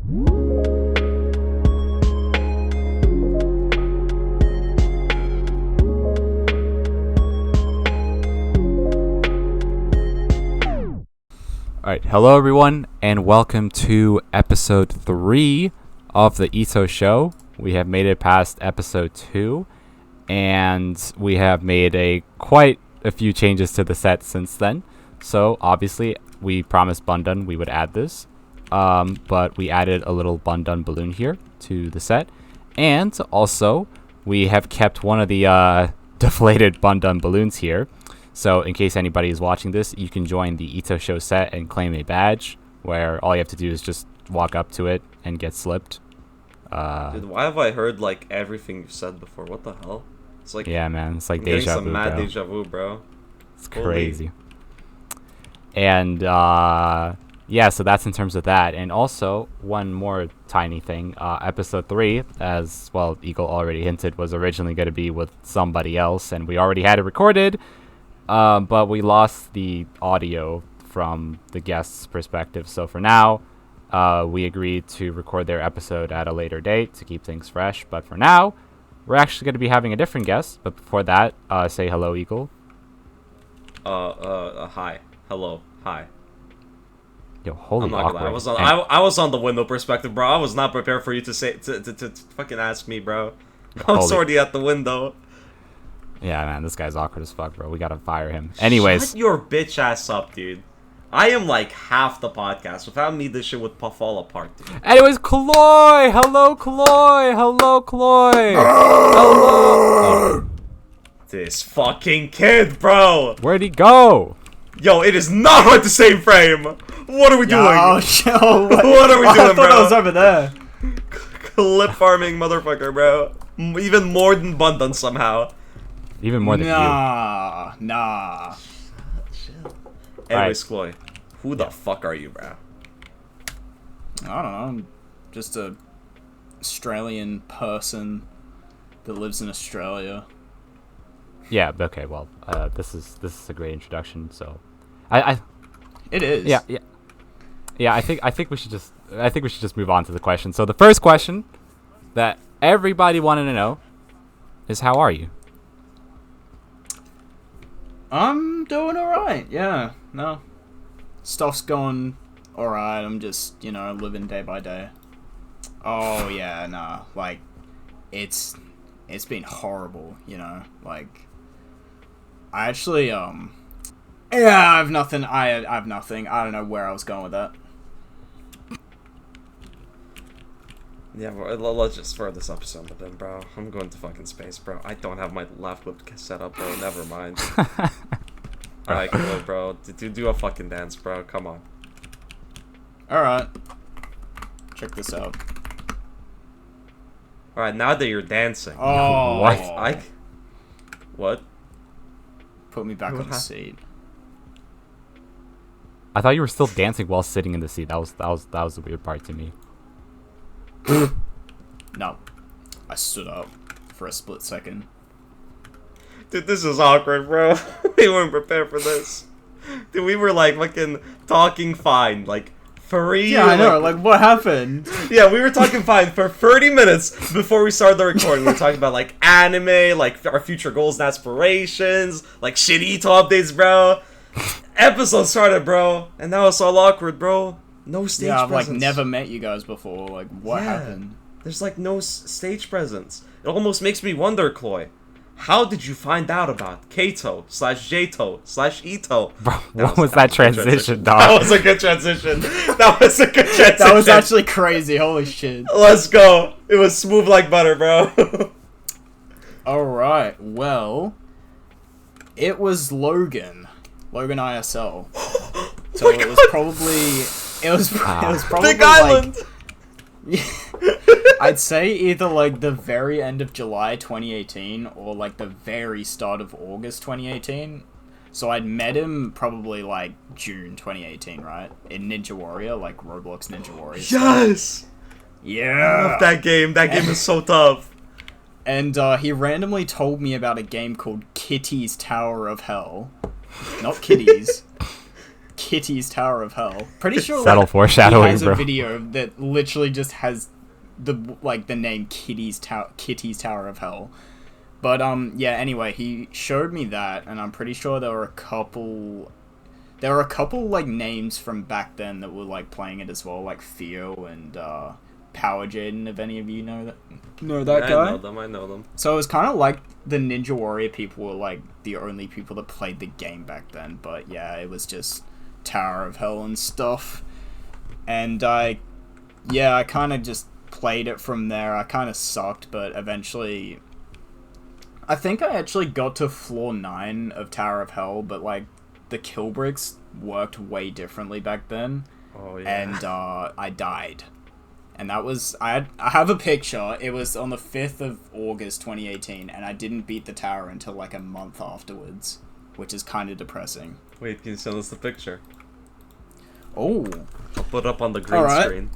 Alright, hello everyone, and welcome to episode 3 of the EToH Show. We have made it past episode 2, and we have made quite a few changes to the set since then. So, obviously, we promised Bundun we would add this, but we added a little Bundun balloon here to the set. And also, we have kept one of the deflated Bundun balloons here. So in case anybody is watching this, you can join the EToH Show set and claim a badge, where all you have to do is just walk up to it and get slipped. Dude, why have I heard like everything you've said before? What the hell? It's like, yeah, man, it's like I'm deja some vu, mad bro. deja vu, bro. It's crazy. And yeah, so that's in terms of that. And also one more tiny thing. Episode 3, as well, Eagle already hinted, was originally going to be with somebody else, and we already had it recorded. But we lost the audio from the guest's perspective. So for now, we agreed to record their episode at a later date to keep things fresh. But for now, we're actually going to be having a different guest. But before that, say hello, Eagle. Hi. Hello. Hi. Yo, holy I'm not gonna lie. I was on the window perspective, bro. I was not prepared for you to say to fucking ask me, bro. I was already at the window. Yeah, man, this guy's awkward as fuck, bro. We gotta fire him. Anyways. Shut your bitch ass up, dude. I am like half the podcast. Without me, this shit would fall apart, dude. Anyways, Clloy! Hello, Clloy! Hello, Clloy! Hello! Oh. This fucking kid, bro! Where'd he go? Yo, it is not at the same frame! What are we doing? Oh, what are we doing, I thought bro? I was over there. Clip farming motherfucker, bro. Even more than Bundun somehow. Even more than you. Nah. Anyways, Clloy, who the fuck are you, bro? I don't know. I'm just a Australian person that lives in Australia. Yeah, okay, well, this is a great introduction, so It is. Yeah, I think we should just move on to the question. So the first question that everybody wanted to know is, how are you? I'm doing alright, yeah. No. Stuff's going alright. I'm just, living day by day. Oh, yeah, nah. Like, it's been horrible, Like, I actually, yeah, I have nothing. I have nothing. I don't know where I was going with that. Yeah, well, let's just throw this episode with them, bro. I'm going to fucking space, bro. I don't have my left whip set up, bro. Never mind. Alright, cool, bro. Do a fucking dance, bro. Come on. Alright. Check this out. Alright, now that you're dancing. Oh. What? What? Put me back on the seat. I thought you were still dancing while sitting in the seat. That was the weird part to me. No. I stood up for a split second. Dude, this is awkward, bro. We weren't prepared for this. Dude, we were like fucking talking fine, like for real. Yeah, I know. Like, what happened? Yeah, we were talking fine for 30 minutes before we started the recording. We were talking about like anime, like our future goals and aspirations, like shit EToH updates, bro. Episode started, bro, and now it's all awkward, bro. No stage presence. Yeah, I've like never met you guys before. Like, what happened? There's like no stage presence. It almost makes me wonder, Clloy. How did you find out about KToH/JToH/EToH? Bro, what was that transition, dog? That was a good transition. That was a good transition. That was actually crazy. Holy shit. Let's go. It was smooth like butter, bro. Alright, well, it was Logan ISL. So it was probably Big Island. I'd say either like the very end of July 2018 or like the very start of August 2018. So I'd met him probably like June 2018, right? In Ninja Warrior, like Roblox Ninja Warrior. Yes! Yeah! I love that game. That game is so tough. And he randomly told me about a game called Kitty's Tower of Hell. Not Kitties. Kitty's Tower of Hell. Pretty sure Subtle foreshadowing, he has bro. a video that literally just has the name Kitty's Tower of Hell. But yeah, anyway, he showed me that, and I'm pretty sure there were a couple like names from back then that were like playing it as well, like Theo and Power Jaden, if any of you know that guy. I know them. So it was kind of like the Ninja Warrior people were like the only people that played the game back then, but yeah, it was just Tower of Hell and stuff. And I kind of just played it from there. I kind of sucked, but eventually I think I actually got to floor 9 of Tower of Hell, but like the kill bricks worked way differently back then. Oh yeah. And I died. And that was... I have a picture. It was on the 5th of August 2018, and I didn't beat the tower until like a month afterwards, which is kind of depressing. Wait, can you send us the picture? Oh. I'll put it up on the green screen.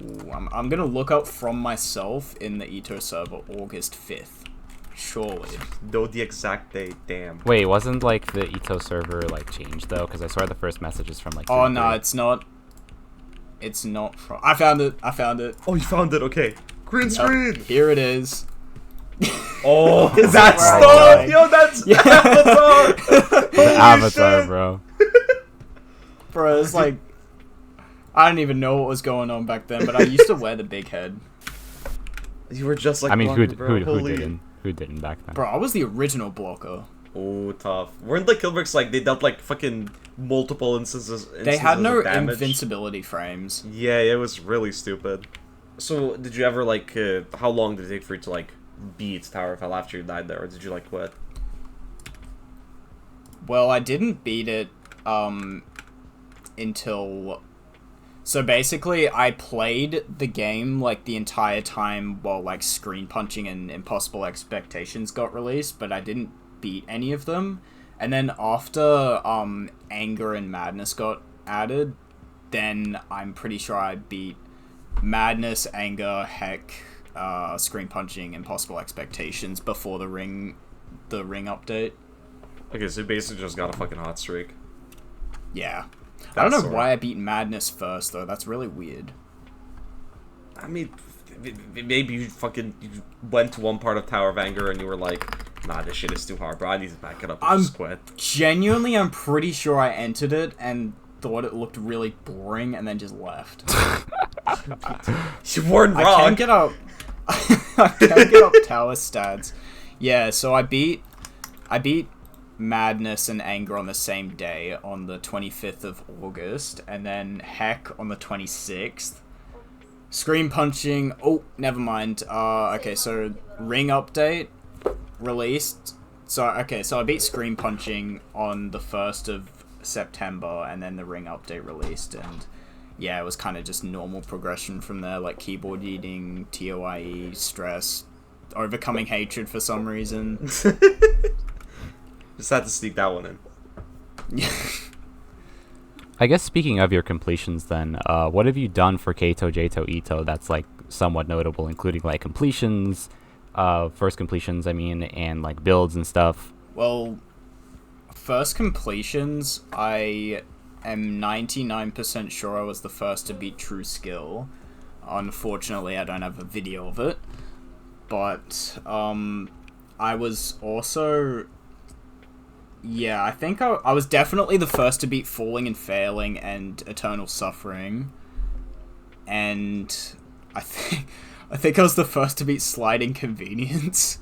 Ooh, I'm gonna look up from myself in the EToH server August 5th. Surely. Know the exact date, damn. Wait, wasn't like the EToH server like changed though? Because I saw the first messages from like. Oh no, it's not. It's not from... I found it. Oh, you found it, okay. Green screen! Here it is. Oh, is that where I stuff? died. Yo, that's Yeah. Avatar! The Avatar, bro. Bro, it's like... I didn't even know what was going on back then, but I used to wear the big head. You were just like I mean, Blocker, bro. who Holy... didn't? Who didn't back then? Bro, I was the original blocker. Oh, tough. Weren't the killbricks like, they dealt like fucking multiple instances They had no of damage? invincibility frames. Yeah, it was really stupid. So, did you ever like, how long did it take for you to like beat Tower of Hell after you died there, or did you like quit? Well, I didn't beat it, until... So basically, I played the game, like, the entire time while, like, Screen Punching and Impossible Expectations got released, but I didn't beat any of them. And then after, Anger and Madness got added, then I'm pretty sure I beat Madness, Anger, Heck, Screen Punching, Impossible Expectations before the ring update. Okay, so you basically just got a fucking hot streak. Yeah. I don't know why I beat Madness first, though. That's really weird. I mean, maybe you went to one part of Tower of Anger and you were like, nah, this shit is too hard, bro. I need to back it up and just quit. Genuinely, I'm pretty sure I entered it and thought it looked really boring and then just left. You weren't wrong. I can't get up... I can't get up tower stats. Yeah, so I beat Madness and Anger on the same day, on the 25th of August, and then Heck on the 26th. Screen Punching... Oh, never mind. Okay, so Ring Update released. So I beat Screen Punching on the 1st of September, and then the Ring Update released, and yeah, it was kind of just normal progression from there, like keyboard eating, TOIE, stress, overcoming hatred for some reason. Just had to sneak that one in. I guess speaking of your completions then, what have you done for EToH, JToH, EToH that's like somewhat notable, including like completions, first completions, I mean, and like builds and stuff? Well, first completions, I am 99% sure I was the first to beat True Skill. Unfortunately, I don't have a video of it. But, I was also... Yeah, I think I was definitely the first to beat Falling and Failing and Eternal Suffering. And I think I was the first to beat Sliding Convenience.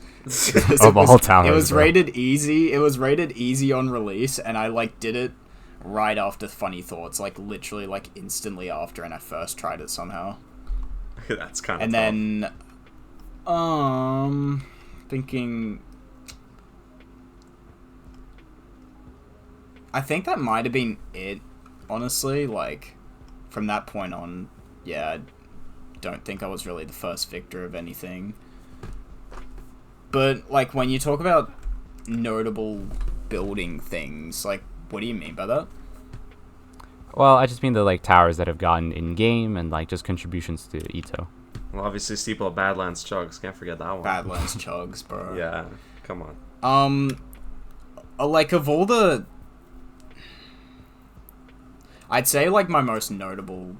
Of all towers, it was bro. rated easy. It was rated easy on release, and I like did it right after Funny Thoughts, like literally like instantly after, and I first tried it somehow. That's kind of And tough. then thinking, I think that might have been it, honestly. Like, from that point on, yeah, I don't think I was really the first victor of anything. But, like, when you talk about notable building things, like, what do you mean by that? Well, I just mean the like towers that have gotten in game and like just contributions to EToH. Well, obviously, Steeple of Badlands Chugs. Can't forget that one. Badlands Chugs, bro. Yeah, come on. Like, of all the... I'd say like my most notable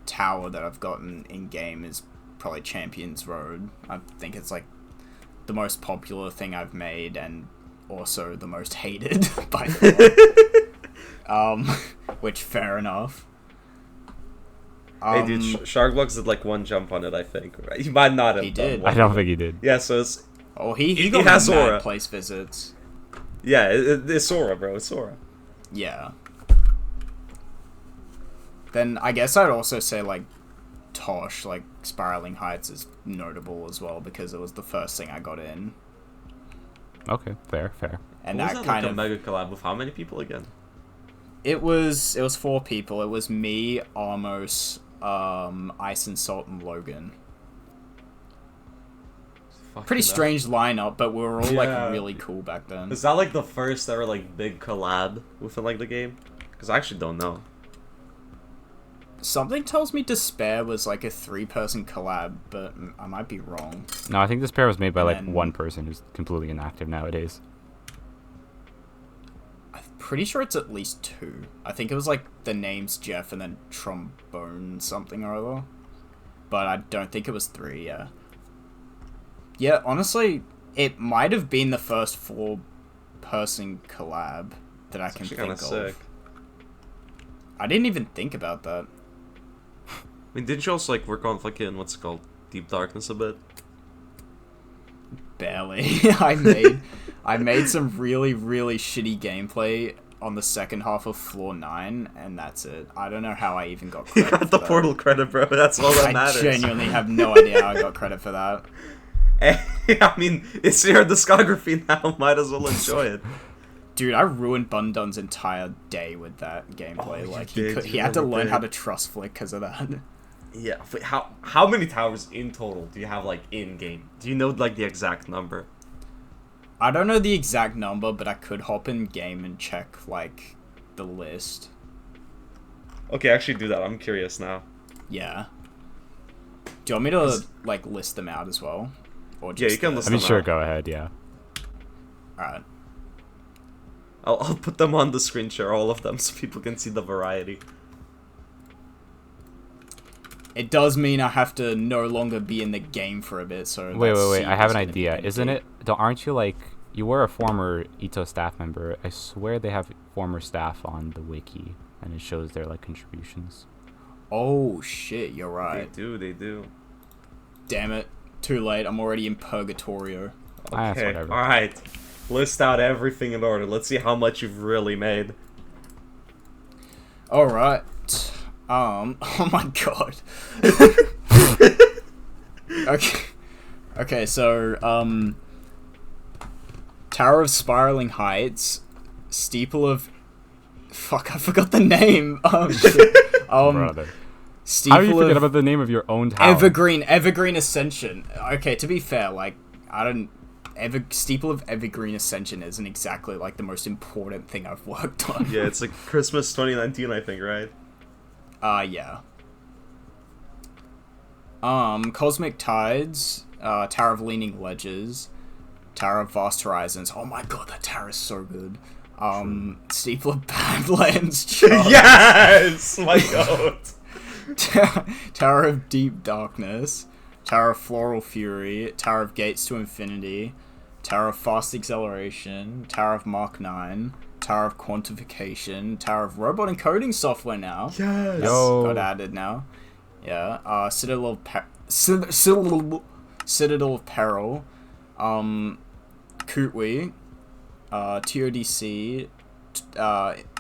tower that I've gotten in game is probably Champions Road. I think it's like the most popular thing I've made and also the most hated by the which fair enough. Hey dude, Sharkbox did like one jump on it, I think. Right? He might not have. He done did. one. I don't think he did. Yeah, so it's he got has mad aura. place visits. Yeah, it's Sora, bro. It's Sora. Yeah. Then I guess I'd also say like Tosh, like Spiraling Heights is notable as well because it was the first thing I got in. Okay, fair. And What was that that kind like of a mega collab with how many people again? it was 4 people. It was me, Armos, Ice and Salt, and Logan. Pretty strange lineup, but we were all Yeah. like really cool back then. Is that like the first ever like big collab within like the game? Because I actually don't know. Something tells me Despair was like a 3-person collab, but I might be wrong. No, I think this pair was made by like And then- one person who's completely inactive nowadays. I'm pretty sure it's at least 2. I think it was like the names Jeff and then Trombone something or other. But I don't think it was 3, yeah. Yeah, honestly, it might have been the first 4-person collab that I can think of. Sick. I didn't even think about that. I mean, didn't you also like work on fucking what's it called, Deep Darkness a bit? Barely. I made some really, really shitty gameplay on the second half of Floor 9, and that's it. I don't know how I even got You credit got the for that. Portal credit, bro. That's all that matters. I genuinely have no idea how I got credit for that. I mean, it's your discography now. Might as well enjoy it. Dude, I ruined Bundun's entire day with that gameplay. Oh, like you did, he you had to really learn did. how to trust flick because of that. Yeah. Wait, how many towers in total do you have like in game? Do you know like the exact number? I don't know the exact number, but I could hop in game and check like the list. Okay, actually do that. I'm curious now. Yeah. Do you want me to like list them out as well? Or Yeah, you can the- list I mean, them sure, out. go ahead, yeah. Alright. I'll put them on the screen share, all of them, so people can see the variety. It does mean I have to no longer be in the game for a bit, so... Wait, that seat I have is an gonna be idea. empty. Isn't it? Aren't you like... You were a former EToH staff member. I swear they have former staff on the wiki, and it shows their like contributions. Oh, shit, you're right. They do. Damn it. Too late, I'm already in Purgatorio. That's Okay, whatever. alright. List out everything in order. Let's see how much you've really made. Alright. Oh my god. Okay, so, Tower of Spiraling Heights, Steeple of... Fuck, I forgot the name. Oh, shit. Brother. Steeple How do you forget of about the name of your own tower? Evergreen Ascension. Okay, to be fair, like, Steeple of Evergreen Ascension isn't exactly, like, the most important thing I've worked on. Yeah, it's like Christmas 2019, I think, right? Yeah. Cosmic Tides, Tower of Leaning Ledges, Tower of Vast Horizons. Oh my god, that tower is so good. Steeple of Badlands. Yes! My god! Tower of Deep Darkness, Tower of Floral Fury, Tower of Gates to Infinity, Tower of Fast Acceleration, Tower of Mark 9, Tower of Quantification, Tower of Robot Encoding Software now. Yes! Yo. Got added now. Yeah. Citadel of Peril, Cll0y, TODC,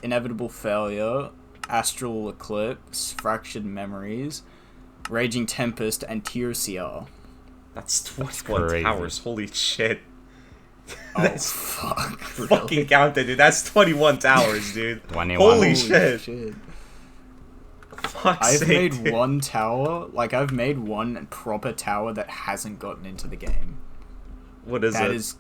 Inevitable Failure, Astral Eclipse, Fractured Memories, Raging Tempest, and TOCR. That's 21 crazy. towers, holy shit. Oh, That's fuck. fucking counted, dude. That's 21 towers, dude. 21. Holy Holy shit. shit. Fuck's I've sake, made dude. one tower, like, I've made one proper tower that hasn't gotten into the game. What is That it? is...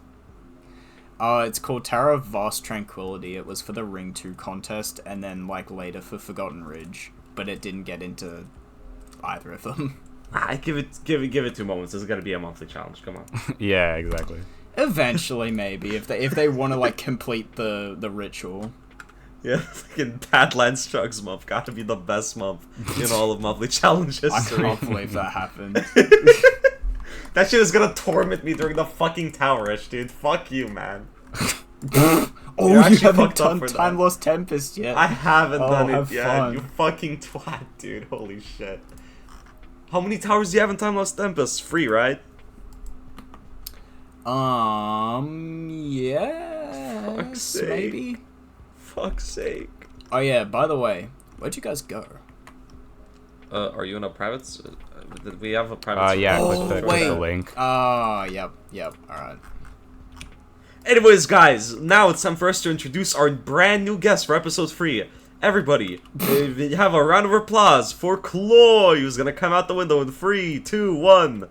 it's called Tower of Vast Tranquility. It was for the Ring 2 contest, and then, like, later for Forgotten Ridge. But it didn't get into either of them. Give it 2 moments. This is gonna be a monthly challenge. Come on. Yeah, exactly. Eventually, maybe, if they want to, like, complete the ritual. Yeah, fucking Badlands Chugs month. Gotta be the best month in all of monthly challenge I history. can't believe that happened. That shit is gonna torment me during the fucking Towerish, dude. Fuck you, man. Oh, You're you actually haven't fucked up done for that. Time Lost Tempest yet. I haven't done it have yet. fun. You fucking twat, dude. Holy shit. How many towers do you have in Time Lost Tempest? 3, right? Yeah. Fuck's sake. Maybe. Fuck's sake. Oh yeah. By the way, where'd you guys go? Are you in a private? Did we have a private? Yeah, Oh, click the wait. link. Oh, yep. Alright. Anyways, guys, now it's time for us to introduce our brand new guest for episode 3. Everybody, have a round of applause for Clloy, who's gonna come out the window in 3, 2, 1.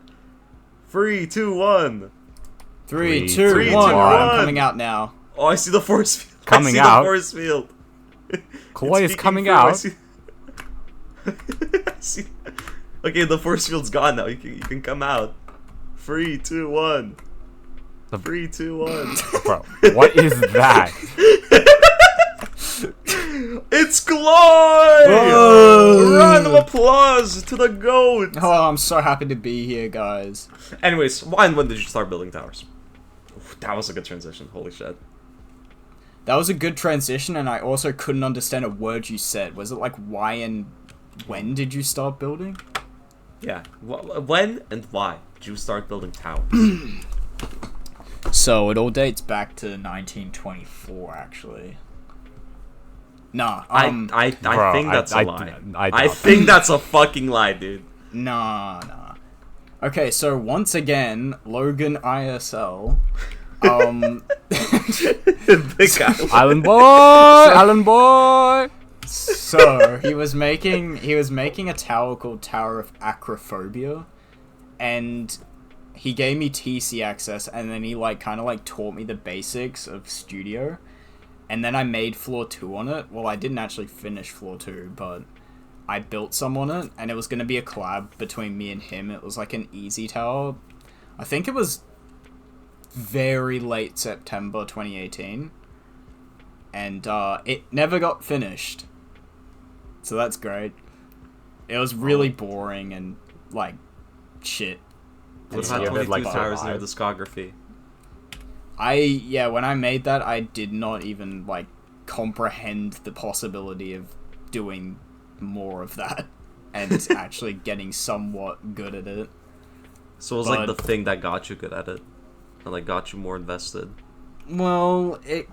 3, 2, 1. 3, 2, 3, 1. 2, Alright, I'm 1. coming out now. Oh, I see the force field. Coming I see out? the force field. Clloy It's is coming peeking through. out. I see. Okay, the force field's gone now. You can come out. 3, 2, 1. 3, 2, 1. Bro, what is that? It's Clloy! Whoa! Round of applause to the GOAT! Oh, I'm so happy to be here, guys. Anyways, why and when did you start building towers? Oof, that was a good transition. Holy shit. That was a good transition, and I also couldn't understand a word you said. Was it like why and when did you start building? Yeah. When and why did you start building towers? So, it all dates back to 1924, actually. Nah, I Bro, think that's a I lie. I I doubt think that's a fucking lie, dude. Nah. Okay, so once again, Logan ISL. Big guy. Island boy, island boy. So he was making a tower called Tower of Acrophobia, and he gave me TC access, and then he kind of taught me the basics of Studio, and then I made floor 2 on it. Well, I didn't actually finish floor 2, but I built some on it, and it was gonna be a collab between me and him. It was like an easy tower. I think it was very late September 2018, and it never got finished. So that's great. It was really boring and shit. What's Yeah, that they're 22 like towers in so your discography? When I made that, I did not even comprehend the possibility of doing more of that and actually getting somewhat good at it. So it was like the thing that got you good at it, and got you more invested. Well, it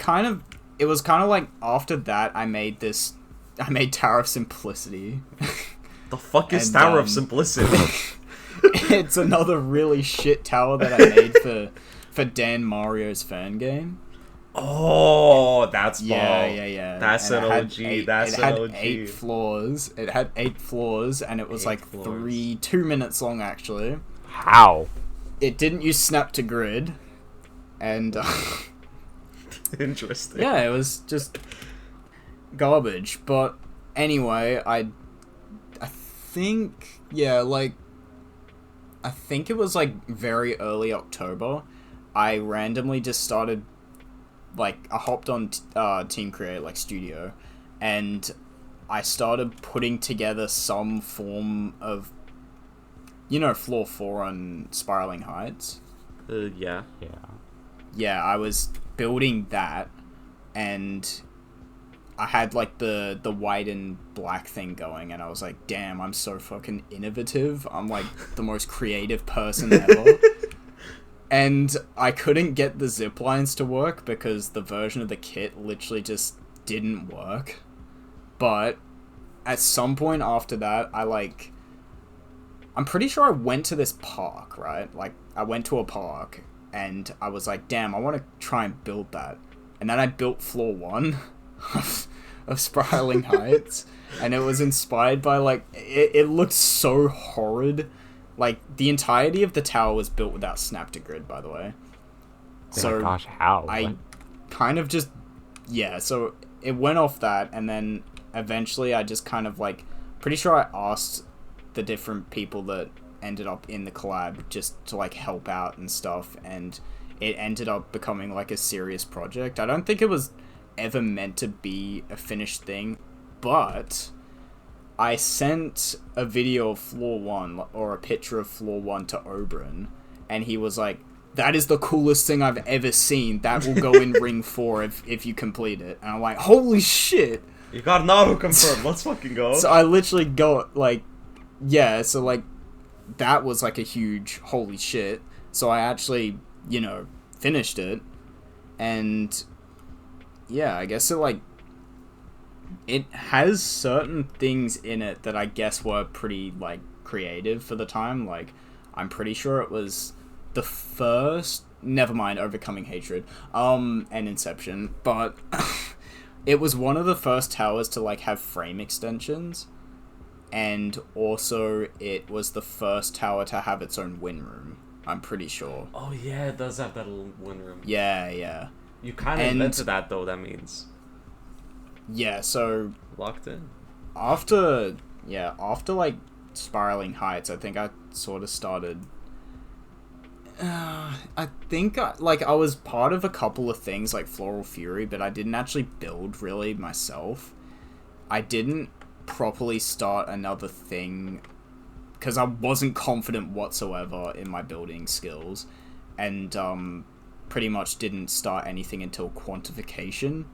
was kind of like after that I made Tower of Simplicity. The fuck is And, Tower of Simplicity? It's another really shit tower that I made for Dan Mario's fangame. Oh, that's ball. Yeah. That's And an it had OG. eight- That's it an had OG. 8 floors. It had 8 floors, and it was 8 floors. 2 minutes long actually. How? It didn't use snap to grid, and Interesting. yeah, it was just garbage. But anyway, I think I think it was very early October. I randomly just started I hopped on Team Create Studio, and I started putting together some form of floor 4 on Spiraling Heights. Yeah. Yeah. Yeah, I was building that, and I had the white and black thing going, and I was like, damn, I'm so fucking innovative. I'm the most creative person ever. And I couldn't get the zip lines to work because the version of the kit literally just didn't work. But at some point after that, I'm pretty sure I went to this park, right? I went to a park, and I was like, damn, I want to try and build that. And then I built floor 1 of Spiraling Heights, and it was inspired by, it looked so horrid. The entirety of the tower was built without snap to grid, by the way. So oh my gosh, how? I kind of just... Yeah, so it went off that, and then eventually I just kind of, pretty sure I asked the different people that ended up in the collab just to, help out and stuff, and it ended up becoming, a serious project. I don't think it was ever meant to be a finished thing, but I sent a video of floor 1, or a picture of floor 1 to Oberon, and he was like, that is the coolest thing I've ever seen. That will go in Ring 4 if you complete it. And I'm like, holy shit! You got an auto-confirm, let's fucking go. So I literally got, like, yeah, so, like, that was, like, a huge holy shit. So I actually, finished it. And, yeah, I guess it, like, it has certain things in it that I guess were pretty, like, creative for the time. Like, I'm pretty sure it was the first... Never mind, Overcoming Hatred. And Inception. But it was one of the first towers to, like, have frame extensions. And also, it was the first tower to have its own win room. I'm pretty sure. Oh, yeah, it does have that little win room. Yeah. You kind of invented that, though, that means. Yeah, so... Locked in. After, like, Spiraling Heights, I think I sort of started... I think, I was part of a couple of things, like Floral Fury, but I didn't actually build, really, myself. I didn't properly start another thing, because I wasn't confident whatsoever in my building skills, and, pretty much didn't start anything until Quantification.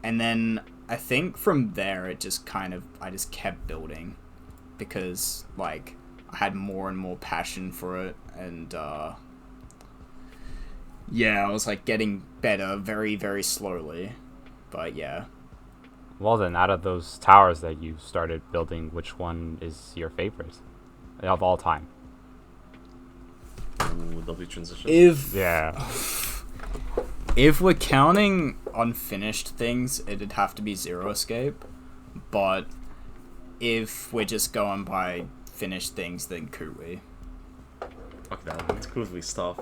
And then, I think from there, it just I just kept building, because, like, I had more and more passion for it, and, yeah, I was, like, getting better very, very slowly, but, yeah. Well then, out of those towers that you started building, which one is your favorite of all time? Ooh, lovely transition. If we're counting unfinished things, it'd have to be Zero Escape, but if we're just going by finished things, then Cll0y. Fuck that, it's Cll0y stuff.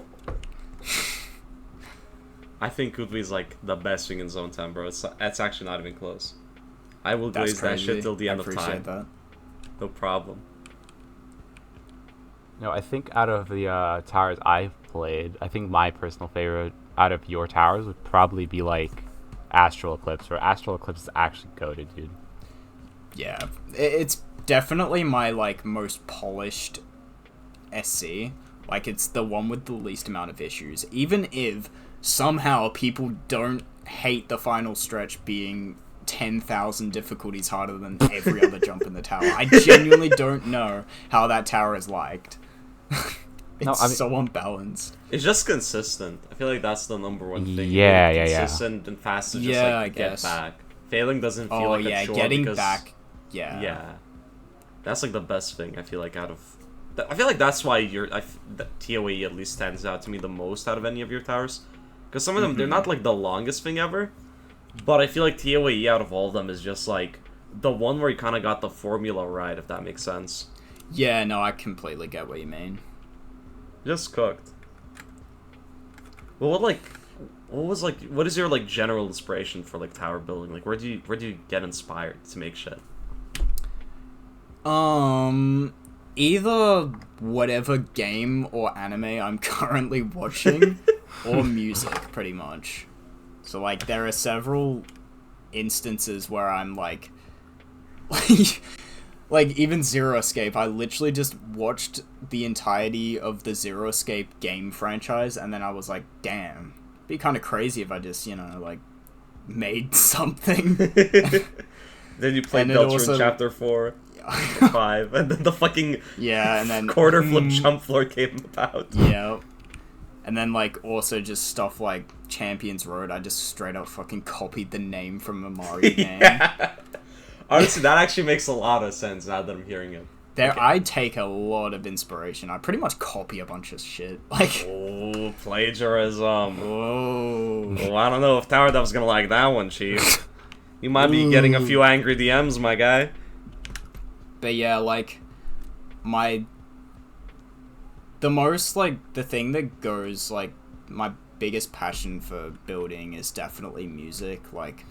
I think Cll0y is like the best thing in Zone 10, bro. It's actually not even close. I will glaze that shit till the end of time. I appreciate that. No problem. No, I think out of the towers I've played, I think my personal favorite out of your towers would probably be like Astral Eclipse, or Astral Eclipse is actually goated, dude. Yeah, it's definitely my like most polished SC. Like, it's the one with the least amount of issues. Even if somehow people don't hate the final stretch being 10,000 difficulties harder than every other jump in the tower. I genuinely don't know how that tower is liked. It's so unbalanced. It's just consistent. I feel like that's the number one thing. Yeah. Consistent and fast to just like get back. Failing doesn't feel like a chore. Getting because, back. Yeah. That's like the best thing I feel like out of. I feel like that's why TOE at least stands out to me the most out of any of your towers, because some of them they're not like the longest thing ever, but I feel like TOE out of all of them is just like the one where you kind of got the formula right, if that makes sense. Yeah, no, I completely get what you mean. Just cooked. Well, what is your like general inspiration for like tower building? Like, where do you get inspired to make shit? Either whatever game or anime I'm currently watching, or music, pretty much. So, like, there are several instances where I'm, like, even Zero Escape, I literally just watched the entirety of the Zero Escape game franchise, and then I was like, damn, it'd be kind of crazy if I just, like, made something. Then you played Delta in Chapter 4. 5, and then the fucking and then quarter flip jump floor came about. Yeah, and then like also just stuff like Champions Road. I just straight up fucking copied the name from a Mario game. Honestly, that actually makes a lot of sense now that I'm hearing it. I take a lot of inspiration. I pretty much copy a bunch of shit. Like, oh, plagiarism. Oh, well, I don't know if Tower Dev's gonna like that one, Chief. You might be getting a few angry DMs, my guy. But yeah, like, the most, like, the thing that goes, like, my biggest passion for building is definitely music. Like,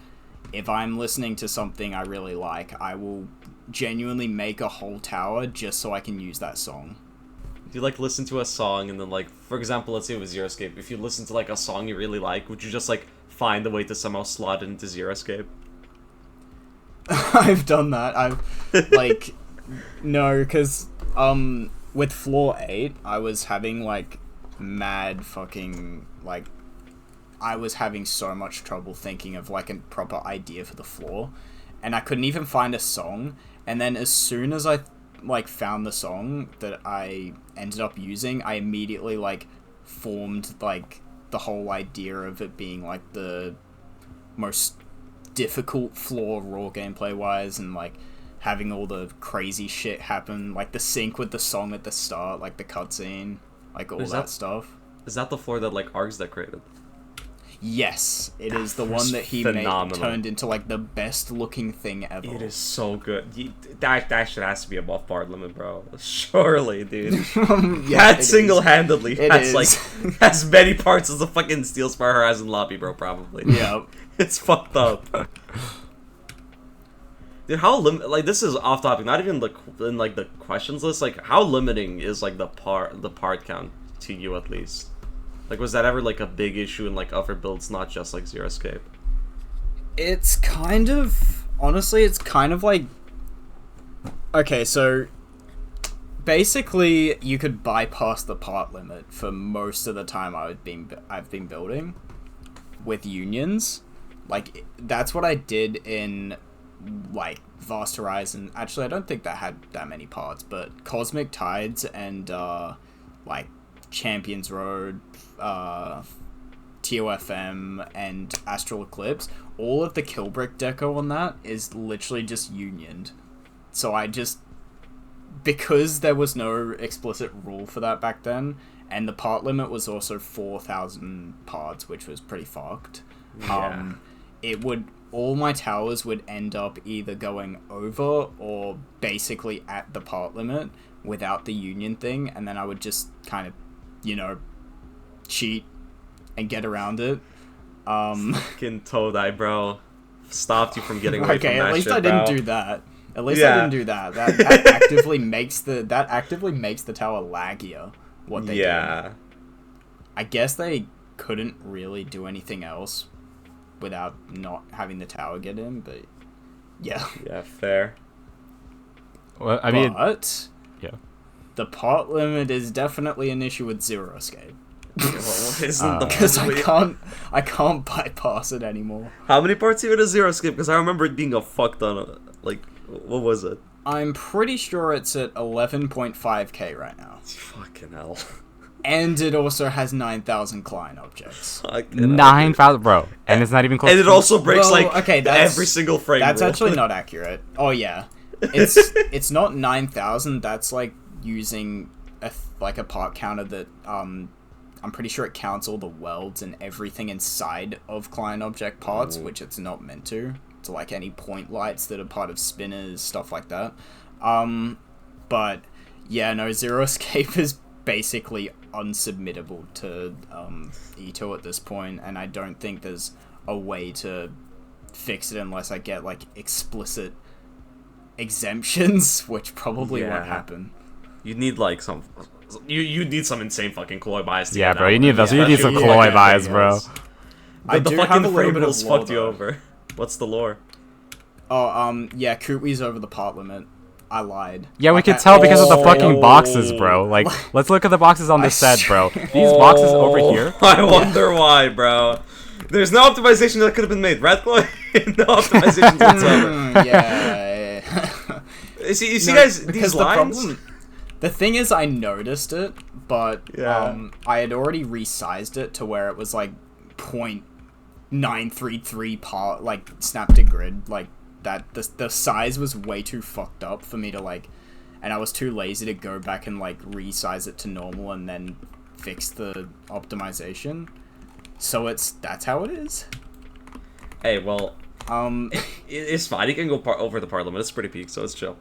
if I'm listening to something I really like, I will genuinely make a whole tower just so I can use that song. Do you like listen to a song and then like, for example, let's say it was Zero Escape. If you listen to like a song you really like, would you just like find a way to somehow slot it into Zero Escape? I've done that. I've like no, because with floor 8, I was having like mad fucking like I was having so much trouble thinking of like a proper idea for the floor, and I couldn't even find a song. And then as soon as I like found the song that I ended up using, I immediately like formed like the whole idea of it being like the most difficult floor raw gameplay wise, and like having all the crazy shit happen, like the sync with the song at the start, like the cutscene, like all that stuff. Is that the floor that like Args decorated? Yes, it is the one that he made, turned into like the best looking thing ever. It is so good. That shit has to be above part limit, bro. Surely, dude. Yeah, that single-handedly has is. like as many parts as the fucking Steel Spire Horizon lobby, bro. Probably. Yeah, it's fucked up. Dude, how like this is off topic. Not even in like the questions list. Like, how limiting is like the part count to you at least? Like, was that ever, like, a big issue in, like, other builds, not just, like, Zero Escape? it's kind of... Honestly, it's kind of like... Okay, so... Basically, you could bypass the part limit for most of the time I've been building with unions. Like, that's what I did in, like, Vast Horizon. Actually, I don't think that had that many parts, but Cosmic Tides and, like, Champions Road, TOFM, and Astral Eclipse, all of the kill brick deco on that is literally just unioned. So I just... Because there was no explicit rule for that back then, and the part limit was also 4,000 parts, which was pretty fucked, it would... All my towers would end up either going over or basically at the part limit without the union thing, and then I would just kind of, you know, cheat and get around it. Fucking Todai, bro. Stopped you from getting away from that shit, at least I didn't do that. At least I didn't do that. That actively makes the tower laggier. What they did. I guess they couldn't really do anything else without not having the tower get in, but yeah. Yeah, fair. Well, I mean, yeah. The part limit is definitely an issue with Zero Escape. Because I can't bypass it anymore. How many parts even is Zero Escape? Because I remember it being a fuck ton. Like, what was it? I'm pretty sure it's at 11.5k right now. Fucking hell. And it also has 9,000 client objects. 9,000, bro. And it's not even close. And it also breaks that's, every single frame. That's rule. actually not accurate. Oh yeah, it's not 9,000. That's like using a part counter that I'm pretty sure it counts all the welds and everything inside of client object parts, which it's not meant to. So like any point lights that are part of spinners, stuff like that. But yeah, no, Zero Escape is basically unsubmittable to EToH at this point, and I don't think there's a way to fix it unless I get like explicit exemptions, which probably won't happen. You need like some. You need some insane fucking Clloy Bias. To bro. You need those. You need some Clloy Bias, bro. The fucking frame rules fucked you over. What's the lore? Oh, yeah, Cll0y's over the part limit. I lied. Yeah, we could tell because of the fucking boxes, bro. Like, let's look at the boxes on this set, bro. These boxes over here. I wonder why, bro. There's no optimization that could have been made, right, Clloy? No optimization whatsoever. Yeah. You see, guys, these lines... The thing is, I noticed it, but I had already resized it to where it was like 0.933 part, like snap to grid, like that. The size was way too fucked up for me to like, and I was too lazy to go back and like resize it to normal and then fix the optimization. So that's how it is. Hey, well, it's fine. You can go over the part limit. It's pretty peak, so it's chill.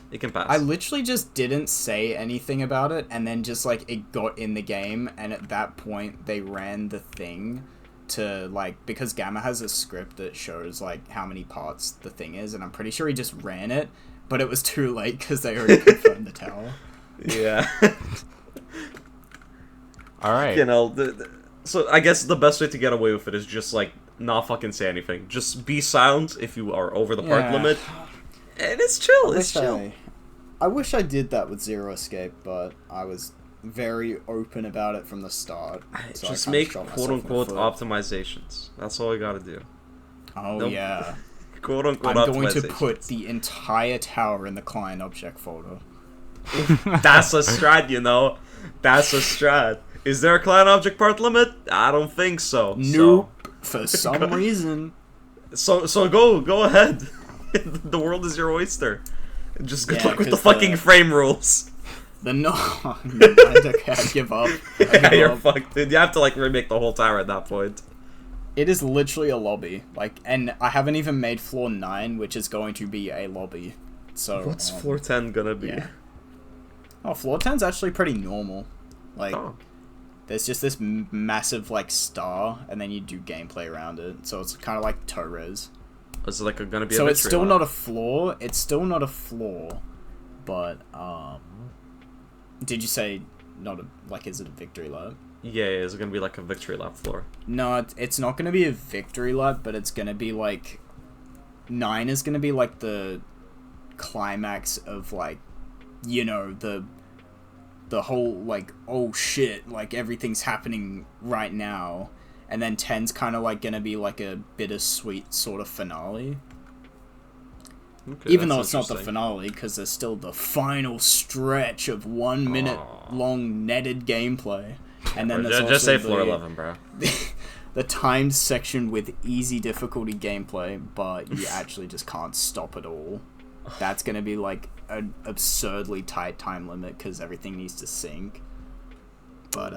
It can pass. I literally just didn't say anything about it, and then just, like, it got in the game, and at that point, they ran the thing to, like, because Gamma has a script that shows, like, how many parts the thing is, and I'm pretty sure he just ran it, but it was too late, because they already confirmed the tower. Yeah. All right. You know, so I guess the best way to get away with it is just like not fucking say anything. Just be silent if you are over the park limit, and it's chill. It's chill. I wish I did that with Zero Escape, but I was very open about it from the start. So Just I make shot quote myself in the unquote foot. optimizations. That's all you gotta do. Oh Nope. yeah. Quote unquote optimizations. I'm going to put the entire tower in the client object folder. That's a strat, you know. That's a strat. Is there a client object part limit? I don't think so. Nope. For some reason. So go ahead. The world is your oyster. Just good luck with the 'cause fucking frame rules. I give up. Yeah, you're fucked, dude. You have to like remake the whole tower at that point. It is literally a lobby. And I haven't even made floor 9, which is going to be a lobby. So What's floor 10 gonna be? Yeah. Oh, floor 10's actually pretty normal. Oh. There's just this massive, star, and then you do gameplay around it. So it's kind of like Torres. Is it like gonna be a So it's victory still lap? not a floor. It's still not a floor. But, did you say not a, is it a victory lap? Yeah, is it gonna be like a victory lap floor? No, it's not gonna be a victory lap, but it's gonna be 9 is gonna be the climax of the whole oh shit, everything's happening right now, and then 10's kind of gonna be a bittersweet sort of finale. Okay, Even though that's it's not the interesting. finale, because there's still the final stretch of 1 minute long netted gameplay, and then there's Just say also floor 11, bro. the timed section with easy difficulty gameplay, but you actually just can't stop at all. That's gonna be an absurdly tight time limit because everything needs to sync. But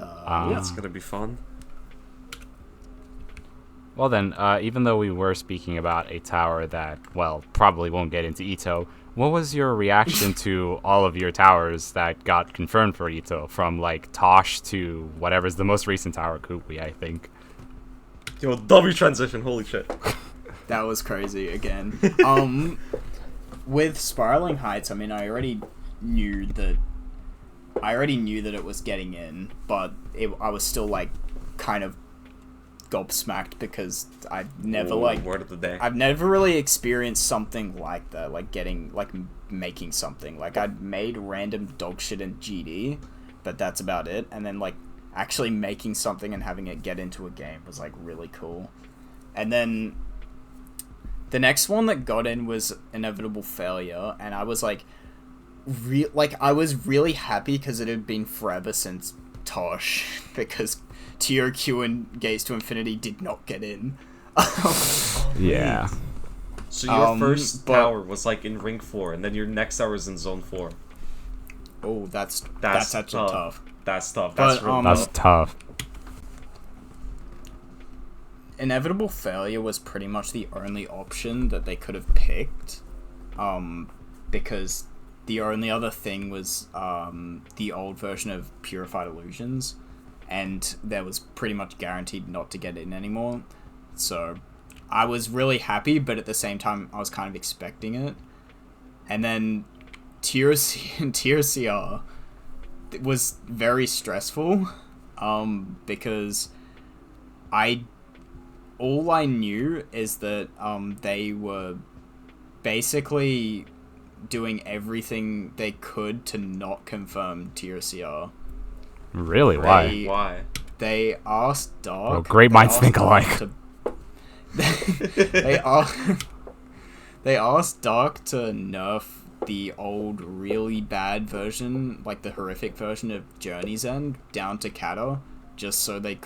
That's gonna be fun. Well then, even though we were speaking about a tower that, probably won't get into EToH, what was your reaction to all of your towers that got confirmed for EToH? From Tosh to whatever's the most recent tower, Cll0y, I think. Yo, W transition, holy shit. that was crazy again. With Spiraling Heights, I mean, I already knew that it was getting in, but I was still kind of gobsmacked because I've never word of the day. I've never really experienced something like that, making something. I'd made random dog shit in GD, but that's about it. And then actually making something and having it get into a game was really cool. And then the next one that got in was Inevitable Failure, and I was I was really happy because it had been forever since Tosh, because TOQ and Gates to Infinity did not get in. Yeah. So your first tower was in Ring 4, and then your next tower is in Zone 4. Oh, that's actually tough. That's tough. But, That's tough. Inevitable Failure was pretty much the only option that they could have picked, because the only other thing was the old version of Purified Illusions, and that was pretty much guaranteed not to get in anymore. So I was really happy, but at the same time I was kind of expecting it. And then TRCR was very stressful, because all I knew is that they were basically doing everything they could to not confirm TRCR. Really? Why? Why? They asked Dark. Well, great minds think alike. They asked Dark to nerf the old really bad version, the horrific version of Journey's End, down to Kata, just so they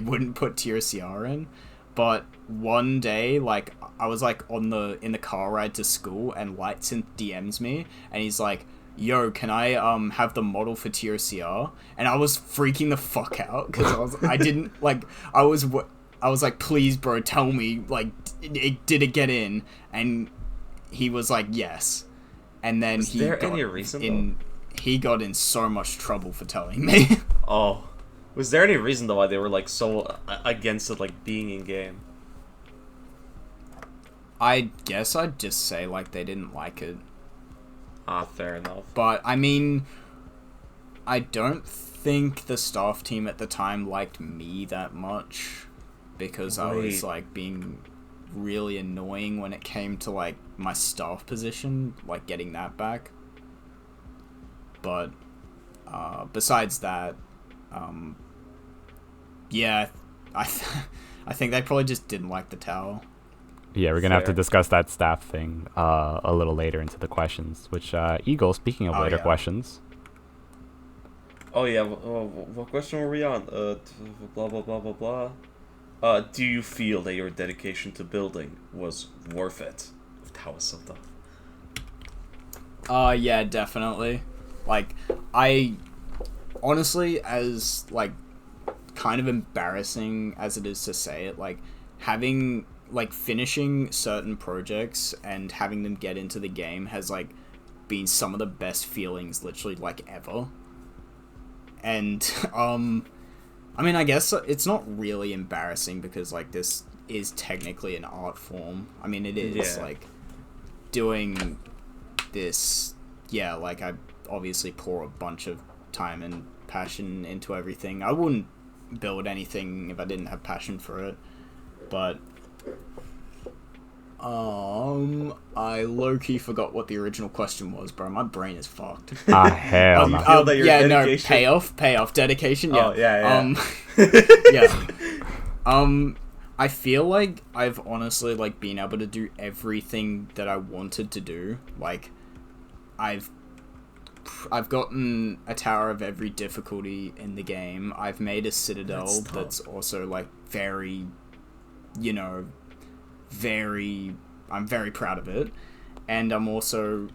wouldn't put TRCR in. But one day, I was in the car ride to school, and Lightsynth DMs me, and he's like, yo, can I have the model for TRCR? And I was freaking the fuck out, because I was like, please bro, tell me, did it get in? And he was like, yes. And then he got in so much trouble for telling me. Oh. Was there any reason though why they were so against it being in game? I guess I'd just say they didn't like it. Fair enough. But, I mean, I don't think the staff team at the time liked me that much, because I was, like, being really annoying when it came to, like, my staff position, like, getting that back. But, besides that, yeah, I think they probably just didn't like the tower. Yeah, we're going to have to discuss that staff thing a little later into the questions, which, Eagle, speaking of later questions. Oh, yeah, what question were we on? Blah, blah, blah, blah, blah. Do you feel that your dedication to building was worth it? That was so tough. Yeah, definitely. Like, I honestly, as, like, kind of embarrassing as it is to say it, like, finishing certain projects and having them get into the game has, like, been some of the best feelings, literally, like, ever. And, I mean, I guess it's not really embarrassing because, like, this is technically an art form. I mean, it is, like, doing this, yeah, like, I obviously pour a bunch of time and passion into everything. I wouldn't build anything if I didn't have passion for it, but I low-key forgot what the original question was, bro. My brain is fucked. Hell no. Payoff, dedication, yeah. Oh, yeah. Yeah. I feel like I've honestly, like, been able to do everything that I wanted to do. Like, I've gotten a tower of every difficulty in the game. I've made a citadel that's also, like, very, you know, I'm very proud of it. And I'm also,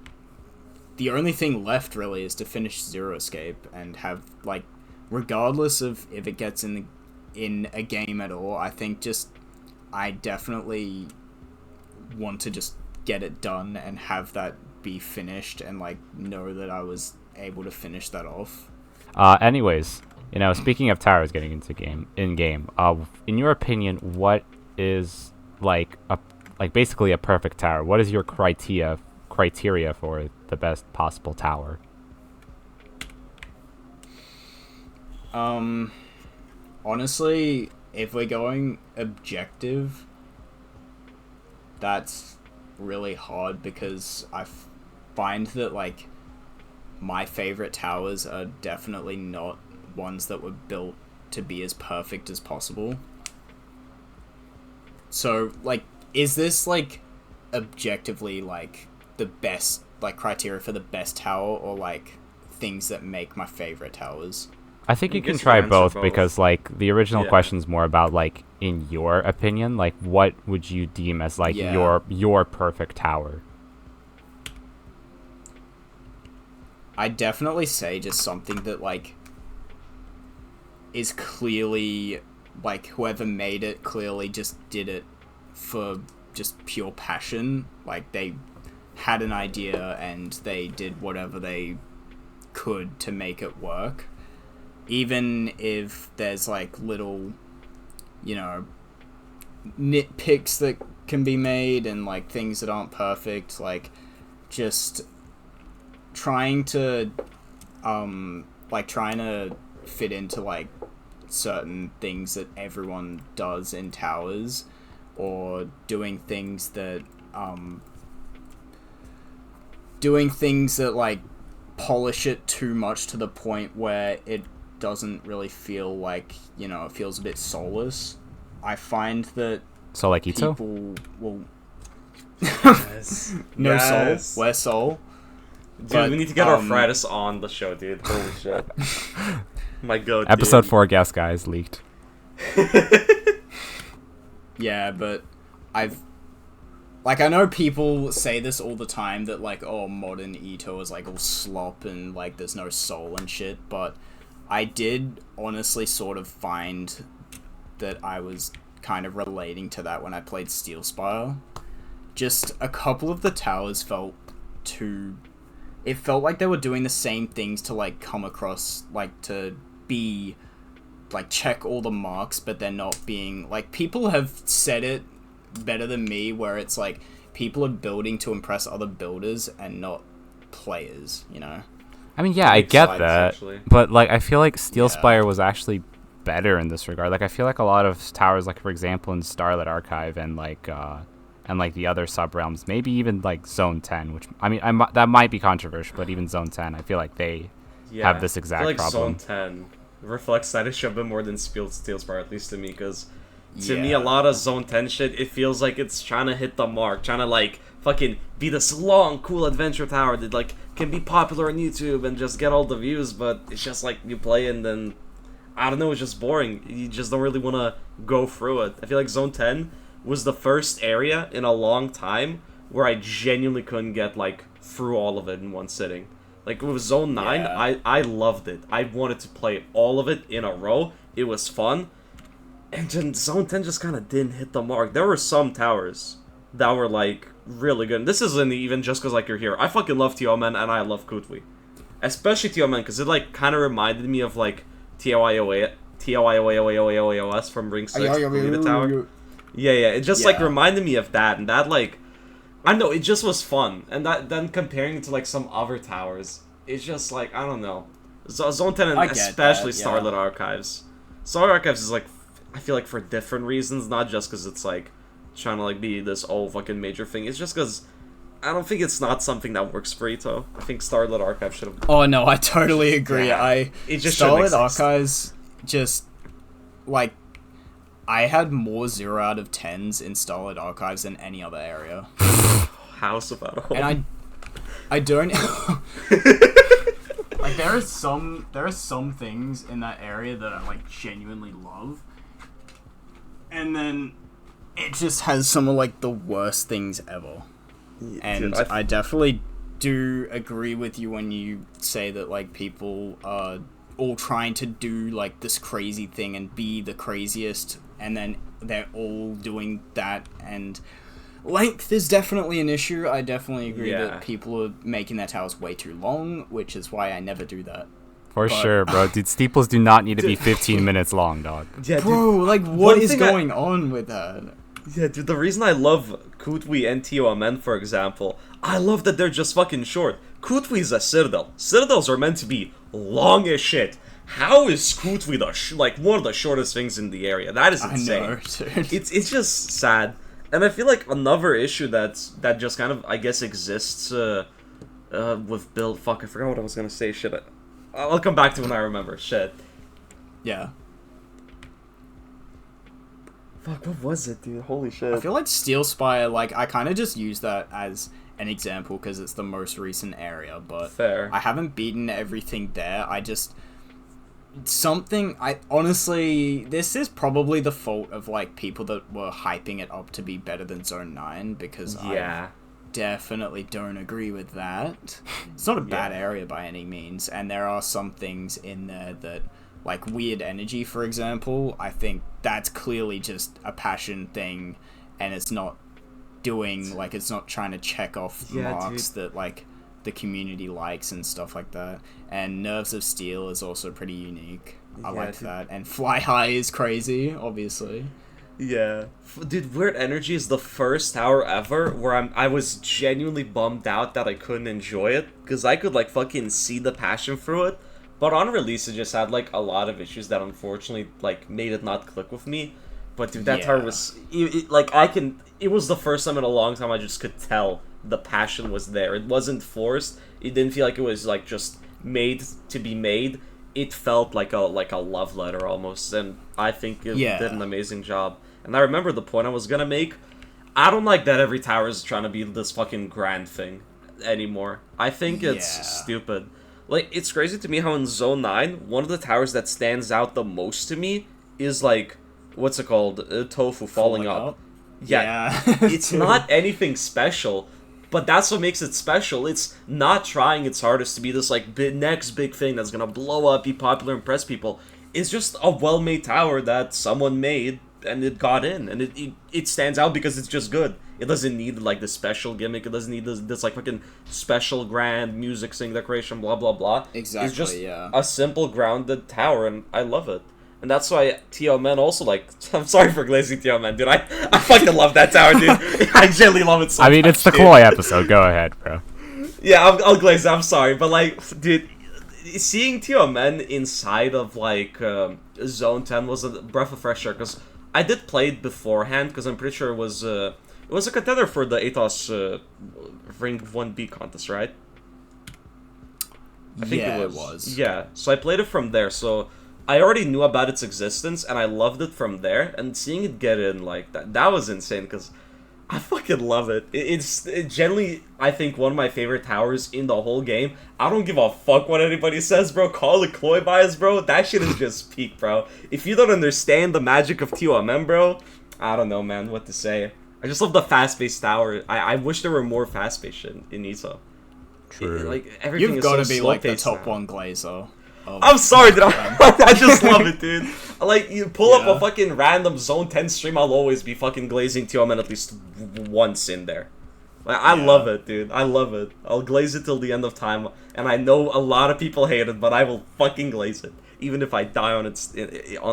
the only thing left really is to finish Zero Escape and have, like, regardless of if it gets in a game at all, I think I definitely want to just get it done and have that be finished and, like, know that I was able to finish that off. Anyways, you know, speaking of towers getting into in-game, in your opinion, what is, like, basically a perfect tower? What is your criteria for the best possible tower? Honestly, if we're going objective, that's really hard because I find that, like, my favorite towers are definitely not ones that were built to be as perfect as possible. So, like, is this, like, objectively, like, the best, like, criteria for the best tower, or, like, things that make my favorite towers? I think you can try both because, like, the original question's more about, like, in your opinion, like, what would you deem as, like, your perfect tower? I'd definitely say just something that, like, is clearly, like, whoever made it clearly just did it for just pure passion. Like, they had an idea and they did whatever they could to make it work. Even if there's, like, little, you know, nitpicks that can be made and, like, things that aren't perfect, like, just trying to fit into, like, certain things that everyone does in towers, or doing things that like polish it too much to the point where it doesn't really feel like, you know, it feels a bit soulless. I find that like EToH? People will Yes. no soul. Where's soul? Dude, But, we need to get our Fridays on the show, dude. Holy shit. My god, Episode 4 guest, guys, leaked. Yeah, but I know people say this all the time, that, like, oh, modern EToH is, like, all slop and, like, there's no soul and shit, but I did honestly sort of find that I was kind of relating to that when I played Steelspire. Just a couple of the towers felt like they were doing the same things to, like, come across, like, to be, like, check all the marks, but they're not being, like, people have said it better than me, where it's like people are building to impress other builders and not players, you know. I mean, yeah, I get sides, that, actually. but like I feel like Steel Yeah. Spire was actually better in this regard. Like I feel like a lot of towers, like for example in Starlit Archive and like the other sub realms, maybe even like Zone 10, which I mean that might be controversial, but even Zone 10, I feel like they have this exact I feel like problem. Zone 10 reflects that issue a bit more than Steel Spire, at least to me, because to me, Yeah. a lot of Zone 10 shit, it feels like it's trying to hit the mark, trying to, like, fucking be this long, cool adventure tower that, like, can be popular on YouTube and just get all the views, but it's just, like, you play and then, I don't know, it's just boring. You just don't really want to go through it. I feel like Zone 10 was the first area in a long time where I genuinely couldn't get, like, through all of it in one sitting. Like, with Zone 9, Yeah. I loved it. I wanted to play all of it in a row. It was fun. And then Zone 10 just kind of didn't hit the mark. There were some towers that were, like, really good. And this isn't even just because, like, you're here. I fucking love Tioman and I love Cll0y. Especially Tioman, because it, like, kind of reminded me of, like, TOIOAOS from Ring 6, the tower. Yeah, it just, like, Yeah. reminded me of that. And that, like, I don't know, it just was fun. And that then comparing it to, like, some other towers, it's just, like, I don't know. Zone 10 and I get especially that, yeah. Starlit Archives. Starlit Archives is, like, I feel like for different reasons, not just because it's, like, trying to, like, be this old fucking major thing. It's just because I don't think it's not something that works for EToH. I think Starlit Archive should have... Oh no, I totally agree. Yeah. It just shouldn't Starlit exist. Archives just like I had more 0 out of 10s in Starlit Archives than any other area. House about a home. And I don't like there are some things in that area that I like genuinely love. And then it just has some of like the worst things ever. And Dude, I definitely do agree with you when you say that like people are all trying to do like this crazy thing and be the craziest, and then they're all doing that, and length is definitely an issue. I definitely agree Yeah. that people are making their towers way too long, which is why I never do that. For But- sure, bro. Dude, steeples do not need to be 15 minutes long, dog. yeah, dude, Bro, like one what is thing going on with that? yeah, dude, the reason I love Cll0y and TOMN, for example, I love that they're just fucking short. Cll0y is a Citadel. Citadels are meant to be long as shit. How is Cll0y like one of the shortest things in the area? That is I insane. know, dude. It's just sad, and I feel like another issue that just kind of I guess exists with build. Fuck, I forgot what I was gonna say. Shit, I'll come back to when I remember. Shit. Yeah. Fuck, what was it, dude? Holy shit. I feel like Steel Spire, like, I kind of just use that as an example because it's the most recent area, but Fair. I haven't beaten everything there. I just... honestly, this is probably the fault of, like, people that were hyping it up to be better than Zone 9, because Yeah. I definitely don't agree with that. It's not a bad Yeah. area by any means, and there are some things in there that... like weird energy, for example, I think that's clearly just a passion thing, and it's not doing like it's not trying to check off Yeah, marks that like the community likes and stuff like that. And Nerves of Steel is also pretty unique. I Yeah, like dude. that. And Fly High is crazy, obviously. Yeah. Dude, Weird Energy is the first tower ever where I was genuinely bummed out that I couldn't enjoy it, because I could, like, fucking see the passion through it, but on release it just had, like, a lot of issues that unfortunately, like, made it not click with me. But, dude, that tower Yeah. was... It was the first time in a long time I just could tell the passion was there. It wasn't forced. It didn't feel like it was, like, just made to be made. It felt like a love letter almost, and I think it Yeah. did an amazing job. And I remember the point I was gonna make. I don't like that every tower is trying to be this fucking grand thing anymore. I think it's Yeah. stupid. Like, it's crazy to me how in Zone 9, one of the towers that stands out the most to me is, like, what's it called? Tofu falling up. Yeah. It's not anything special, but that's what makes it special. It's not trying its hardest to be this, like, next big thing that's gonna blow up, be popular, impress people. It's just a well-made tower that someone made, and it got in, and it stands out because it's just good. It doesn't need, like, this special gimmick. It doesn't need this like, fucking special grand music, sing, decoration, blah, blah, blah. Exactly, It's just yeah. a simple, grounded tower, and I love it. And that's why TO-Men also, like... I'm sorry for glazing TO-Men, dude. I fucking love that tower, dude. I genuinely love it so much, I mean, it's the dude. Cloy episode. Go ahead, bro. Yeah, I'll glaze it, I'm sorry, but like, dude, seeing TOMN inside of like Zone 10 was a breath of fresh air, because I did play it beforehand, because I'm pretty sure it was a contender for the EToH Ring 1B contest, right? I think it was. Yeah, so I played it from there, so I already knew about its existence, and I loved it from there, and seeing it get in like that was insane, because I fucking love it. It's generally, I think, one of my favorite towers in the whole game. I don't give a fuck what anybody says, bro. Call it Clloy Bias, bro. That shit is just peak, bro. If you don't understand the magic of TOMN, bro, I don't know, man, what to say. I just love the fast-paced tower. I wish there were more fast-paced shit in EToH. True. Like, everything You've is got to so be like the slow-paced top now. one glazer. I'm sorry, dude. I just love it, dude. Like, you pull up Yeah. a fucking random Zone 10 stream, I'll always be fucking glazing TOMN at least once in there. Like, I love it, dude. I love it. I'll glaze it till the end of time, and I know a lot of people hate it, but I will fucking glaze it. Even if I die on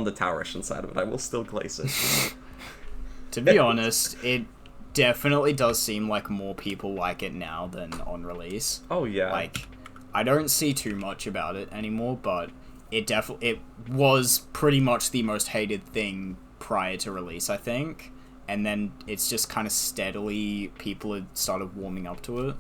the tower side of it, I will still glaze it. To be honest, it definitely does seem like more people like it now than on release. Oh, yeah. Like, I don't see too much about it anymore, but it was pretty much the most hated thing prior to release, I think. And then it's just kind of steadily people had started warming up to it.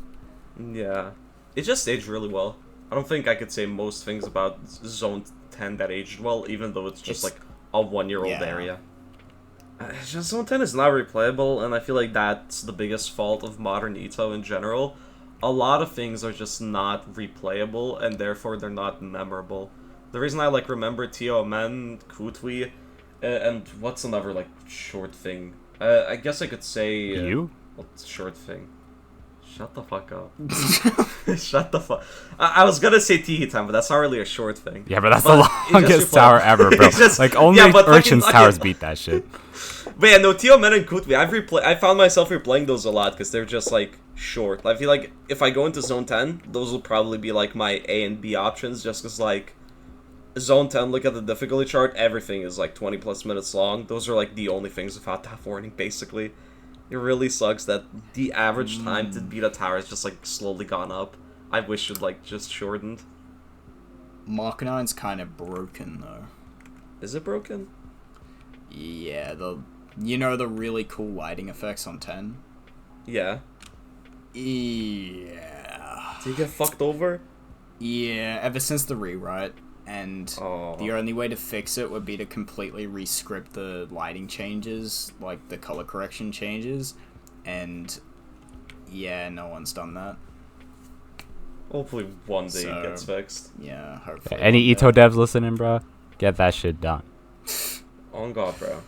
Yeah. It just aged really well. I don't think I could say most things about Zone 10 that aged well, even though it's just like a 1-year-old area. It's just Zone 10 is not replayable, and I feel like that's the biggest fault of modern EToH in general. A lot of things are just not replayable, and therefore they're not memorable. The reason I like remember TOMN, Cll0y, and what's another like short thing? I guess I could say You? what's short thing? Shut the fuck up. Shut the fuck. I was gonna say Teehee Time, but that's not really a short thing. Yeah, but that's But the it's just longest tower replayable. ever, bro. It's just- Like, only yeah, but Urchin's fucking- towers beat that shit. But yeah, no, TOMN and Cll0y, I found myself replaying those a lot because they're just like short. I feel like if I go into Zone 10, those will probably be like my A and B options, just because like Zone 10, look at the difficulty chart, everything is like 20 plus minutes long. Those are like the only things without that warning, basically. It really sucks that the average time to beat a tower has just like slowly gone up. I wish it like just shortened. Mark 9's kind of broken though. Is it broken? Yeah, the really cool lighting effects on 10? Yeah. Yeah. Did you get fucked over? Yeah, ever since the rewrite, and Oh. the only way to fix it would be to completely rescript the lighting changes, like the color correction changes, and yeah, no one's done that. Hopefully one day So- it gets fixed. Yeah, hopefully. Any one day. EToH devs listening, bro? Get that shit done. On God, bro.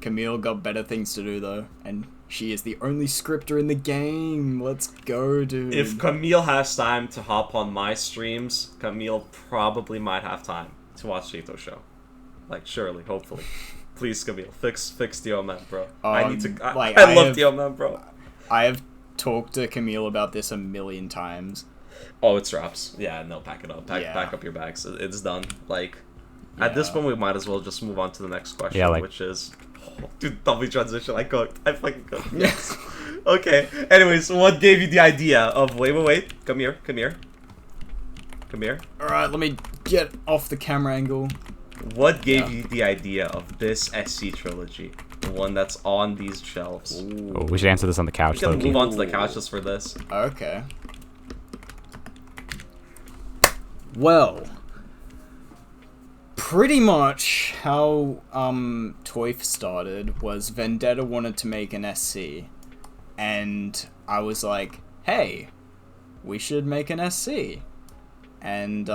Camille got better things to do though, and she is the only scripter in the game. Let's go, dude. If Camille has time to hop on my streams, Camille probably might have time to watch the EToH Show. Like, surely, hopefully. Please, Camille, fix TOMN, bro. I need to. I love TOMN, bro. I have talked to Camille about this a million times. Oh, it's drops. Yeah, no, pack it up. Pack Yeah. up your bags. It's done. Like, at this Yeah. point, we might as well just move on to the next question, Yeah, like- which is... Oh, dude, double transition. I cooked. I fucking cooked. Yes. Okay. Anyways, what gave you the idea of... Wait. Come here. Alright, let me get off the camera angle. What gave you the idea of this SC trilogy? The one that's on these shelves. Oh, we should answer this on the We couch, can Loki. move on to the couch just for this. Okay. Well, pretty much how TOIF started was Vendetta wanted to make an SC, and I was like, hey, we should make an SC. And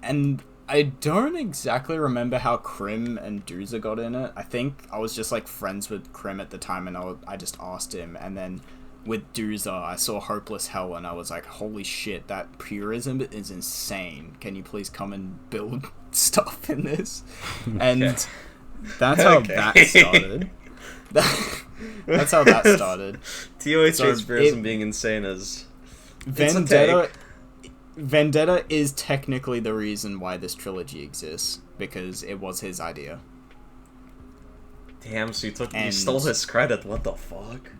and I don't exactly remember how Krim and Dooza got in it. I think I was just like friends with Krim at the time, and I just asked him, and then with Dooza, I saw Hopeless Hell, and I was like, holy shit, that purism is insane. Can you please come and build stuff in this? And that's how that started. That's how that started. TOH's purism being insane is... Vendetta is technically the reason why this trilogy exists, because it was his idea. Damn, so you stole his credit. What the fuck?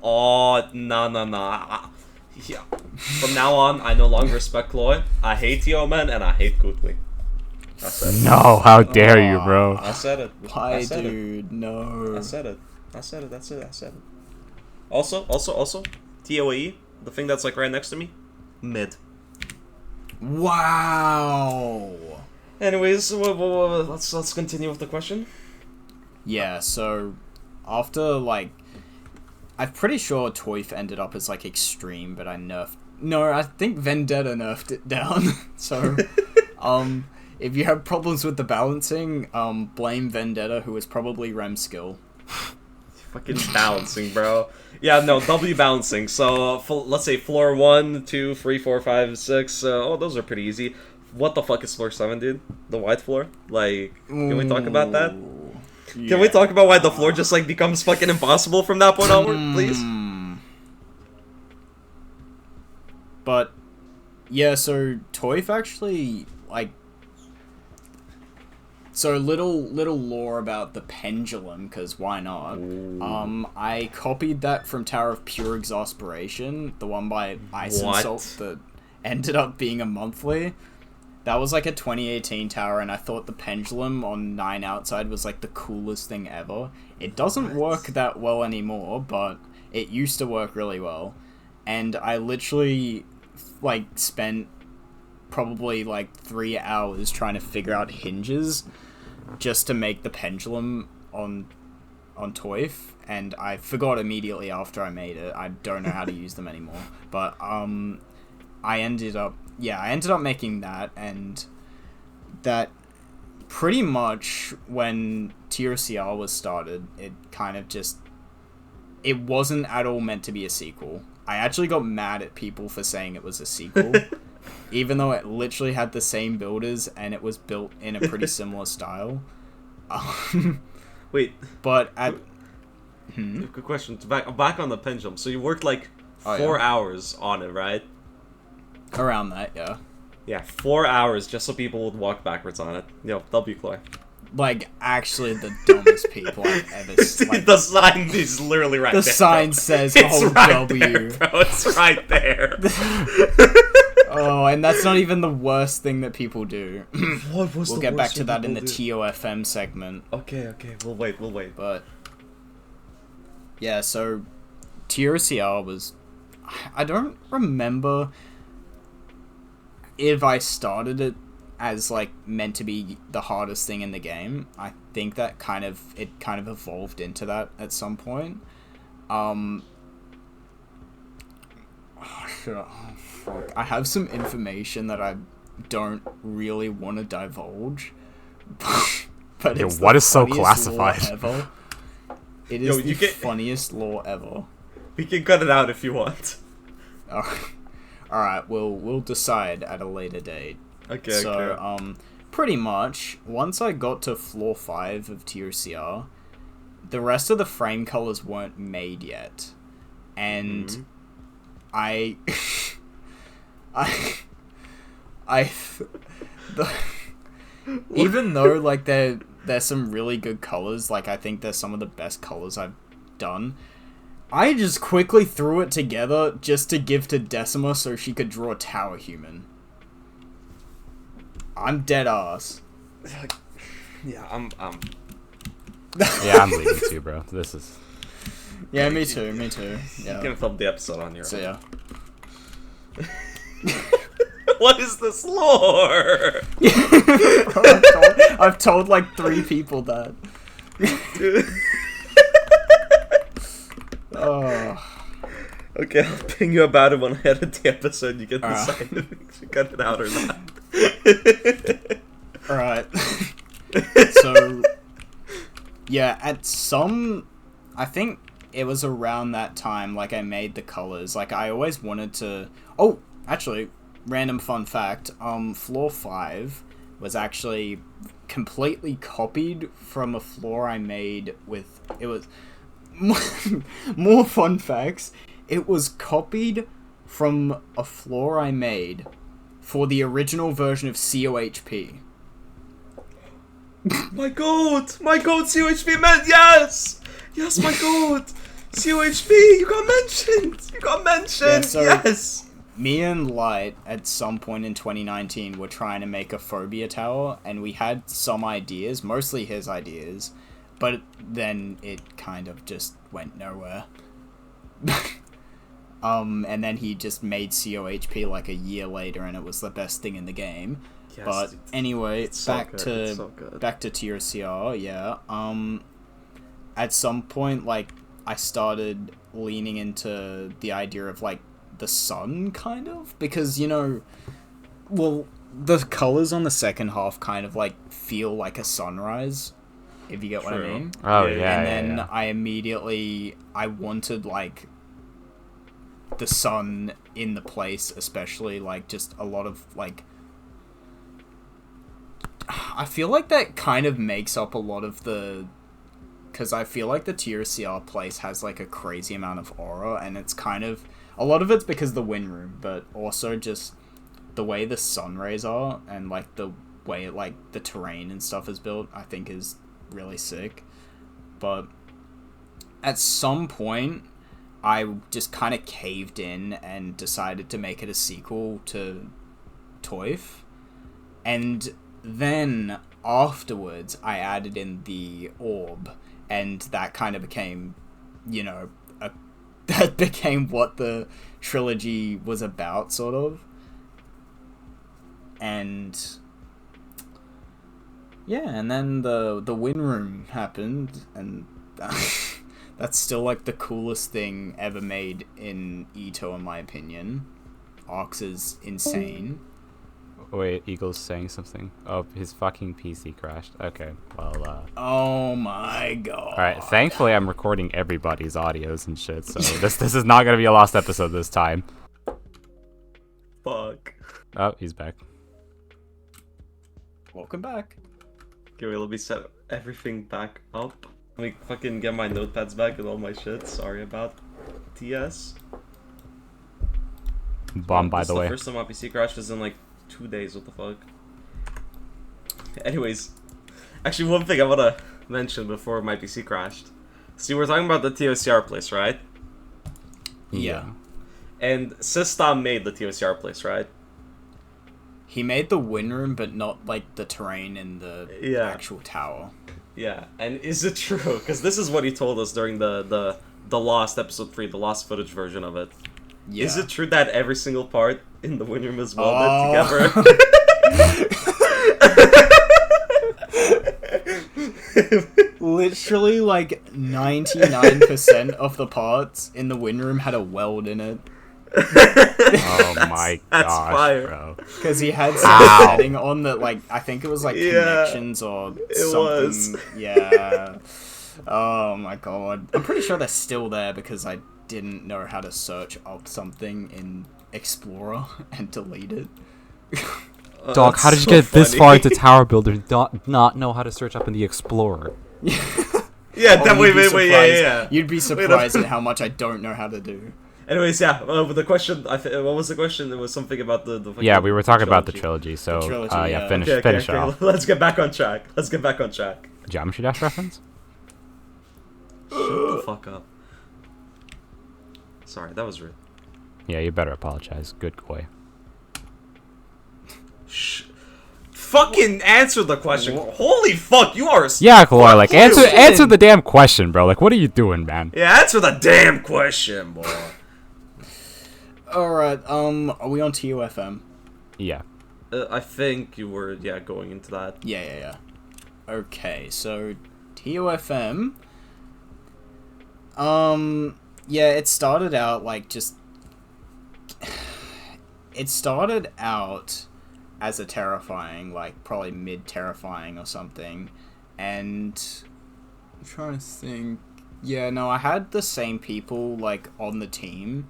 Oh, no. Yeah. From now on, I no longer respect Clloy. I hate T.O. and I hate Cll0y. I said it. No, how dare you, bro? I said it. Why, I said dude? No. I said it. That's it. I said it. Also, TOAE, the thing that's like right next to me, mid. Wow. Anyways, let's continue with the question. Yeah, so after like, I'm pretty sure Toif ended up as like extreme, but I nerfed. No, I think Vendetta nerfed it down. So, if you have problems with the balancing, blame Vendetta, who is probably Rem skill. Fucking balancing, bro. Yeah, no, W balancing. So, let's say floor 1, 2, 3, 4, 5, 6. Oh, those are pretty easy. What the fuck is floor 7, dude? The white floor? Like, can we talk about that? Yeah. Can we talk about why the floor just, like, becomes fucking impossible from that point onward, please? But, yeah, so Toif actually, like... So, little lore about the pendulum, because why not? Ooh. I copied that from Tower of Pure Exasperation, the one by Ice and Salt that ended up being a monthly. That was like a 2018 tower, and I thought the pendulum on 9 Outside was like the coolest thing ever. It doesn't work that well anymore, but it used to work really well. And I literally, like, spent probably like 3 hours trying to figure out hinges just to make the pendulum on Toif, and I forgot immediately after I made it. I don't know how to use them anymore. But I ended up making that, and that pretty much when TOCR was started, it kind of just, it wasn't at all meant to be a sequel. I actually got mad at people for saying it was a sequel, even though it literally had the same builders and it was built in a pretty similar style. Wait. But at... Good question. Back on the pendulum. So you worked like 4 hours on it, right? Around that, yeah. Yeah, 4 hours just so people would walk backwards on it. Yo, W Clloy. Like, actually the dumbest people I've ever seen. Like, the sign is literally right there. The sign says it's right W. There, bro. It's right there. Oh, and that's not even the worst thing that people do. We'll get back to that in the TOFM segment. Okay. We'll wait. But, yeah, so TOCR was... I don't remember if I started it as, like, meant to be the hardest thing in the game. I think that it kind of evolved into that at some point. Fuck. I have some information that I don't really want to divulge. But it's what the is so funniest lore classified? ever. It is the funniest lore ever. We can cut it out if you want. Alright, we'll decide at a later date. Okay. So, pretty much, once I got to floor 5 of TOCR, the rest of the frame colors weren't made yet. And even though, like, there's some really good colors, like, I think they're some of the best colors I've done, I just quickly threw it together just to give to Decima so she could draw a tower human. I'm dead ass. Yeah, I'm Yeah, I'm leaving too, bro. This is... Yeah, me too. Yeah. You can film the episode on your own. So, yeah. What is this lore? I've told like 3 people that. Okay, I'll ping you about it when I edit the episode. You can decide if you cut it out or not. Alright. So, yeah, I think it was around that time, like, I made the colors. Like, I always wanted to... Oh, actually, random fun fact, floor 5 was actually completely copied from a floor I made with... It was... More fun facts. It was copied from a floor I made for the original version of COHP. My god, COHP, man, yes! Yes, my god! COHP, you got mentioned! You got mentioned! Yeah, so- Yes! Me and Light, at some point in 2019, were trying to make a phobia tower, and we had some ideas, mostly his ideas, but then it kind of just went nowhere. And then he just made COHP like a year later, and it was the best thing in the game. Yes, But anyway, it's so back good, to it's so good. back to TRCR, yeah. At some point, like, I started leaning into the idea of, like, the sun, kind of, because, you know, well, the colors on the second half kind of, like, feel like a sunrise, if you get what I True. mean. Oh, Yeah, yeah, And yeah, then yeah. I wanted, like, the sun in the place, especially, like, just a lot of, like, I feel like that kind of makes up a lot of the, because I feel like the TRCR place has, like, a crazy amount of aura, and it's kind of, a lot of it's because of the wind room, but also just the way the sun rays are, and, like, the way, like, the terrain and stuff is built, I think is really sick. But at some point, I just kind of caved in and decided to make it a sequel to ToH. And then afterwards, I added in the orb, and that kind of became, you know, that became what the trilogy was about, sort of. And yeah, and then the wind room happened, and that's still, like, the coolest thing ever made in EToH, in my opinion. Ox is insane. Wait, Eagle's saying something. Oh, his fucking PC crashed. Okay, well, Oh my god. Alright, thankfully I'm recording everybody's audios and shit, so this is not gonna be a lost episode this time. Fuck. Oh, he's back. Welcome back. Okay, wait, let me set everything back up. Let me fucking get my notepads back and all my shit. Sorry about TS. Bomb, by This the is way. First time my PC crashed is in like 2 days. What the fuck? Anyways, actually, one thing I wanna mention before my PC crashed. See, we're talking about the TOCR place, right? Yeah. And System made the TOCR place, right? He made the wind room, but not, like, the terrain in the actual tower. Yeah, and is it true? Because this is what he told us during the Lost episode 3, the Lost footage version of it. Yeah. Is it true that every single part in the wind room is welded together? Literally, like, 99% of the parts in the wind room had a weld in it. Oh my that's gosh, fire. bro. Because he had some Ow. setting on that, like, I think it was, like, Yeah, connections or something. was. Yeah. Oh my god. I'm pretty sure they're still there because I didn't know how to search up something in Explorer and delete it. Dog, how did you get this far into Tower Builder and not know how to search up in the Explorer? Yeah, Oh, wait, you'd be yeah. You'd be surprised at how much I don't know how to do. Anyways, yeah, the question, what was the question? It was something about the fucking Yeah, we were talking about the trilogy. trilogy, so, The trilogy, yeah, yeah. finish Okay, off. let's get back on track. Geometry Dash reference? Shut the fuck up. Sorry, that was rude. Yeah, you better apologize. Good boy. Shh. Fucking answer the question. Holy fuck, you are a Yeah, Clloy, like, you. answer the damn question, bro. Like, what are you doing, man? Yeah, answer the damn question, boy. Alright, are we on TOFM? Yeah. I think you were, going into that. Yeah. Okay, so TOFM. Yeah, it started out like just. It started out as a terrifying, like probably mid-terrifying or something, and I'm trying to think. Yeah, no, I had the same people like on the team,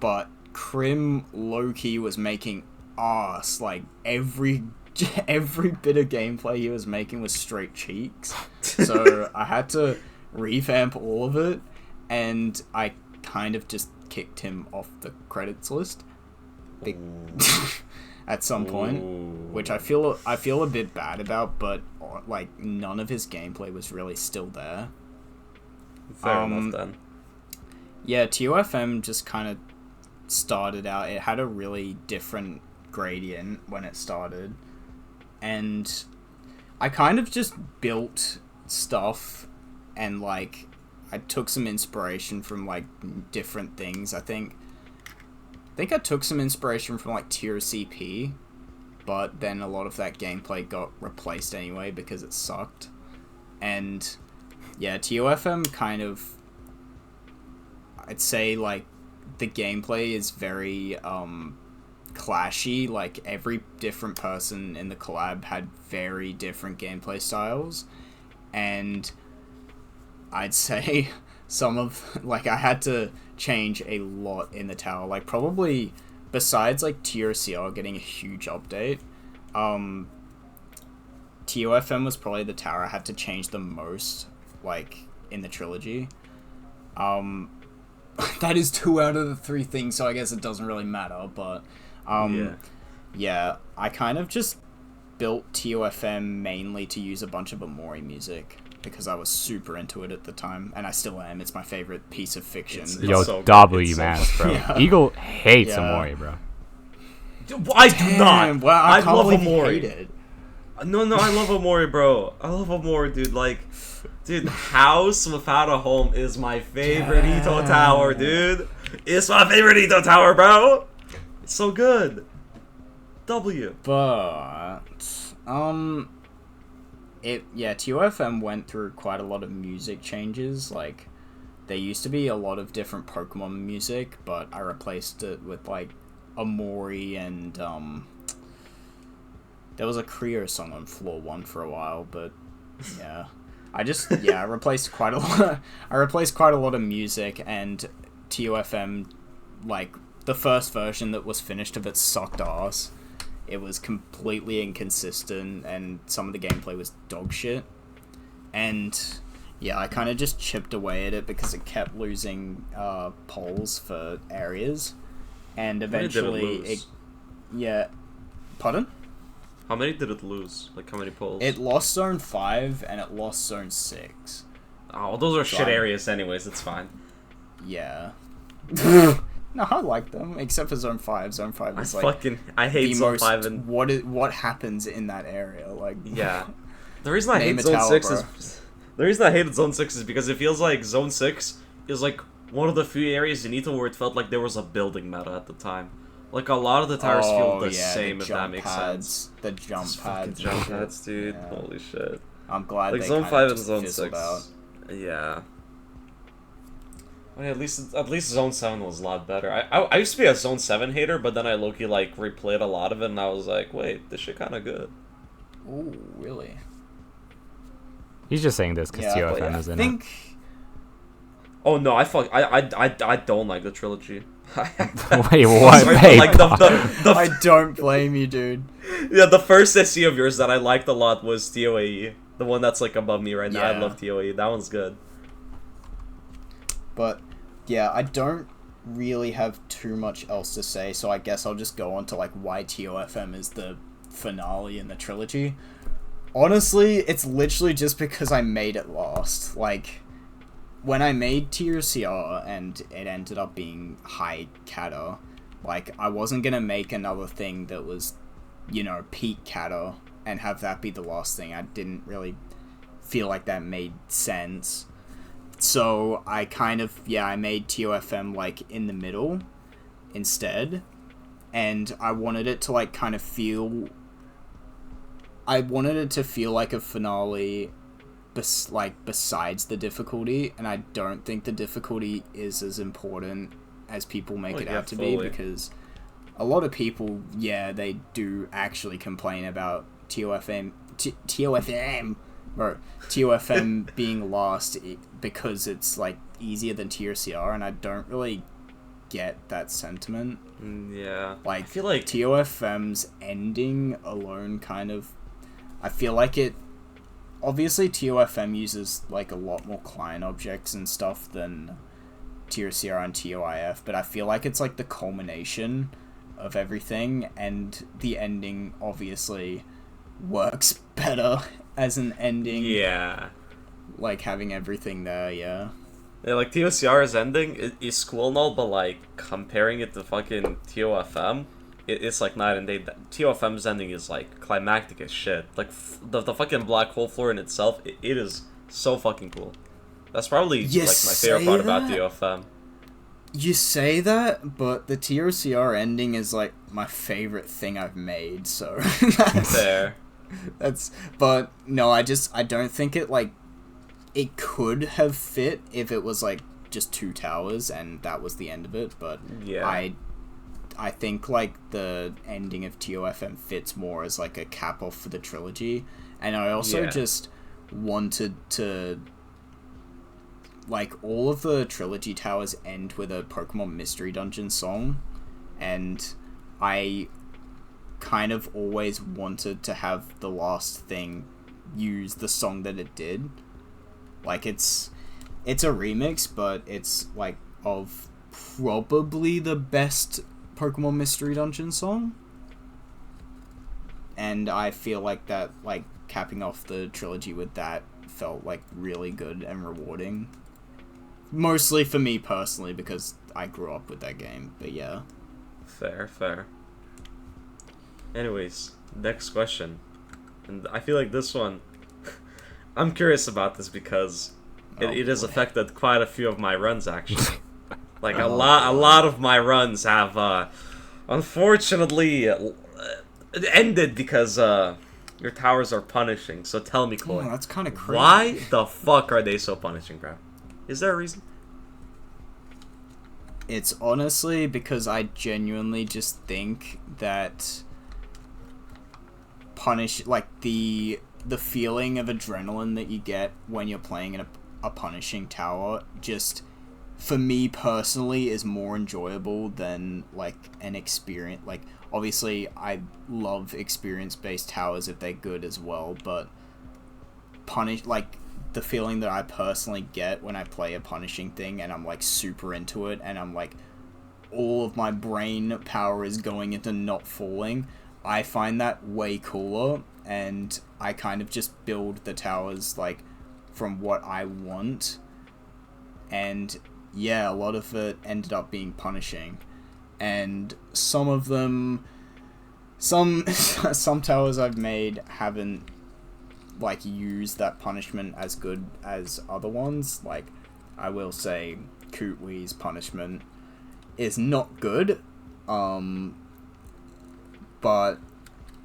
but Crim low-key was making ass. Like every bit of gameplay he was making was straight cheeks. So I had to revamp all of it, and I kind of just kicked him off the credits list at some point, which I feel a bit bad about, but like none of his gameplay was really still there. Fair enough then. Yeah, TOFM just kind of started out. It had a really different gradient when it started, and I kind of just built stuff, and like I took some inspiration from like different things. I think I took some inspiration from like Tier CP, but then a lot of that gameplay got replaced anyway because it sucked. And yeah, TOFM kind of, I'd say like the gameplay is very clashy. Like every different person in the collab had very different gameplay styles, and I'd say some of like I had to change a lot in the tower. Like probably besides like TRCR getting a huge update, TOFM was probably the tower I had to change the most, like in the trilogy. That is 2 out of the 3 things, so I guess it doesn't really matter. But yeah, I kind of just built TOFM mainly to use a bunch of Amori music because I was super into it at the time, and I still am. It's my favorite piece of fiction. Yo, so W man, bro. Yeah. Eagle hates Amori, bro. I do not. Well, I can't love believe you Amori. hate it. No, I love Amori, bro. I love Amori, dude. Like, dude, House Without a Home is my favorite EToH tower, dude. It's my favorite EToH tower, bro. It's so good. W. But TOFM went through quite a lot of music changes. Like, there used to be a lot of different Pokemon music, but I replaced it with like Amori and there was a Creo song on Floor 1 for a while, but yeah. I replaced quite a lot. I replaced quite a lot of music, and TOFM, like the first version that was finished of it sucked ass. It was completely inconsistent, and some of the gameplay was dog shit. And yeah, I kind of just chipped away at it because it kept losing polls for areas, and eventually Pardon? How many did it lose? Like, how many polls? It lost Zone 5 and it lost Zone 6. Oh, those are shit areas anyways, it's fine. Yeah. No, I like them, except for Zone 5. Zone 5 is I hate the Zone most, 5 and... what happens in that area, like... Yeah. The reason I Name hate a Zone tower, 6 bro. is... The reason I hated Zone 6 is because it feels like Zone 6 is like one of the few areas in EToH where it felt like there was a building meta at the time. Like, a lot of the towers feel the same, if that makes sense. The jump pads. Jump pads, dude. Yeah. Holy shit. I'm glad Like, they Zone kind 5 of and just Zone fizzled 6. out. Yeah. I mean, at least Zone 7 was a lot better. I used to be a Zone 7 hater, but then I low-key, like, replayed a lot of it, and I was like, wait, this shit kinda good. Ooh, really? He's just saying this because TOFM is in it. Oh, no, I don't like the trilogy. Wait, what? Sorry, Hey, like, I don't blame you, dude. Yeah, the first SC of yours that I liked a lot was TOAE. The one that's, like, above me right now. I Yeah. love TOAE. That one's good. But, yeah, I don't really have too much else to say, so I guess I'll just go on to, like, why TOFM is the finale in the trilogy. Honestly, it's literally just because I made it last. Like, when I made TRCR and it ended up being high Kata, like, I wasn't gonna make another thing that was, peak Kata and have that be the last thing. I didn't really feel like that made sense. So I kind of, I made TOFM, like, in the middle instead. And I wanted it to, like, kind of feel... I wanted it to feel like a finale, besides the difficulty. And I don't think the difficulty is as important as people make it out to be. Because a lot of people, they do actually complain about TOFM being lost because it's like easier than TRCR, and I don't really get that sentiment. Yeah, like, I feel like TOFM's ending alone kind of, I feel like it, obviously TOFM uses like a lot more client objects and stuff than TRCR and TOIF, but I feel like it's like the culmination of everything, and the ending obviously works better as an ending. Yeah. Like, having everything there, yeah. Yeah, like TOCR's ending is cool and all, but like comparing it to fucking TOFM, it's like night and day. TOFM's ending is like climactic as shit. Like the fucking black hole floor in itself, it is so fucking cool. That's probably like my favorite part about TOFM. You say that, but the TOCR ending is like my favorite thing I've made. So Fair. But no, I don't think it like. It could have fit if it was like just 2 towers and that was the end of it, but yeah. I think like the ending of TOFM fits more as like a cap off for the trilogy, and I also just wanted to like all of the trilogy towers end with a Pokemon Mystery Dungeon song, and I kind of always wanted to have the last thing use the song that it did. Like, it's a remix, but it's, like, of probably the best Pokemon Mystery Dungeon song. And I feel like that, like, capping off the trilogy with that felt, like, really good and rewarding. Mostly for me personally, because I grew up with that game, but yeah. Fair. Anyways, next question. And I feel like this one... I'm curious about this because it has affected quite a few of my runs, actually. Like, a lot of my runs have, unfortunately, ended because, your towers are punishing. So tell me, Cloy. Oh, that's kind of crazy. Why the fuck are they so punishing, bro? Is there a reason? It's honestly because I genuinely just think that the feeling of adrenaline that you get when you're playing in a punishing tower, just, for me personally, is more enjoyable than, like, an experience. Like, obviously, I love experience-based towers if they're good as well, but the feeling that I personally get when I play a punishing thing and I'm, like, super into it, and I'm, like, all of my brain power is going into not falling, I find that way cooler, and I kind of just build the towers, like, from what I want, and yeah, a lot of it ended up being punishing, and some of them, some towers I've made haven't, like, used that punishment as good as other ones. Like, I will say Cll0y's punishment is not good, but,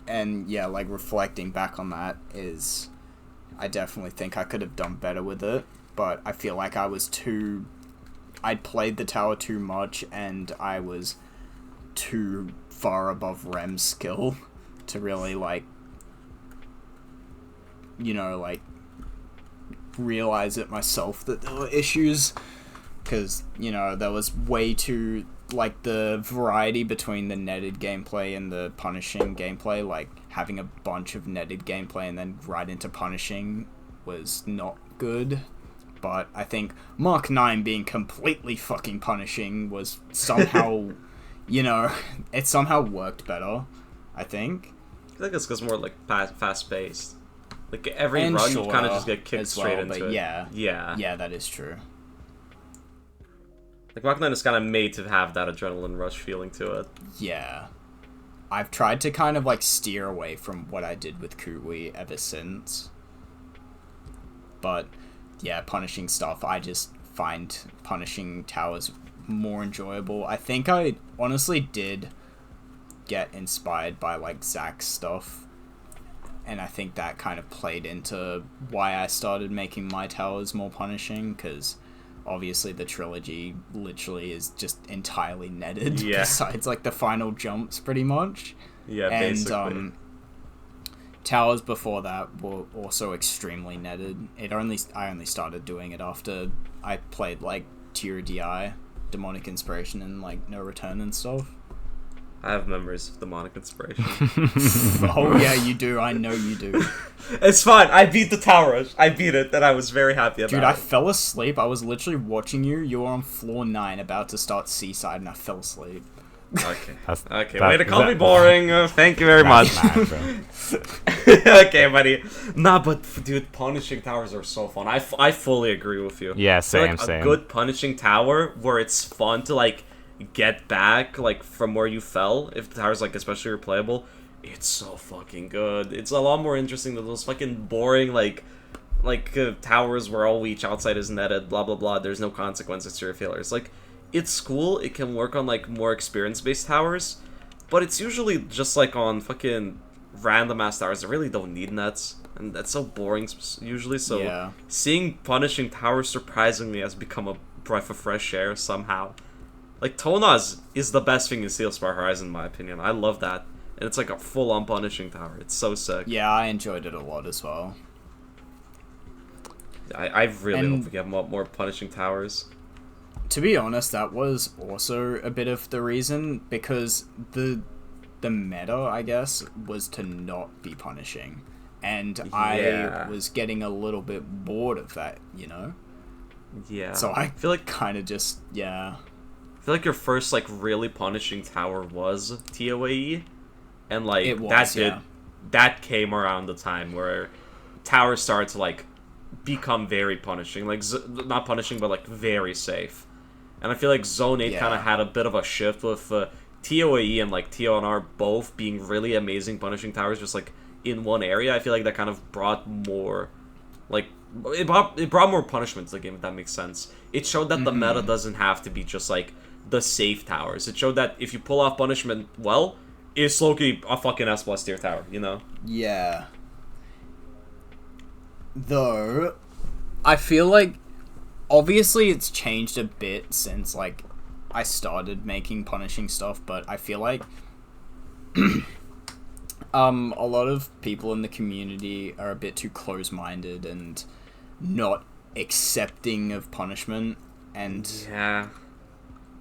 and yeah, like, reflecting back on that is, I definitely think I could have done better with it, but I feel like I'd played the tower too much, and I was too far above Rem's skill to really, like, you know, like, realize it myself that there were issues, because, you know, there was way too, like, the variety between the netted gameplay and the punishing gameplay, like, having a bunch of netted gameplay and then right into punishing was not good. But I think Mark 9 being completely fucking punishing was somehow, you know, it somehow worked better, I think. I think it's because more, like, fast-paced. Like, every run, you kind of just get kicked straight into it. Yeah, that is true. Like, Mark 9 is kind of made to have that adrenaline rush feeling to it. Yeah. I've tried to kind of, like, steer away from what I did with Cll0y ever since. But, yeah, punishing stuff, I just find punishing towers more enjoyable. I think I honestly did get inspired by, like, Zach's stuff. And I think that kind of played into why I started making my towers more punishing, because obviously the trilogy literally is just entirely netted, besides, like, the final jumps, pretty much. Yeah, and, basically. Towers before that were also extremely netted. I only started doing it after I played, like, Tier DI, Demonic Inspiration, and, like, No Return and stuff. I have memories of Demonic Inspiration. Oh, yeah, you do. I know you do. It's fine. I beat the tower rush. I beat it, and I was very happy about it. Dude, I fell asleep. I was literally watching you. You were on floor 9, about to start Seaside, and I fell asleep. Okay. That's- Way to is call me that- boring. Thank you very much. That's mad, bro. Okay, buddy. Nah, but dude, punishing towers are so fun. I fully agree with you. Yeah, I feel same, like same. A good punishing tower where it's fun to like get back like from where you fell. If the tower's like especially replayable, it's so fucking good. It's a lot more interesting than those fucking boring towers where all each outside is netted. Blah blah blah. There's no consequences to your failures. Like, it's cool. It can work on like more experience-based towers, but it's usually just like on fucking random ass towers that really don't need nets, and that's so boring usually. So Yeah. seeing punishing towers surprisingly has become a breath of fresh air somehow. Like, Tonaz is the best thing in Steel Spire Horizon in my opinion. I love that, and it's like a full-on punishing tower. It's so sick. Yeah, I enjoyed it a lot as well. I really And- hope we get more punishing towers. To be honest, that was also a bit of the reason, because the meta, I guess, was to not be punishing. And Yeah. I was getting a little bit bored of that, you know? Yeah. So I feel like kind of just, yeah. I feel like your first like really punishing tower was EToH, and like It was, yeah. that came around the time where towers started to like become very punishing, like not punishing but like very safe. And I feel like Zone 8 kind Yeah. of had a bit of a shift with EToH and like TONR both being really amazing punishing towers just like in one area. I feel like that kind of brought more like it brought more punishment to the game, if that makes sense. It showed that the meta doesn't have to be just like the safe towers. It showed that if you pull off punishment well, it's low-key a fucking S+ tier tower, you know? Yeah. Though, I feel like, obviously it's changed a bit since, like, I started making punishing stuff, but I feel like a lot of people in the community are a bit too close-minded and not accepting of punishment, and Yeah.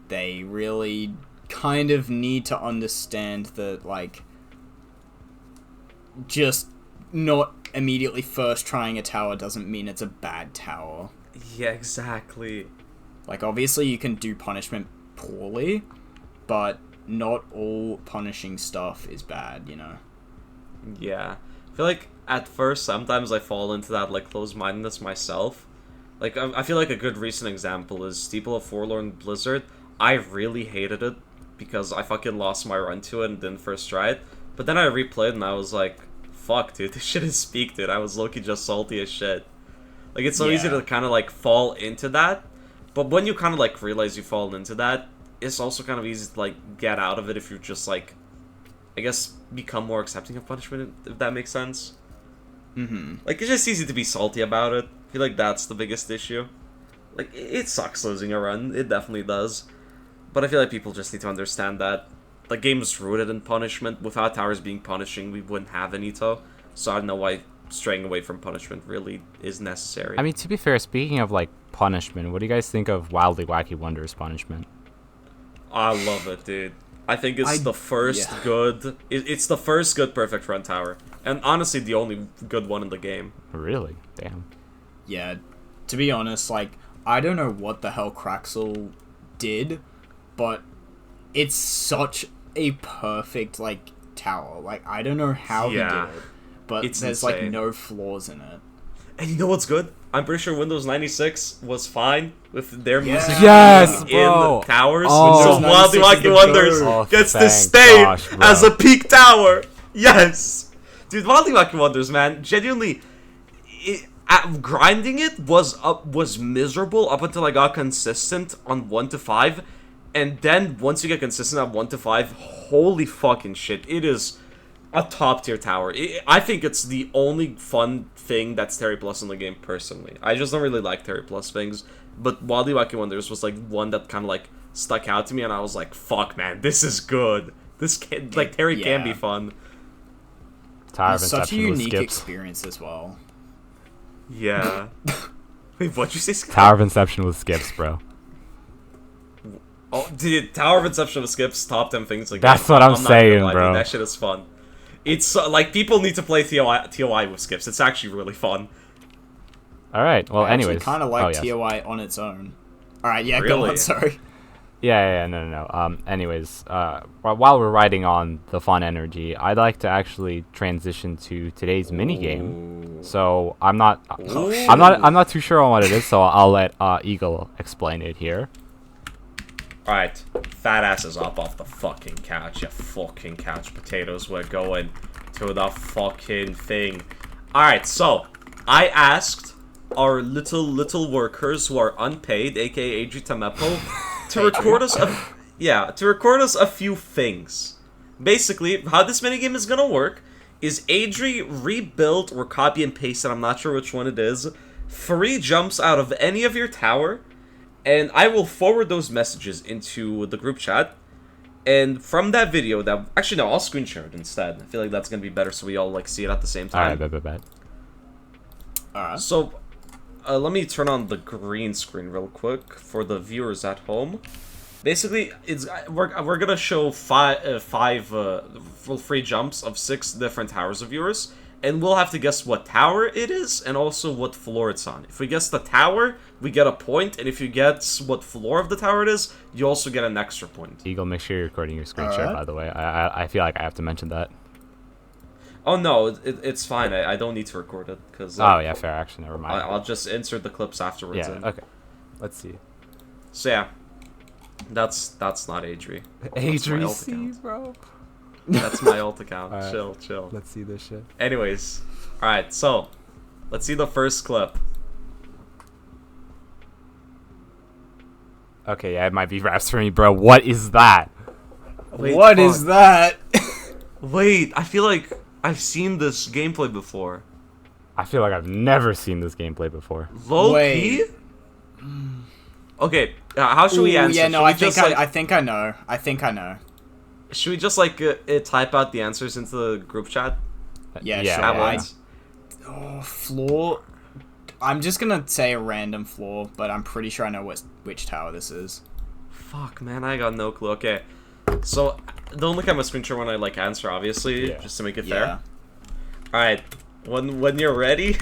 they really kind of need to understand that, like, just not immediately first trying a tower doesn't mean it's a bad tower. Yeah, exactly. Like, obviously you can do punishment poorly, but not all punishing stuff is bad, you know? Yeah. I feel like at first sometimes I fall into that like closed-mindedness myself. Like I feel like a good recent example is Steeple of Forlorn Blizzard. I really hated it because I fucking lost my run to it and didn't first try it. But then I replayed and I was like, fuck dude, this shit is peak, dude. I was low-key just salty as shit. Like, it's so easy Yeah. to kind of like fall into that. But when you kind of like realize you fall into that, it's also kind of easy to like get out of it if you just like, I guess, become more accepting of punishment, if that makes sense. Mm-hmm. Like, it's just easy to be salty about it. I feel like that's the biggest issue. Like, it sucks losing a run. It definitely does. But I feel like people just need to understand that the game's rooted in punishment. Without towers being punishing, we wouldn't have an EToH. So I don't know why straying away from punishment really is necessary. I mean, to be fair, speaking of like punishment, what do you guys think of Wildly Wacky Wonders punishment? I love it, dude. I think it's the first yeah. good... It's the first good perfect run tower. And honestly, the only good one in the game. Really? Damn. Yeah, to be honest, like, I don't know what the hell Craxel did, but it's such a perfect, like, tower. Like, I don't know how Yeah. he did it, but It's there's, insane. like, no flaws in it. And you know what's good? I'm pretty sure Windows 96 was fine with their music Yes, being bro. in the towers. Oh. So Windows Wildly 96 is Wacky the Wonders goat. Oh, gets to thank stay gosh, bro. as a peak tower. Yes. Dude, Wildly Wacky Wonders, man. Genuinely, grinding it was miserable up until I got consistent on 1 to 5. And then once you get consistent at 1 to 5, holy fucking shit. It is a top tier tower. I think it's the only fun thing that's Terry Plus in the game, personally. I just don't really like Terry Plus things, but Wildly Wacky Wonders was like one that kind of like stuck out to me, and I was like, fuck man, this is good. This can, like, Terry can be Yeah. fun. Tower of It's such a Inception with unique skips. experience as well. Yeah. Wait, what'd you say, Scott? Tower of Inception with skips, bro. Oh, dude, Tower of Inception with skips, top 10 things like That's that. what I'm not gonna saying, lie, bro. Dude, that shit is fun. It's like, people need to play TOI with skips. It's actually really fun. All right. Well, I anyways. kind of like oh, yes. TOI on its own. Alright, yeah, go Really? on, sorry. No. Anyways, while we're riding on the fun energy, I'd like to actually transition to today's minigame. So I'm not too sure on what it is. So I'll let Eagle explain it here. Alright, fat asses up off the fucking couch, you fucking couch potatoes. We're going to the fucking thing. Alright, so I asked our little workers who are unpaid, aka Adri Tamepo, to record us a few things. Basically, how this minigame is gonna work is Adri rebuilt or copy and pasted, I'm not sure which one it is, 3 jumps out of any of your tower. And I will forward those messages into the group chat. And from that video, actually no, I'll screen share it instead. I feel like that's gonna be better, so we all like see it at the same time. Alright, bet. Alright. So, let me turn on the green screen real quick for the viewers at home. Basically, we're gonna show five free jumps of 6 different towers of yours, and we'll have to guess what tower it is and also what floor it's on. If we guess the tower, we get a point, and if you guess what floor of the tower it is, you also get an extra point. Eagle, make sure you're recording your screen share, by the way. I feel like I have to mention that. Oh no, it's fine. I don't need to record it because. Oh yeah, fair. Actually, never mind. I'll just insert the clips afterwards. Yeah. Okay. Let's see. So yeah, that's not Adri. Adri C, bro. That's my alt account. Right. Chill. Let's see this shit. Anyways, all right. So, let's see the first clip. Okay, yeah, it might be raps for me, bro. What is that? Wait, what is that? Wait, I feel like I've seen this gameplay before. I feel like I've never seen this gameplay before. Low key? Okay, how should we answer? Yeah, no, I think I know. Should we just like type out the answers into the group chat? Yeah, yeah. sure. Oh, floor. I'm just gonna say a random floor, but I'm pretty sure I know which tower this is. Fuck, man, I got no clue. Okay, so don't look at my screen share when I like answer, obviously, just to make it fair. All right, when you're ready,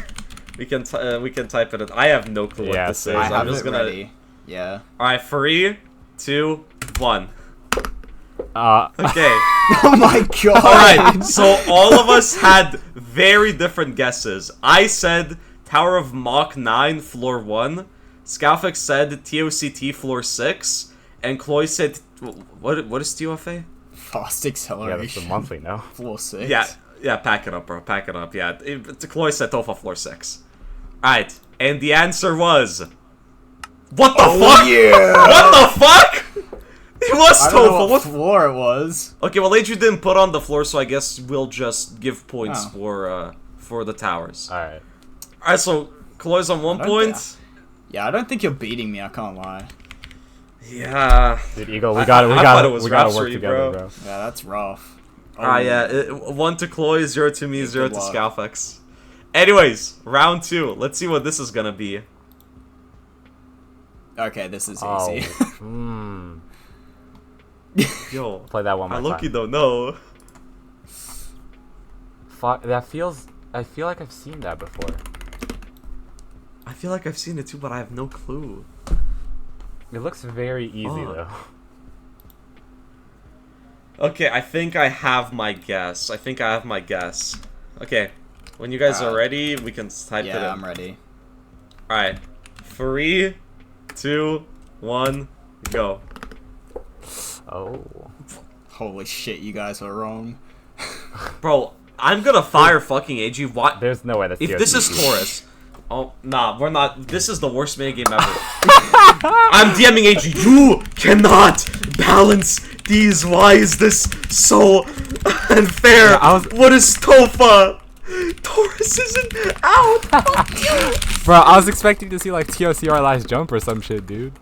we can type it in. I have no clue what this is. I'm just gonna. Ready. Yeah. All right, 3, 2, 1. Okay. Oh my god. Alright, so all of us had very different guesses. I said Tower of Mach 9, floor 1. Scalfix said TOCT, floor 6. And Cloy said... What is TOFA? Fast acceleration. Yeah, that's the monthly, no? Floor 6. Yeah, pack it up, bro. Pack it up, yeah. Cloy said TOFA, floor 6. Alright, and the answer was... What the fuck? Yeah! What the fuck? It was I don't know TOFA. what floor it was. Okay, well, Adrian didn't put on the floor, so I guess we'll just give points for the towers. Alright. Alright, so Clloys on 1 point. Yeah, I don't think you're beating me. I can't lie. Yeah. Dude, Eagle, we gotta work together, bro. Yeah, that's rough. Yeah. 1 to Clloys, 0 to me, 0 to luck. Scalfix. Anyways, round 2. Let's see what this is gonna be. Okay, this is easy. Yo, Play that one more I time. low-key don't know. Fuck, that feels... I feel like I've seen that before. I feel like I've seen it too, but I have no clue. It looks very easy, though. Okay, I think I have my guess. Okay, when you guys are ready, we can type it in. Yeah, I'm ready. Alright. 3, 2, 1, go. Oh. Holy shit, you guys are wrong. Bro, I'm gonna fire fucking AG. What? There's no way that's If TOCT. this is Taurus. Oh, nah, we're not. This is the worst minigame ever. I'm DMing AG. You cannot balance these. Why is this so unfair? Yeah, What is Tofa? Taurus isn't out. Fuck you. Bro, I was expecting to see like TOCR last jump or some shit, dude.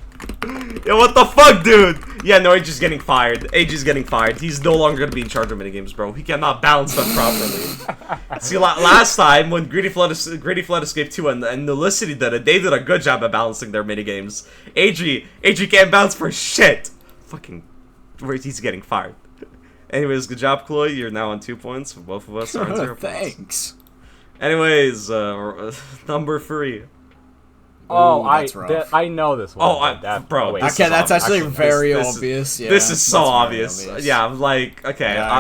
Yeah, what the fuck, dude? Yeah, no, AG's getting fired. AG's getting fired. He's no longer gonna be in charge of minigames, bro. He cannot balance them properly. See, last time when Greedy Flood Escape 2 and Nulicity did it, they did a good job at balancing their minigames. AG can't balance for shit. Fucking, he's getting fired. Anyways, good job, Cloy. You're now on 2 points. Both of us are on 0 points. Thanks. Anyways, number 3. Oh, that's rough. I know this one. Bro, wait, this Okay, is that's actually obvious. very This- obvious. Yeah, This is so that's very obvious. Yeah, I'm like, okay, Yeah,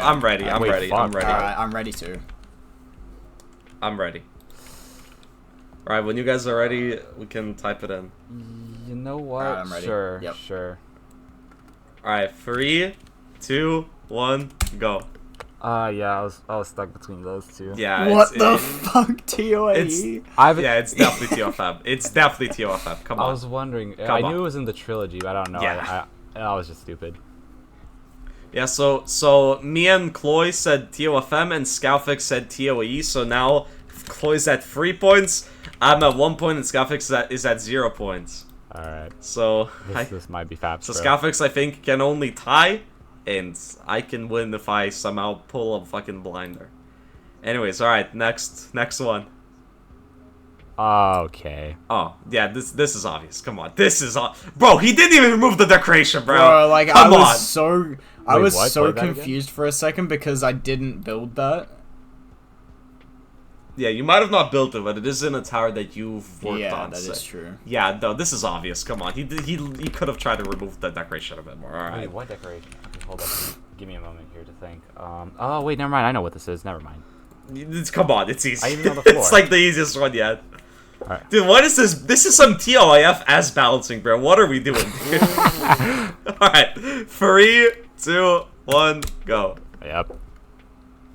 I'm ready. I'm Wait, ready. fuck. I'm ready. Alright, I'm ready to. I'm ready. Alright, when you guys are ready, we can type it in. You know what? Alright, I'm ready. Sure, Yep. sure. Alright, 3, 2, 1, go. Yeah, I was stuck between those two. Yeah, What the it- fuck, TOE? I've Yeah, it's definitely TOFM. It's definitely TOFM. Come I on. was wondering. Come I on. knew it was in the trilogy, but I don't know. Yeah. I was just stupid. Yeah, so me and Cloy said TOFM and Scalfix said TOE, so now Cloy's at 3 points, I'm at 1 point, and Scalfix is at 0 points. Alright. So, This might be Fabs. so bro. Scalfix, I think, can only tie, and I can win if I somehow pull a fucking blinder. Anyways, alright, next one. Okay. Oh, yeah, this is obvious. Come on, this is bro, he didn't even remove the decoration, bro. Bro, like, Come I on. was what? so Play that again? confused for a second because I didn't build that. Yeah, you might have not built it, but it is in a tower that you've worked Yeah, on. that so- is true. Yeah, no, this is obvious. Come on, he could have tried to remove the decoration a bit more. All Wait, right. what decoration? Okay, hold up. Give me a moment here to think. Oh wait, never mind. I know what this is. Never mind. Come on, it's easy. I even know the It's floor. like the easiest one yet. Alright. Dude, what is this? This is some TOIF as balancing, bro. What are we doing? Alright. 3, 2, 1, go. Yep.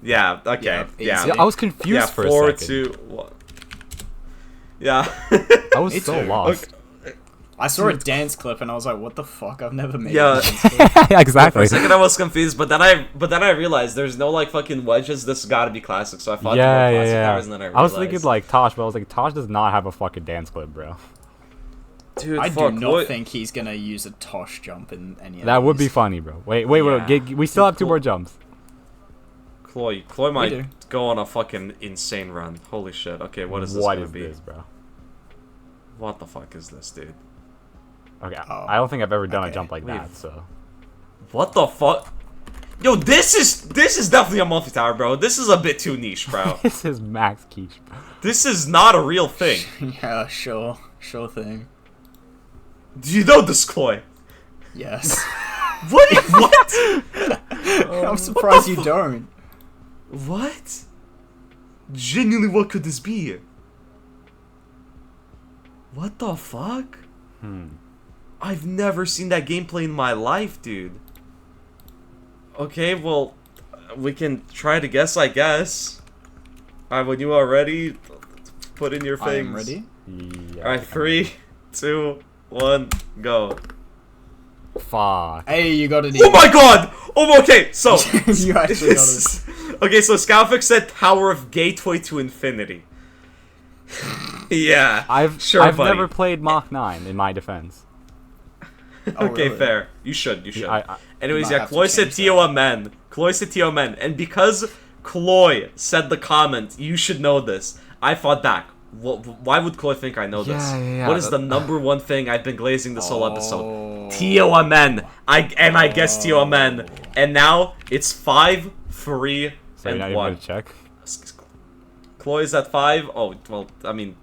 Yeah, okay. Yep, Yeah. easy. I was confused Yeah, for 4, a second. 2, 1. Yeah. I was Me so too. lost. I saw a dance clip and I was like, what the fuck? I've never made Yeah. a dance clip. For Exactly. a second I was confused, but then I realized there's no like fucking wedges. This gotta be classic, so I thought Yeah, more yeah, classic yeah. towers, and then I was realized. thinking like Tosh, but I was like, Tosh does not have a fucking dance clip, bro. Dude, I do fuck, not what- think he's gonna use a Tosh jump in any of That would be these. funny, bro. Wait. Yeah. We still have 2 Cool. more jumps. Cloy do. might go on a fucking insane run. Holy shit. Okay, what is this What gonna is be? this, bro? What the fuck is this, dude? Okay, Oh, I don't think I've ever done a okay. jump like Wait. that. So What the fuck? Yo, this is definitely a multi-tower, bro. This is a bit too niche, bro. this is max quiche, bro. This is not a real thing. Yeah, sure thing. Do you know this, Cloy? Yes. What? I'm surprised you don't. What? Genuinely, what could this be? What the fuck? I've never seen that gameplay in my life, dude. Okay, well, we can try to guess, I guess. Alright, when you are ready, put in your things. I am ready. Yeah, Alright, 3, 2, 1, go. Fuck. Hey, you got it. Oh my god! Oh, okay, so... You actually got it. Okay, so Scalfix said Tower of Gateway to Infinity. Yeah, I've buddy. never played Mach 9 in my defense. Oh, Okay, really? fair. You should. Anyways, might yeah, have to Cloy said change that. TOMN. Cloy said TOMN. And because Cloy said the comment, you should know this, I thought back. Why would Cloy think I know this? Yeah, What is the number one thing I've been glazing this whole episode? Oh. TOMN. I guessed TOMN. And now it's 5, 3, So you're not and even 1. gonna check. Cloy's at 5. Oh, well, I mean,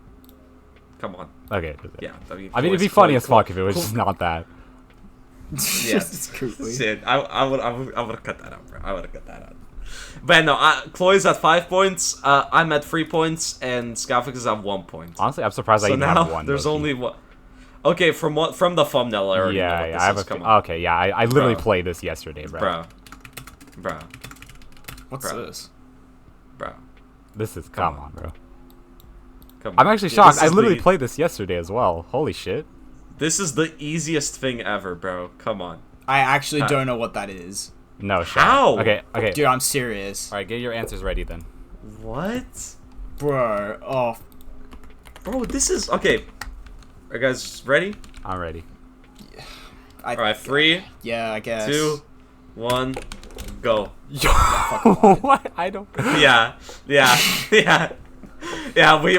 come on. Okay. Yeah, I mean, I mean, it'd be Cloy's- funny as Cloy- fuck if it was just not that. Yeah, Truly. shit. I would have cut that out, bro. I would have cut that out. But no, Chloe's at 5 points. I'm at 3 points, and Scalfix is at 1 point. Honestly, I'm surprised I So even now have one. there's low-key. only one. Okay, from the thumbnail, I already know Yeah, what yeah. this I have is. a. Come on, Okay, yeah. I literally Bro. played this yesterday, bro. bro, What's Bro. this? bro. This is come on, bro. Come I'm on. actually Yeah, shocked. this I is literally the- played this yesterday as well. Holy shit. This is the easiest thing ever, bro. Come on. I actually Huh. don't know what that is. No shot. How? Okay. Dude, I'm serious. All right, get your answers ready then. What? Bro, oh, Bro, this is okay. Are you guys ready? I'm ready. I, All right, 3, yeah, I guess. 2, 1, go. What? I don't. Yeah.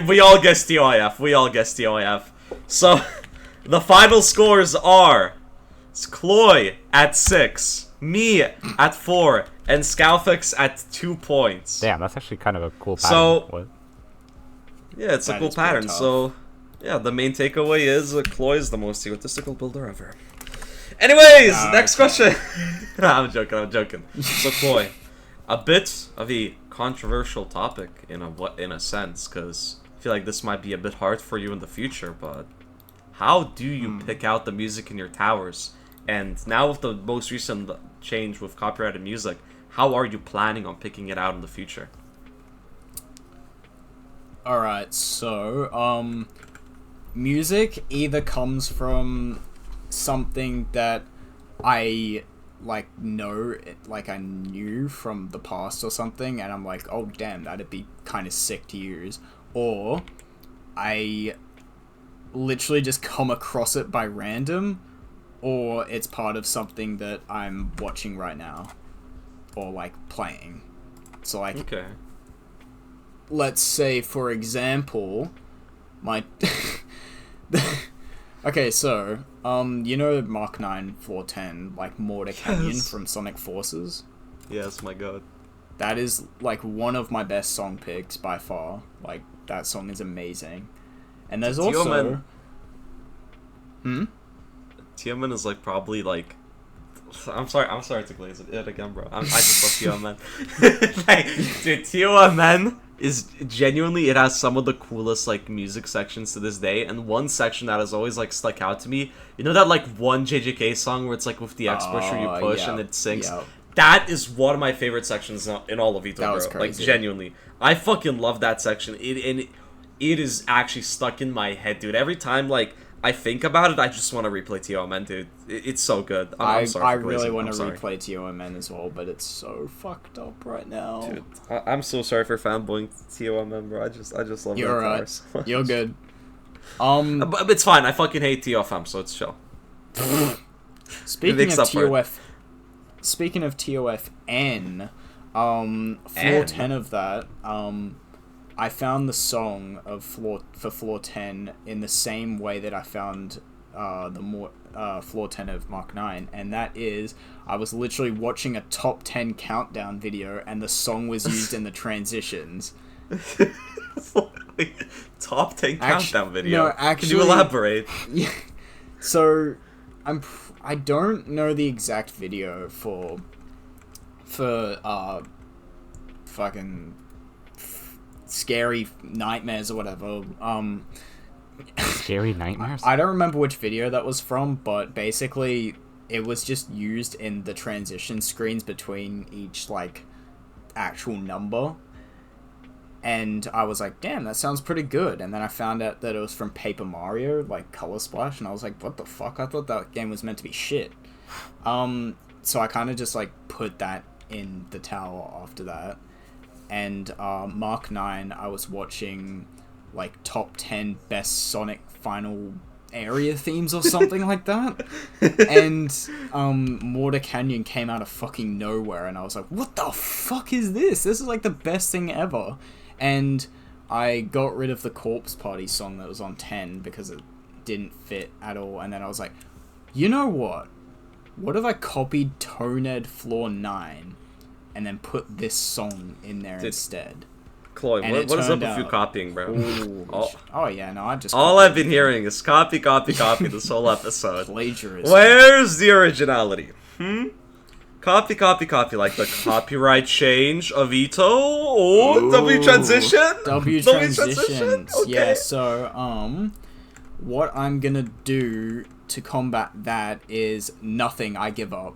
We all guessed TOIF. So, the final scores are Cloy at 6, me at 4, and Scalfix at 2 points. Damn, that's actually kind of a cool pattern. So- What? Yeah, it's a That cool is pretty pattern. tough. So, Yeah, the main takeaway is Cloy is the most egotistical builder ever. Anyways, next question. I'm joking. So Cloy, a bit of a controversial topic in a sense, because I feel like this might be a bit hard for you in the future, but how do you pick out the music in your towers? And now with the most recent change with copyrighted music, how are you planning on picking it out in the future? Alright, so, music either comes from something that I, I knew from the past or something, and I'm like, oh damn, that'd be kind of sick to use, or I literally just come across it by random, or it's part of something that I'm watching right now, or, playing. So, Okay. let's say, for example, my... okay, so, you know Mark 9, Floor 10, Mortar Canyon from Sonic Forces? Yes, my god. That is, one of my best song picks by far. That song is amazing. And there's also... Tioman is probably I'm sorry to glaze it again, bro. I just love Tioman. Dude, Tioman is genuinely, it has some of the coolest music sections to this day, and one section that has always stuck out to me. You know that one JJK song where it's with the X pusher you push and it syncs. Yep. That is one of my favorite sections in all of EToH, That was bro. crazy. Genuinely, I fucking love that section. It is actually stuck in my head, dude. Every time I think about it, I just want to replay TOMN, dude. It's so good. I'm sorry. I really want to replay TOMN as well, but it's so fucked up right now. Dude, I'm so sorry for fanboying TOMN, bro. I just love You're that right. so You're good. But it's fine. I fucking hate TOFM, so it's chill. Speaking of TOFN, floor 10 of that, I found the song of floor 10 in the same way that I found floor 10 of Mark 9, and that is, I was literally watching a top 10 countdown video, and the song was used in the transitions. Top 10 countdown video? No, actually... Can you elaborate? Yeah. So, I don't know the exact video for fucking Scary Nightmares or whatever. Scary Nightmares? I don't remember which video that was from, but basically it was just used in the transition screens between each actual number. And I was like, damn, that sounds pretty good. And then I found out that it was from Paper Mario, Color Splash, and I was like, what the fuck? I thought that game was meant to be shit. So I kind of just put that in the tower after that. And Mark 9, I was watching top 10 best Sonic final area themes or something like that. And Mortar Canyon came out of fucking nowhere, and I was like, what the fuck is this? This is the best thing ever. And I got rid of the Corpse Party song that was on 10 because it didn't fit at all. And then I was like, you know what? What if I copied Toned Floor 9 and then put this song in there instead? Clloy, what is up with you copying, bro? Oh yeah, no, I just... All I've been hearing is copy this whole episode. Plagiarism. Where's the originality? Copy, like the copyright change of EToH? Oh, W transition? W transitions. Okay. Yeah, so, what I'm gonna do to combat that is nothing. I give up.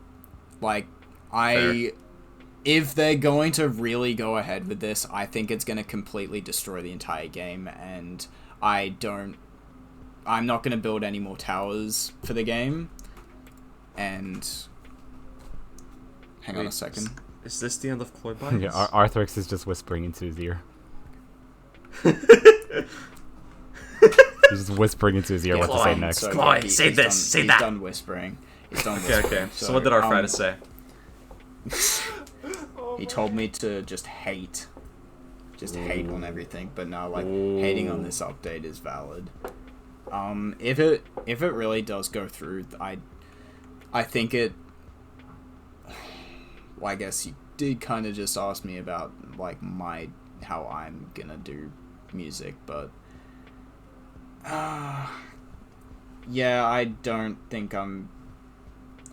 Fair. If they're going to really go ahead with this, I think it's going to completely destroy the entire game, and I'm not going to build any more towers for the game, and... Hang on a second. Is this the end of Clloy Bias? Yeah, Arthrix is just whispering into his ear. He's just whispering into his ear what to say next. So Clloy, say this, say that. He's done whispering. Okay. So what did our friend say? He told me to just hate. Just hate on everything, but no, hating on this update is valid. If it really does go through, I think it... Well, I guess you did kind of just ask me about, how I'm gonna do music, but... Yeah, I don't think I'm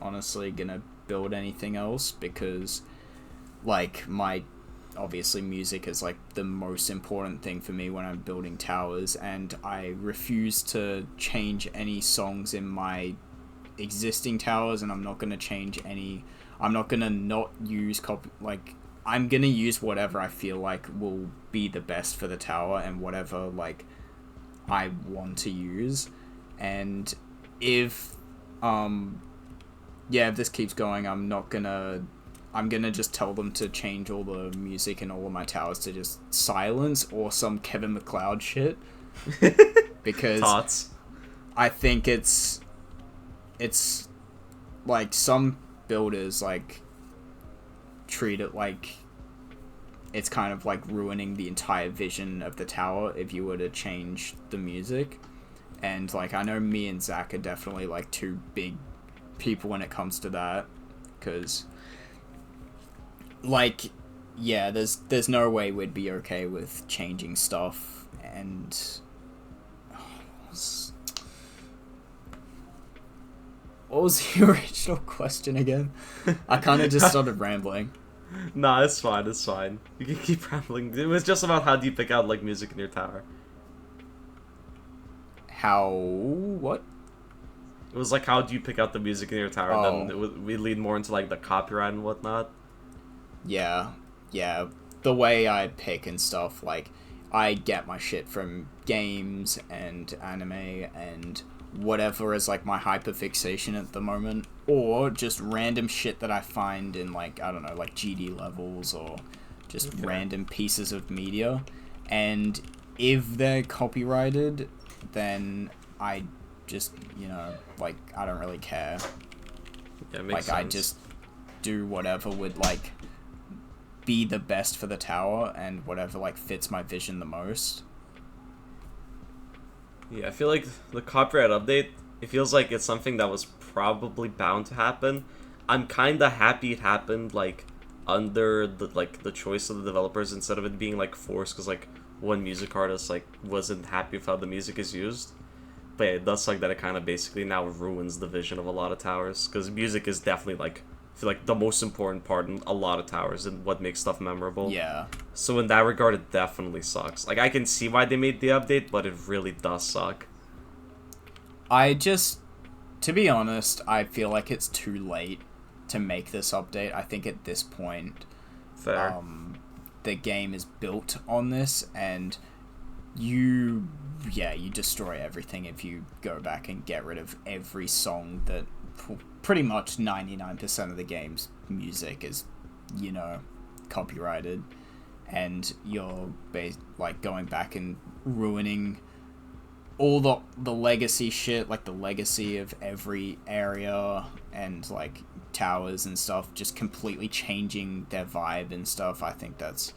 honestly gonna build anything else because, like, obviously music is like the most important thing for me when I'm building towers, and I refuse to change any songs in my existing towers, and I'm not gonna change any. I'm not gonna not use I'm gonna use whatever I feel like will be the best for the tower and whatever like I want to use, and if if this keeps going, I'm gonna just tell them to change all the music in all of my towers to just silence or some Kevin MacLeod shit. Because Tots. I think it's like some builders like treat it like it's kind of like ruining the entire vision of the tower if you were to change the music. And like I know me and Zach are definitely like two big people when it comes to that, because like there's no way we'd be okay with changing stuff. And what was the original question again? I kind of just started rambling. Nah, it's fine, it's fine. You can keep rambling. It was just about how do you pick out like music in your tower. What? It was like, how do you pick out the music in your tower? Oh. And then we lead more into like the copyright and whatnot. Yeah. The way I pick and stuff, like, I get my shit from games and anime and whatever is like my hyperfixation at the moment, or just random shit that I find in like, I don't know, like GD levels or just random pieces of media. And if they're copyrighted, then I just, like, I don't really care. Yeah, it makes sense. I just do whatever would like be the best for the tower and whatever like fits my vision the most. Yeah, I feel like the copyright update, it feels like it's something that was probably bound to happen. I'm kinda happy it happened like under the choice of the developers instead of it being like forced, because like one music artist like wasn't happy with how the music is used. But yeah, it does suck that it kind of basically now ruins the vision of a lot of towers, because music is definitely like, I feel like the most important part in a lot of towers and what makes stuff memorable. Yeah. So in that regard, it definitely sucks. Like, I can see why they made the update, but it really does suck. To be honest, I feel like it's too late to make this update. I think at this point, Fair. The game is built on this, and you destroy everything if you go back and get rid of every song that pretty much 99% of the game's music is, copyrighted, and you're going back and ruining all the legacy shit, like the legacy of every area and like towers and stuff, just completely changing their vibe and stuff. I think that's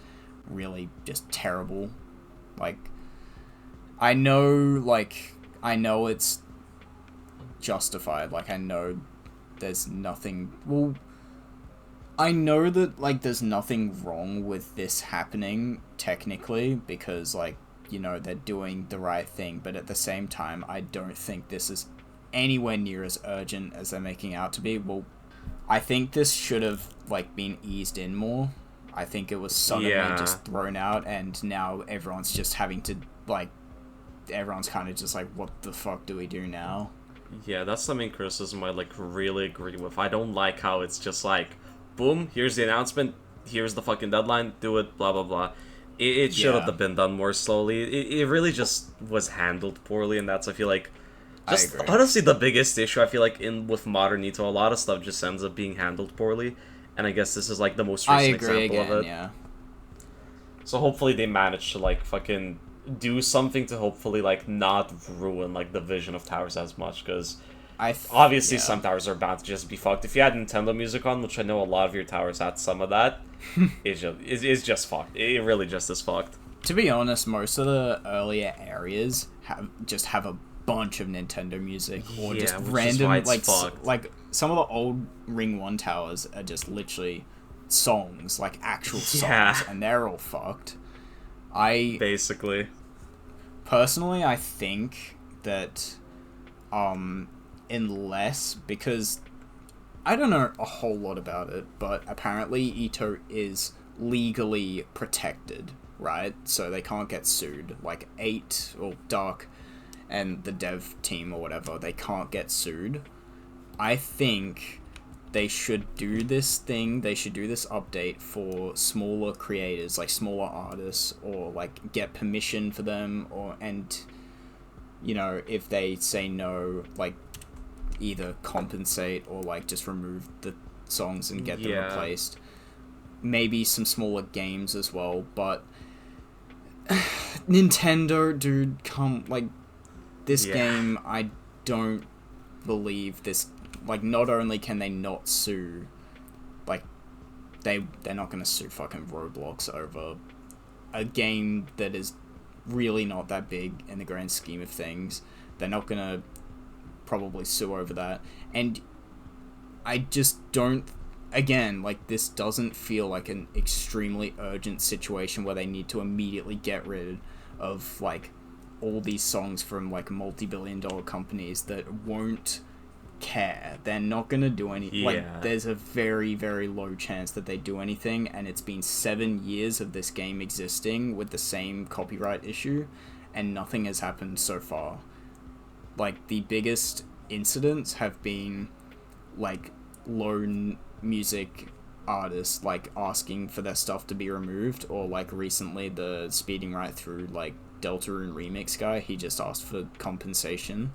really just terrible. Like, I know it's justified. Like, I know there's nothing... Well, I know that, like, there's nothing wrong with this happening, technically, because, like, they're doing the right thing, but at the same time, I don't think this is anywhere near as urgent as they're making out to be. Well, I think this should have, like, been eased in more. I think it was suddenly just thrown out, and now everyone's just having to, like... Everyone's kind of just like, what the fuck do we do now? Yeah, that's the main criticism I, like, really agree with. I don't like how it's just like, boom, here's the announcement, here's the fucking deadline, do it, blah, blah, blah. It should have been done more slowly. It really just was handled poorly, and that's, I feel like, just honestly the biggest issue, I feel like, with modern EToH, a lot of stuff just ends up being handled poorly, and I guess this is, like, the most recent example of it. Yeah. So hopefully they manage to, like, fucking do something to hopefully, like, not ruin, like, the vision of towers as much, because obviously some towers are bound to just be fucked. If you had Nintendo music on, which I know a lot of your towers had some of that, it's just fucked. It really just is fucked. To be honest, most of the earlier areas have a bunch of Nintendo music, or just random, like some of the old Ring 1 towers are just literally songs, like actual songs, and they're all fucked. Basically. Personally, I think that unless, because I don't know a whole lot about it, but apparently EToH is legally protected, right? So they can't get sued. Like 8 or Dark and the dev team or whatever, they can't get sued. I think they should do this thing, they should do this update for smaller creators, like smaller artists, or like get permission for them, or, and, you know, if they say no, like either compensate or like just remove the songs and get them replaced. Maybe some smaller games as well, but Nintendo, dude, this game, I don't believe this, like, not only can they not sue, like, they're not gonna sue fucking Roblox over a game that is really not that big in the grand scheme of things. They're not gonna probably sue over that, and I just don't, again, like, this doesn't feel like an extremely urgent situation where they need to immediately get rid of, like, all these songs from, like, multi-billion-dollar companies that won't care. They're not gonna do anything. Like, there's a very, very low chance that they do anything, and it's been 7 years of this game existing with the same copyright issue, and nothing has happened so far. Like, the biggest incidents have been, like, lone music artists, like, asking for their stuff to be removed, or, like, recently the Speeding Right Through, like, Deltarune remix guy, he just asked for compensation.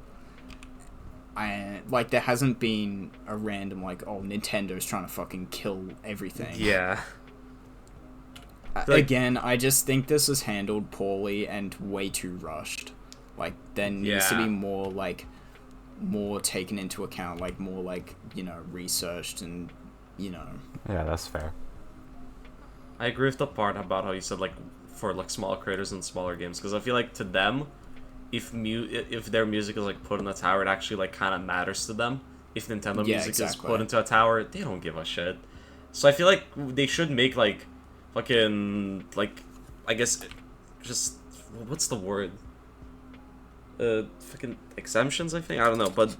Like, there hasn't been a random, like, oh, Nintendo's trying to fucking kill everything. Yeah. Again, I just think this is handled poorly and way too rushed. Like, there needs to be more, like, more taken into account, like, more, like, you know, researched and, you know. Yeah, that's fair. I agree with the part about how you said, like, for, like, smaller creators and smaller games, because I feel like to them, if their music is, like, put in a tower, it actually, like, kind of matters to them. If Nintendo music is put into a tower, they don't give a shit. So I feel like they should make, like, fucking, like, I guess, just, what's the word? Fucking exemptions, I think? I don't know, but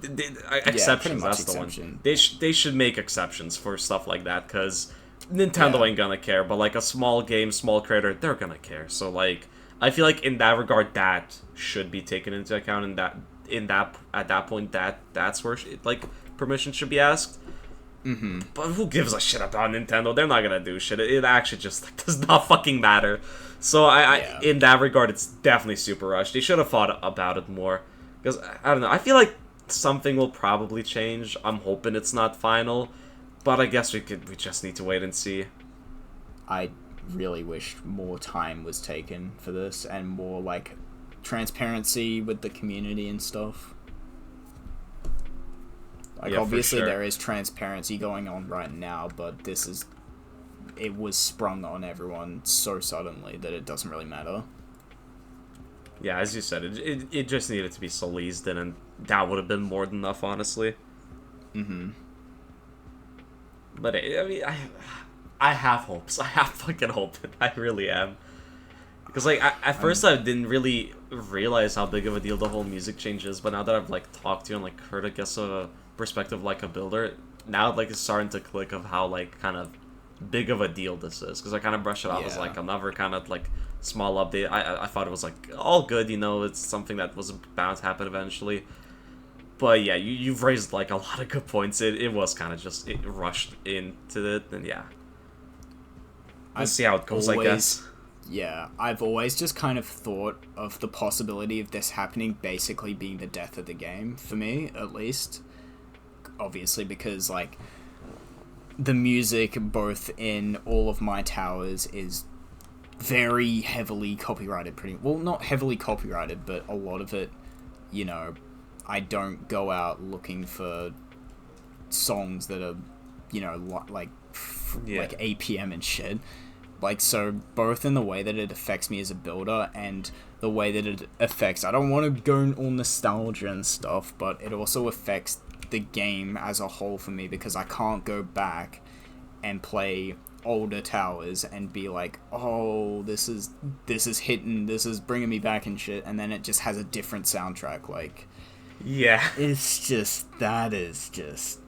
exceptions, that's exception. The one. They should make exceptions for stuff like that, because Nintendo ain't gonna care, but, like, a small game, small creator, they're gonna care. So, like, I feel like in that regard, that should be taken into account, and at that point, that's where like, permission should be asked. Mm-hmm. But who gives a shit about Nintendo? They're not gonna do shit. It actually just, like, does not fucking matter. So I in that regard, it's definitely super rushed. They should have thought about it more, because I don't know. I feel like something will probably change. I'm hoping it's not final, but I guess we just need to wait and see. I really wish more time was taken for this and more, like, transparency with the community and stuff. Like, obviously there is transparency going on right now, but it was sprung on everyone so suddenly that it doesn't really matter. Yeah, as you said, it just needed to be released, and that would have been more than enough, honestly. Mm-hmm. But I mean, I have hopes. I have fucking hope. I really am. Because, like, at first I didn't really realize how big of a deal the whole music change is, but now that I've, like, talked to you and, like, heard, I guess, a perspective like a builder, now, like, it's starting to click of how, like, kind of big of a deal this is. Because I kind of brushed it off as, like, another kind of, like, small update. I thought it was, like, all good, you know, it's something that was bound to happen eventually. But yeah, you've raised, like, a lot of good points. It was kind of just, it rushed into it, and yeah. We'll see how it goes, I guess. Yeah, I've always just kind of thought of the possibility of this happening basically being the death of the game, for me, at least. Obviously, because, like, the music, both in all of my towers, is very heavily copyrighted. Well, not heavily copyrighted, but a lot of it, you know, I don't go out looking for songs that are, you know, like APM and shit. Like, so both in the way that it affects me as a builder and the way that it affects, I don't want to go all nostalgia and stuff, but it also affects the game as a whole for me, because I can't go back and play older towers and be like, oh, this is hitting, this is bringing me back and shit, and then it just has a different soundtrack. Like, Yeah. that is just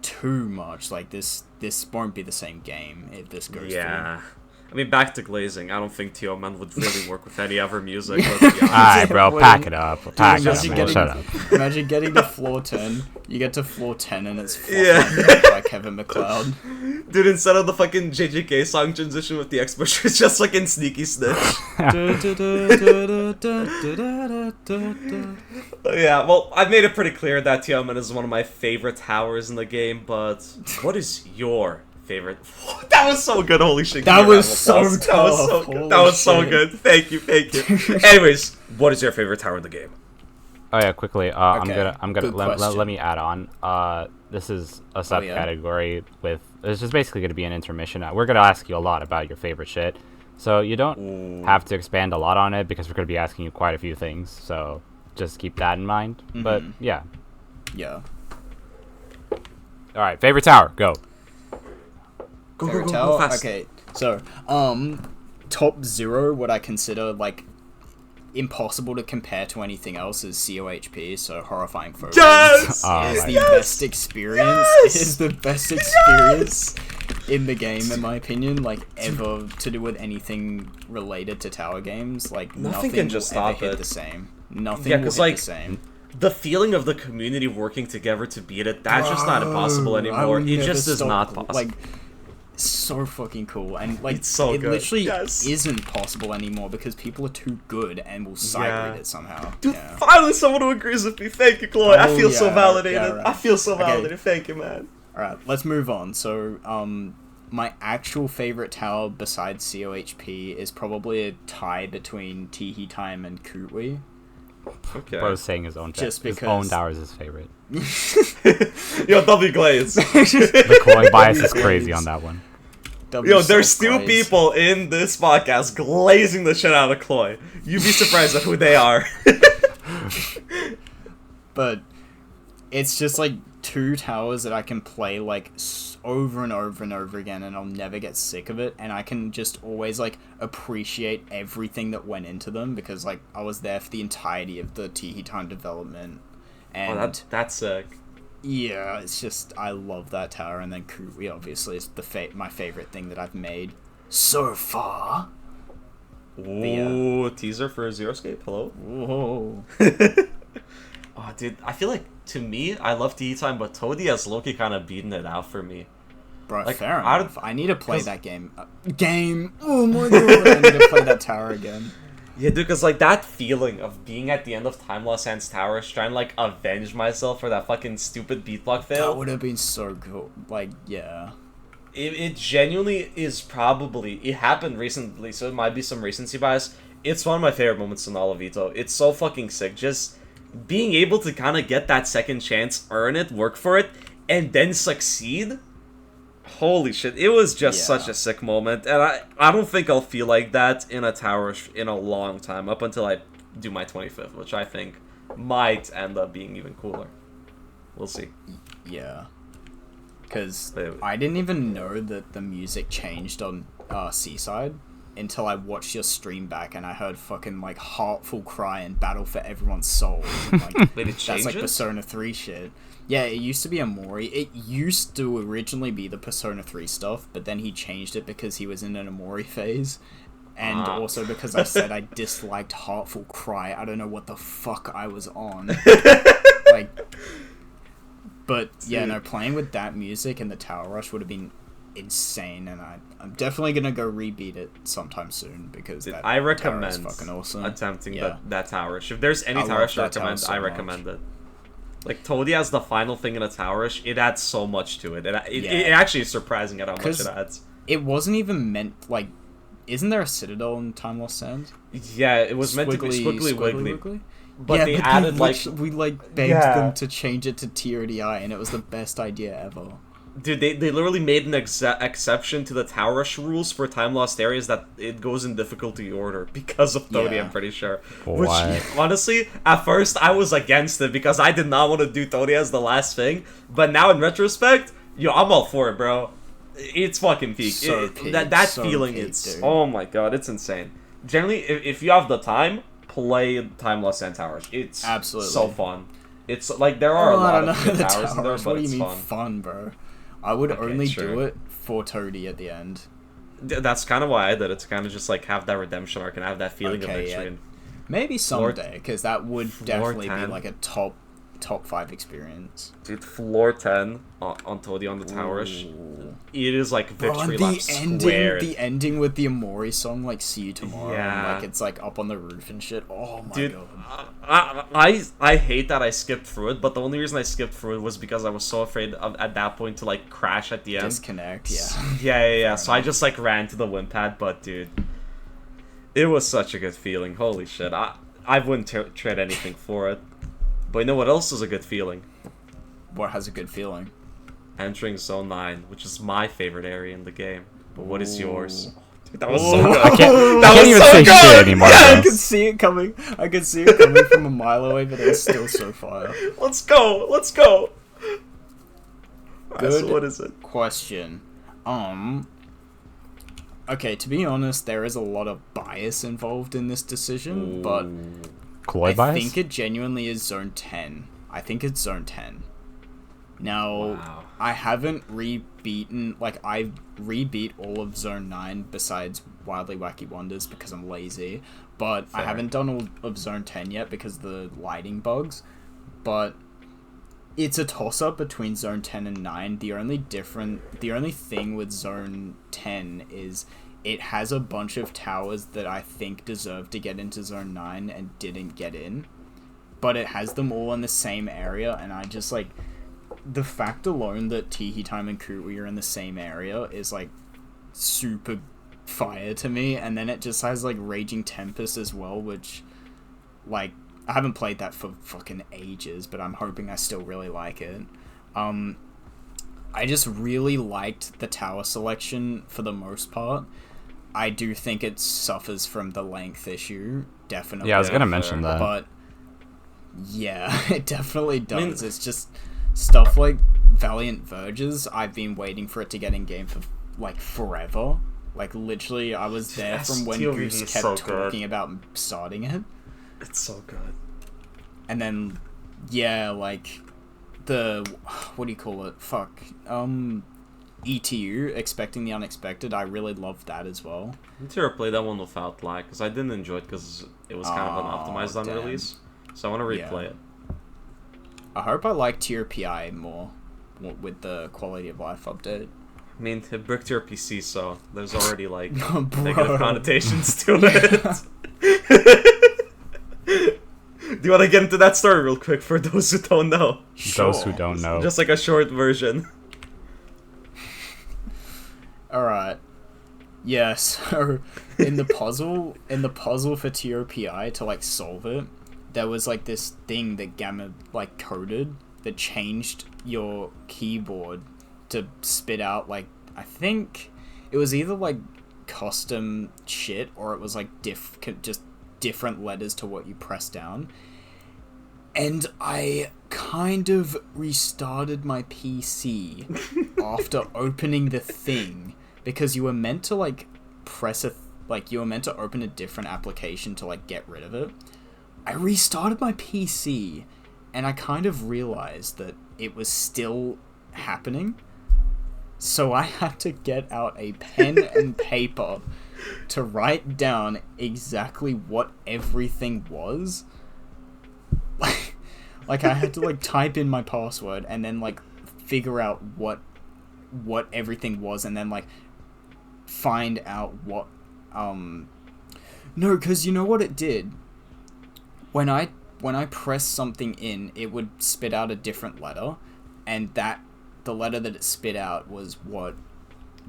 too much. Like, this won't be the same game if this goes Yeah. through. I mean, back to glazing. I don't think T.O. Man would really work with any other music. Let's be honest. Alright, bro, pack it up. Pack it up, imagine man. getting- Shut up. Imagine getting to floor 10, you get to floor 10 and it's Yeah. by Kevin MacLeod. Dude, instead of the fucking JJK song transition with the expression, it's just fucking Sneaky Snitch. Yeah, well, I've made it pretty clear that T.O. Man is one of my favorite towers in the game, but what is your favorite? That was so good, holy shit. That give me a was round of so applause. That was so tough, good. holy That was so shit. good. Thank you. Anyways, what is your favorite tower in the game? Oh yeah, quickly. I'm Okay, gonna good let question. me add on. This is a yeah? subcategory with. This is basically gonna be an intermission. We're gonna ask you a lot about your favorite shit, so you don't have to expand a lot on it because we're gonna be asking you quite a few things. So just keep that in mind. But yeah. Yeah. All right, favorite tower, go. Favorite Go tower? fast. Okay, so, top 0, what I consider, like, impossible to compare to anything else is COHP, so Horrifying Photos. Yes! Oh, Is my the God. best experience. Yes! It is the best experience in the game, in my opinion, like, ever to do with anything related to tower games. Like, nothing can just will ever stop hit it. the same. Nothing Yeah, will 'cause, hit like, the same. The feeling of the community working together to beat it, that's just not impossible I anymore. will It never just is stop, not possible. Like, so fucking cool, and like It's so it good. literally Yes. isn't possible anymore because people are too good and will side Yeah. read it somehow. Dude, Yeah. finally someone who agrees with me. Thank you, Clloy. I Oh, feel so yeah, validated. yeah, right. I feel so Okay. validated. Thank you, man. All right, let's move on. So, my actual favorite tower besides COHP is probably a tie between Teehee Time and Cll0y. Okay. Bro's saying his own. Just his because- own tower is his favorite. Yo, W Glaze. The Clloy Bias is crazy on that one. Yo, there's still people in this podcast glazing the shit out of Clloy. You'd be surprised at who they are. But it's just like two towers that I can play like over and over and over again, and I'll never get sick of it. And I can just always like appreciate everything that went into them because like I was there for the entirety of the Teehee Time development. And Oh, that's sick. yeah, it's just I love that tower. And then Cll0y obviously is my favorite thing that I've made so far. Ooh, teaser for Zero Escape. Hello. Whoa. Oh, dude, I feel like to me, I love Tea Time, but Toadie has Loki kind of beaten it out for me. Bro, Like, fair out enough. of- I need to play 'cause- that game. Game! Oh my god, I need to play that tower again. Yeah, dude, because like that feeling of being at the end of Time Lost Sands Towers, trying to like avenge myself for that fucking stupid beat block That fail. would have been so cool. Like, yeah. It genuinely is probably, it happened recently, so it might be some recency bias. It's one of my favorite moments in all of EToH. It's so fucking sick. Just being able to kind of get that second chance, earn it, work for it, and then succeed. Holy shit, it was just Yeah. such a sick moment. And I don't think I'll feel like that in a tower in a long time, up until I do my 25th, which I think might end up being even cooler. We'll see. Yeah. Because Wait. I didn't even know that the music changed on Seaside until I watched your stream back and I heard fucking like Heartful Cry and Battle for Everyone's Soul. And, like, Wait, it that's changed like it? Persona 3 shit. Yeah, it used to be Amori. It used to originally be the Persona 3 stuff, but then he changed it because he was in an Amori phase. And Ah. also because I said I disliked Heartful Cry. I don't know what the fuck I was on. Like, but yeah, Dude. no, playing with that music and the Tower Rush would have been insane, and I'm definitely gonna go rebeat it sometime soon because Dude, that I tower recommend is fucking awesome. attempting Yeah. that tower rush. If there's any I tower love rush to that tower recommend, so I much. recommend it. Like, Toadie as the final thing in a tower rush, it adds so much to it. It Yeah. actually is surprising at how much 'Cause- it adds. It wasn't even meant like. Isn't there a citadel in Time Lost Sands? Yeah, it was meant to be squiggly wiggly. But yeah, they but added, like... we like begged Yeah. them to change it to TRDI, and it was the best idea ever. Dude, they literally made an exception to the tower rush rules for time lost areas that it goes in difficulty order because of Toadie, Yeah. I'm pretty sure. What? Which, honestly, at first I was against it because I did not want to do Toadie as the last thing. But now in retrospect, yo, I'm all for it, bro. It's fucking peak. So peak, that so feeling, peak, it's dude. oh my god, it's insane. Generally, if you have the time, play Time Lost Sand Towers. It's Absolutely so fun. It's like there are a lot of good the towers in there, What but do you it's mean fun. bro? I would Okay, only sure. do it for Toadie at the end. That's kind of why I did it, to kind of just like have that redemption arc and have that feeling of Okay, victory. yeah. And Maybe someday, because that would definitely be 10. like a top 5 experience. Dude, floor 10 on Toadie on the towers. Ooh. It is like Bro, victory and lap squared. the ending with the Amori song, like "See You Tomorrow," and, Yeah. like it's like up on the roof and shit. Oh my Dude, god! I hate that I skipped through it, but the only reason I skipped through it was because I was so afraid of at that point to like crash at the end. Disconnect, yeah. Yeah. So I just like ran to the wind pad, but dude, it was such a good feeling. Holy shit, I wouldn't trade anything for it. But you know what else is a good feeling? What has a good feeling? Entering Zone 9, which is my favorite area in the game. But what is yours? Ooh. Dude, that was Ooh. so good. I can't That was even so say good. shit anymore. I bro. could see it coming. I could see it coming from a mile away, but it was still so fire. Let's go. Alright, Good. so what is it? Question. Okay, to be honest, there is a lot of bias involved in this decision, but Clloy I Bias? think it genuinely is Zone 10. I think it's Zone 10. Now, Wow. I haven't re-beaten, like, I've re-beat all of Zone 9 besides Wildly Wacky Wonders because I'm lazy, but I Fair. haven't done all of Zone 10 yet because of the lighting bugs, but it's a toss-up between Zone 10 and 9. The only thing with Zone 10 is it has a bunch of towers that I think deserve to get into Zone 9 and didn't get in, but it has them all in the same area, and I just, like, the fact alone that Teehee Time and Cll0y are in the same area is, like, super fire to me, and then it just has, like, Raging Tempest as well, which, like, I haven't played that for fucking ages, but I'm hoping I still really like it. I just really liked the tower selection for the most part. I do think it suffers from the length issue, definitely. Yeah, I was gonna fair. mention that. But yeah, it definitely does. mean- It's just stuff like Valiant Verges. I've been waiting for it to get in game for like forever. Like literally, I was there Yes, from when TLVV Goose is kept so good. talking about starting it, It's so good. and then yeah, like the what do you call it? EToH, Expecting the Unexpected. I really loved that as well. I need to replay that one without lag, because I didn't enjoy it because it was kind of an optimized on damn. release. So I want to replay Yeah. it. I hope I like Tier PI more with the quality of life update. I mean, it bricked your PC, so there's already like Bro. negative connotations to it. Do you want to get into that story real quick for those who don't know? Those who don't know. Just like a short version. Alright. Yeah, so in the puzzle for TOPI to like solve it, there was like this thing that Gamma like coded that changed your keyboard to spit out like, I think it was either like custom shit or it was like just different letters to what you press down. And I kind of restarted my PC after opening the thing, because you were meant to like you were meant to open a different application to like get rid of it. I restarted my PC and I kind of realized that it was still happening. So I had to get out a pen and paper to write down exactly what everything was. Like I had to like type in my password and then like figure out what everything was, and then like find out what no, because you know what it did? When I pressed something in, it would spit out a different letter, and the letter that it spit out was what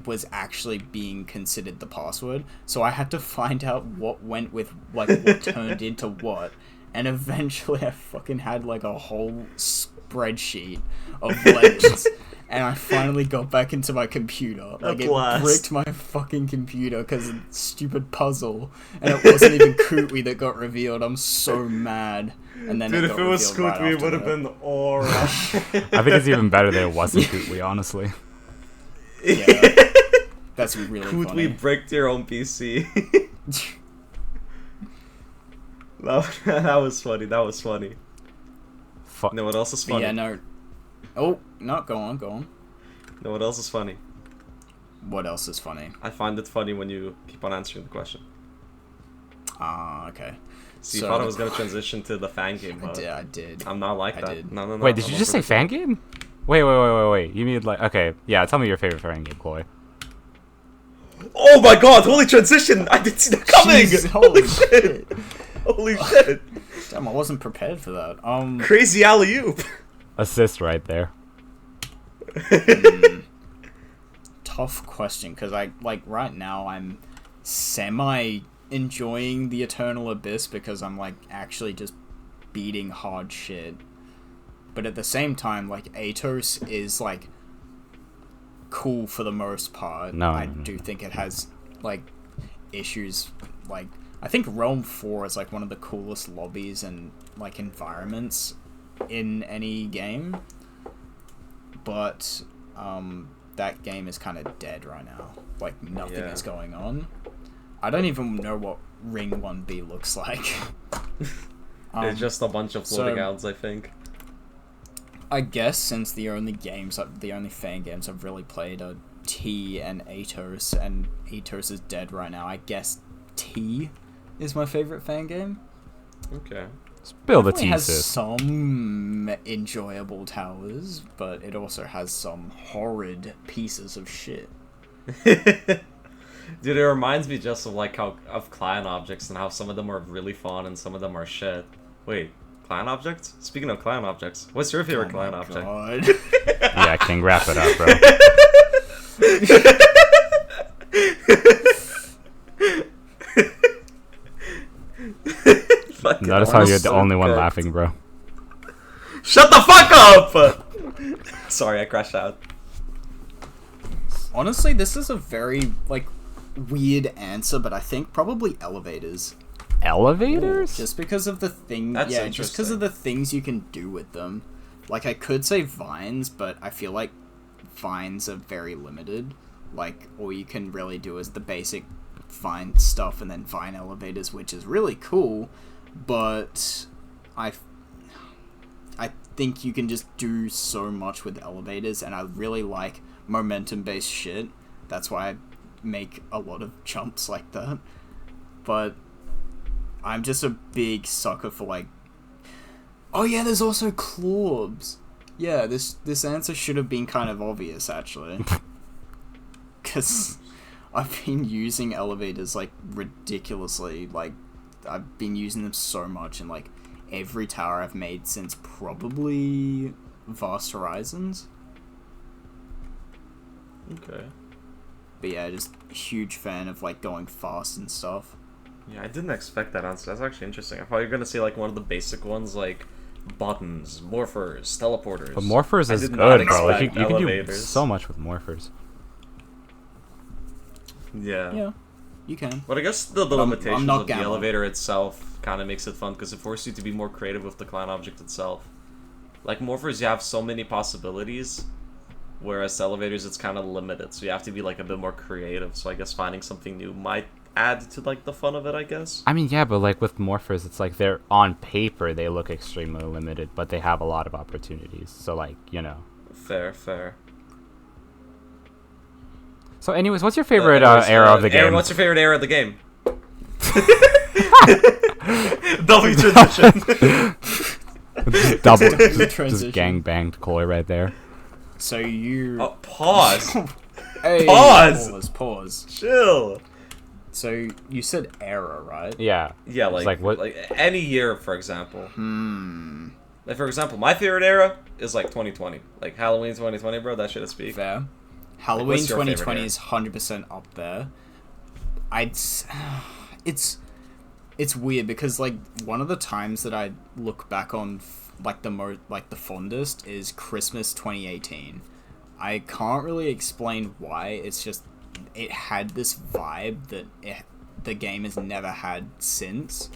was actually being considered the password. So I had to find out what went with like what turned into what, and eventually I fucking had like a whole spreadsheet of letters. And I finally got back into my computer. Like, it bricked my fucking computer because of the stupid puzzle. And it wasn't even Cll0y that got revealed. I'm so mad. And then Dude, it if got it was revealed right Cll0y, it after would have that. been alright. I think it's even better that it wasn't Cll0y, honestly. Yeah. That's really Could funny. we brick your own PC? That was funny. That was funny. Fuck. No, what else is funny? Yeah, no. Oh, no, go on. No, what else is funny? What else is funny? I find it funny when you keep on answering the question. Ah, okay. So you thought I was gonna transition to the fan game, but I did. I'm not like I that. did. No. Wait, did you just say fan game? Wait. You mean like okay? Yeah, tell me your favorite fan game, Cloy. Oh my god! Holy transition! I didn't see that coming. Jeez, holy shit! Holy shit! Damn, I wasn't prepared for that. Crazy alley oop. Assist right there. Tough question, because right now I'm semi enjoying the Eternal Abyss because I'm like actually just beating hard shit, but at the same time like EToH is like cool for the most part. I do think it has like issues. Like I think Realm 4 is like one of the coolest lobbies and like environments in any game, but that game is kind of dead right now. Like nothing is going on. I don't even know what Ring 1B looks like. It's just a bunch of floating outs, I think. I guess since the only fan games I've really played are T and EToH, and EToH is dead right now, I guess T is my favorite fan game. Okay. Spill the It tea, has sis. some enjoyable towers, but it also has some horrid pieces of shit. Dude, it reminds me just of like of client objects and how some of them are really fun and some of them are shit. Wait, client objects? Speaking of client objects, what's your favorite client object? Yeah, King, wrap it up, bro. Notice how you're the only one laughing, bro. Shut the fuck up! Sorry, I crashed out. Honestly, this is a very like weird answer, but I think probably elevators. Elevators? Just because of the thing, That's just because of the things you can do with them. Like I could say vines, but I feel like vines are very limited. Like all you can really do is the basic vine stuff and then vine elevators, which is really cool, but I think you can just do so much with elevators, and I really like momentum based shit. That's why I make a lot of jumps like that. But I'm just a big sucker for like, oh yeah, there's also Clloys. Yeah, this answer should have been kind of obvious actually, because I've been using elevators like ridiculously. Like I've been using them so much, and like every tower I've made since probably Vast Horizons. Okay. But yeah, just huge fan of like going fast and stuff. Yeah, I didn't expect that answer. That's actually interesting. I thought you were gonna say like one of the basic ones, like buttons, morphers, teleporters. But morphers I is did good, not bro. Like, you expect can do elevators. so much with morphers. Yeah. You can. But I guess the I'm limitations not of the Gamma. elevator itself kind of makes it fun because it forces you to be more creative with the client object itself. Like morphers, you have so many possibilities, whereas elevators, it's kind of limited. So you have to be like a bit more creative. So I guess finding something new might add to like the fun of it, I guess. I mean, yeah, but like with morphers, it's like they're on paper, they look extremely limited, but they have a lot of opportunities. So like, you know. Fair. So anyways, what's your favorite era of the game? Aaron, what's your favorite era of the game? W transition. Double, Transition. just gang banged Cloy right there. So you. Oh, pause. Hey, Pause! Pause. Chill. So you said era, right? Yeah. Yeah, It's like what? like any year, for example. Like for example, my favorite era is like 2020. Like Halloween 2020, bro. That shit is peak. Fair. Halloween what's your favorite 2020 era? is 100% up there. It's weird because like one of the times that I look back on like the fondest is Christmas 2018. I can't really explain why. It's just it had this vibe that the game has never had since.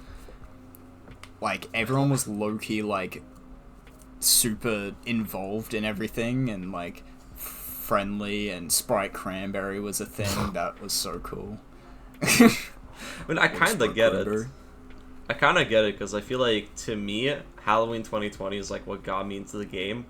Like everyone was low-key like super involved in everything, and like friendly and Sprite Cranberry was a thing. That was so cool. I mean, I kind of Sprite get Cranberry. it. I kind of get it, because I feel like, to me, Halloween 2020 is, like, what got me into the game.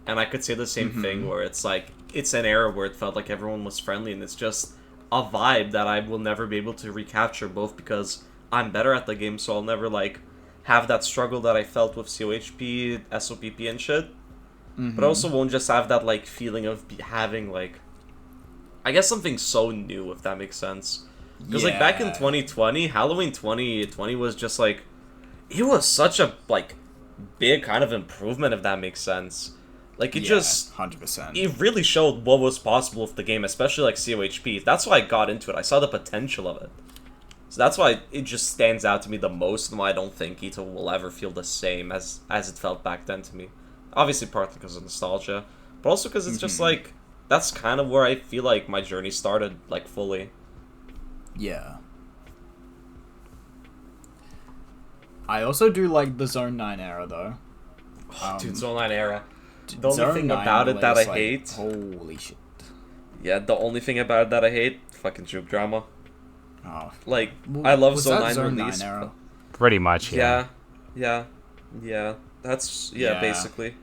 And I could say the same thing, where it's, like, it's an era where it felt like everyone was friendly, and it's just a vibe that I will never be able to recapture, both because I'm better at the game, so I'll never, like, have that struggle that I felt with COHP, SOPP, and shit. But I also won't just have that, like, feeling of having, like, I guess something so new, if that makes sense. Because, like, back in 2020, Halloween 2020 was just, like, it was such a, like, big kind of improvement, if that makes sense. Like, it just... 100%. It really showed what was possible with the game, especially, like, COHP. That's why I got into it. I saw the potential of it. So that's why it just stands out to me the most, and why I don't think EToH will ever feel the same as it felt back then to me. Obviously, partly because of nostalgia, but also because it's just, like, that's kind of where I feel like my journey started, like, fully. Yeah. I also do like the Zone 9 era, though. Dude, Zone 9 era. The only Zone thing 9 about it that I like, hate... Holy shit. Yeah, the only thing about it that I hate, fucking juke drama. Oh. Like, I love Was Zone that 9 Zone release. 9 era? Pretty much, yeah. Yeah. That's, Yeah. basically.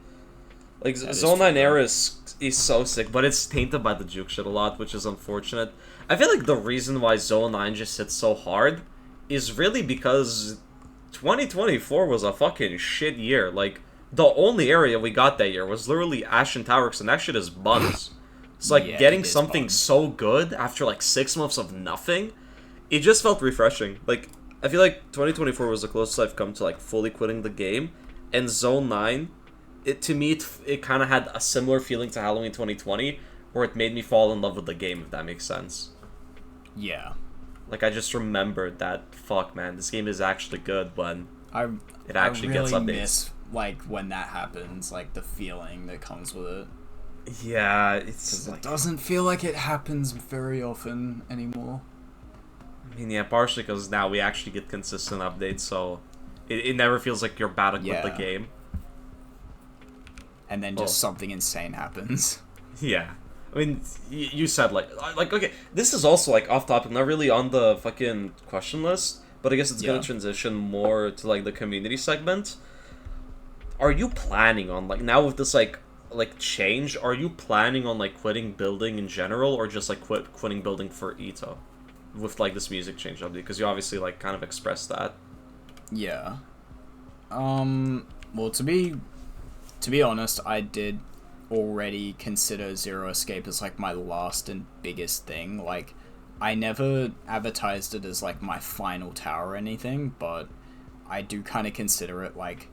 Like, That is Zone 9 true. era is so sick, but it's tainted by the juke shit a lot, which is unfortunate. I feel like the reason why Zone 9 just hits so hard is really because 2024 was a fucking shit year. Like, the only area we got that year was literally Ashen Towers, and that shit is buns. It's like, Yeah, getting it is something buns. so good after, like, 6 months of nothing, it just felt refreshing. Like, I feel like 2024 was the closest I've come to, like, fully quitting the game, and Zone 9, to me, it kind of had a similar feeling to Halloween 2020, where it made me fall in love with the game, if that makes sense. Yeah. Like, I just remembered that, fuck, man, this game is actually good when it actually I really gets updates. miss, like, when that happens, like, the feeling that comes with it. Yeah, it's 'Cause like... it doesn't feel like it happens very often anymore. I mean, yeah, partially because now we actually get consistent updates, so it never feels like you're about to quit the Yeah. game. And then just something insane happens. Yeah. I mean, you said, like, okay, this is also, like, off topic, not really on the fucking question list, but I guess it's gonna Yeah. transition more to, like, the community segment. Are you planning on, like, now with this, like, change, are you planning on, like, quitting building in general, or just, like, quitting building for EToH? With, like, this music change update, because you obviously, like, kind of expressed that. Yeah. Well, to be honest, I did already consider Zero Escape as, like, my last and biggest thing. Like, I never advertised it as, like, my final tower or anything, but I do kind of consider it, like,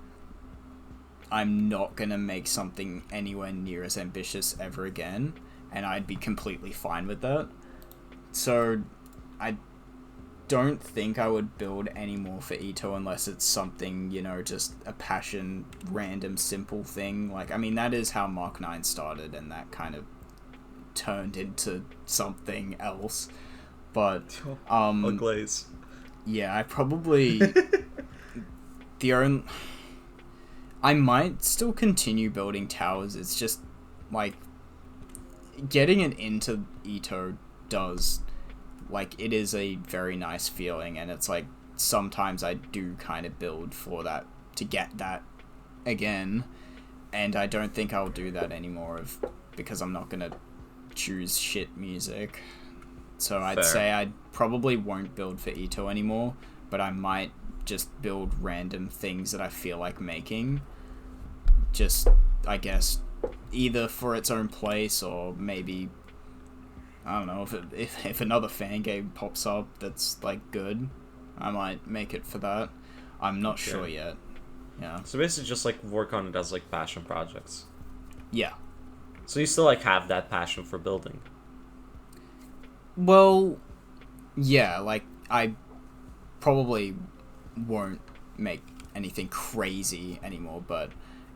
I'm not gonna make something anywhere near as ambitious ever again, and I'd be completely fine with that. So, I don't think I would build any more for EToH unless it's something, you know, just a passion, random, simple thing. Like, I mean, that is how Mark 9 started, and that kind of turned into something else. But, Clloys. yeah, I probably... I might still continue building towers. It's just, like, getting it into EToH does... Like, it is a very nice feeling, and it's like, sometimes I do kind of build for that, to get that again, and I don't think I'll do that anymore because I'm not gonna choose shit music. So I'd Fair. say I probably won't build for EToH anymore, but I might just build random things that I feel like making, just, I guess, either for its own place, or maybe... I don't know, if another fangame pops up that's, like, good, I might make it for that. I'm not sure yet. Yeah. So basically just, like, work on it as, like, passion projects. Yeah. So you still, like, have that passion for building. Well, yeah, like, I probably won't make anything crazy anymore, but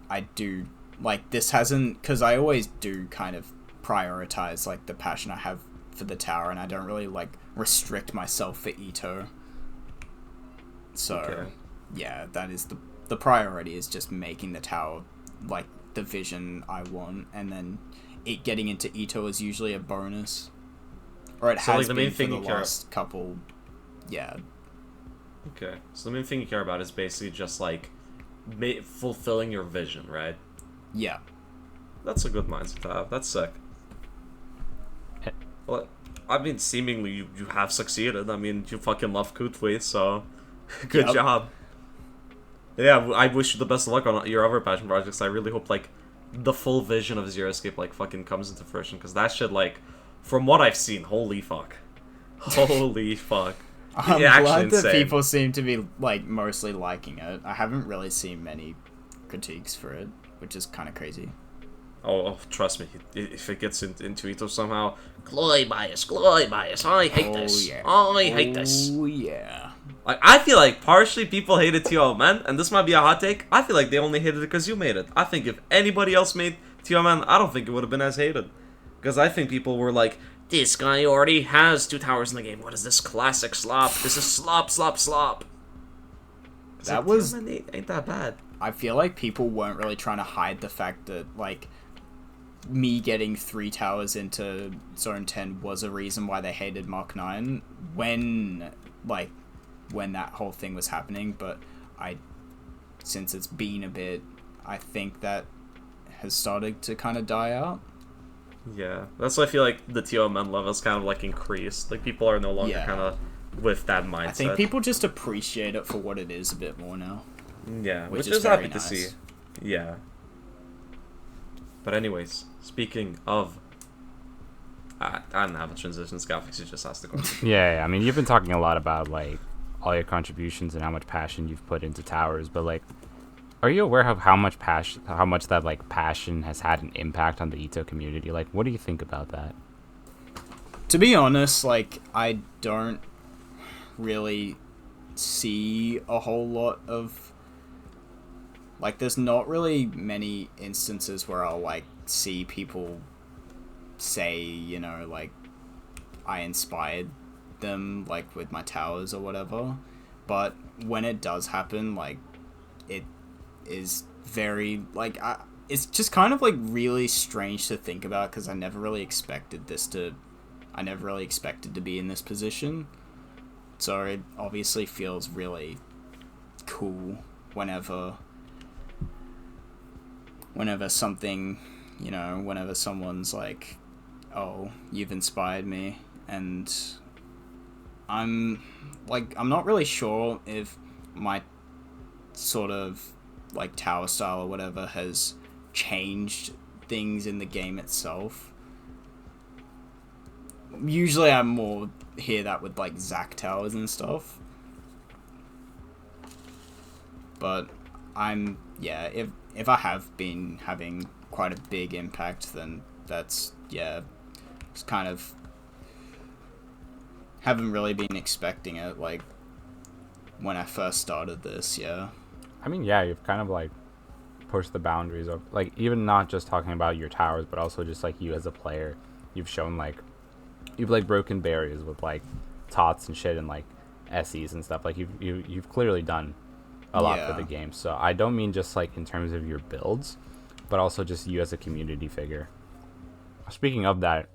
I do, like, this hasn't... Because I always do kind of prioritize, like, the passion I have for the tower, and I don't really, like, restrict myself for EToH. So, yeah, that is the priority, is just making the tower, like, the vision I want, and then it getting into EToH is usually a bonus, or it So, has like, the main been thing for you the care- last couple. Yeah, Okay. So the main thing you care about is basically just like fulfilling your vision, right? yeah. That's a good mindset to have. That's sick. Well, I mean, seemingly you have succeeded. I mean, you fucking love Cll0y, so good Yep. job. Yeah, I wish you the best of luck on your other passion projects. I really hope like the full vision of Zero Escape like fucking comes into fruition, because that shit, like, from what I've seen, holy fuck, holy fuck. I'm Yeah, glad that insane. people seem to be like mostly liking it. I haven't really seen many critiques for it, which is kind of crazy. Oh, trust me, if it gets into EToH somehow, Clloy Bias, I hate this. Yeah. I hate this. Oh yeah. Like, I feel like partially people hated TOMN, and this might be a hot take. I feel like they only hated it because you made it. I think if anybody else made TOMN, I don't think it would have been as hated. Because I think people were like, this guy already has 2 towers in the game. What is this classic slop? This is slop. That was- TOMN ain't that bad. I feel like people weren't really trying to hide the fact that like me getting 3 towers into Zone 10 was a reason why they hated Mark 9 when that whole thing was happening, but since it's been a bit, I think that has started to kind of die out. Yeah, that's why I feel like the TOMN levels kind of like increased. Like, people are no longer Yeah. kind of with that mindset. I think people just appreciate it for what it is a bit more now. Yeah, which which is is very happy to nice. see. Yeah. But anyways, speaking of... I don't have a transition. Scalfix, you just asked the question. Yeah, I mean, you've been talking a lot about like all your contributions and how much passion you've put into towers, but like, are you aware of how much that like passion has had an impact on the EToH community? Like, what do you think about that? To be honest, like, I don't really see a whole lot of... Like, there's not really many instances where I'll, like, see people say, you know, like, I inspired them, like, with my towers or whatever. But when it does happen, like, it is very, like, it's just kind of, like, really strange to think about, because I never really expected to be in this position. So it obviously feels really cool whenever something, you know, whenever someone's like, oh, you've inspired me, and I'm not really sure if my sort of like tower style or whatever has changed things in the game itself. Usually I more hear that with like Zac towers and stuff. But if I have been having quite a big impact, then that's, it's kind of, haven't really been expecting it, like, when I first started this, yeah. I mean, yeah, you've kind of like pushed the boundaries of like, even not just talking about your towers, but also just like you as a player. You've shown like, you've like broken barriers with like tots and shit and like SEs and stuff. Like you've clearly done a lot for the game. So I don't mean just like in terms of your builds, but also just you as a community figure. Speaking of that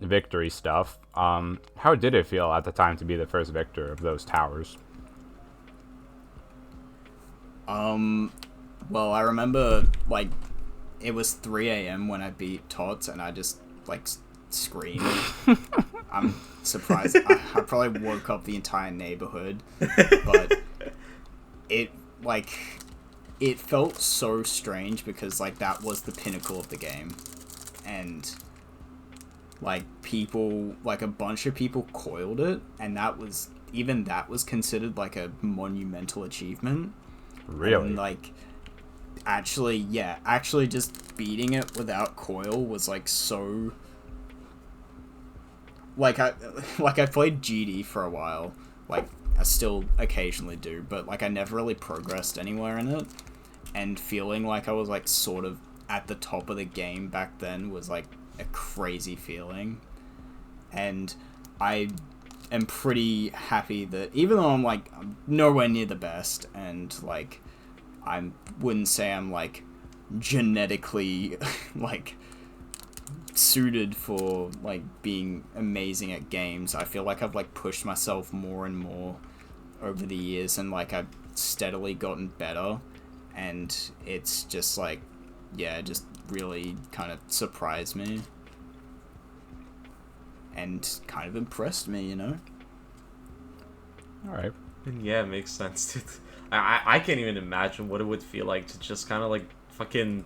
victory stuff, how did it feel at the time to be the first victor of those towers? Well, I remember, like, it was 3 a.m. when I beat Tots, and I just, like, screamed. I'm surprised. I probably woke up the entire neighborhood, but it felt so strange because, like, that was the pinnacle of the game. And, like, a bunch of people coiled it, and that was considered, like, a monumental achievement. Really? And, like, actually just beating it without coil was, like, so... Like, I played GD for a while. Like, I still occasionally do, but, like, I never really progressed anywhere in it. And feeling like I was, like, sort of at the top of the game back then was, like, a crazy feeling. And I am pretty happy that, even though I'm, like, nowhere near the best, and, like, I wouldn't say I'm, like, genetically, like, suited for like being amazing at games. I feel like I've like pushed myself more and more over the years, and like I've steadily gotten better, and it's just like, yeah, just really kind of surprised me and kind of impressed me, you know? Alright. Yeah, it makes sense, dude. I can't even imagine what it would feel like to just kind of like fucking,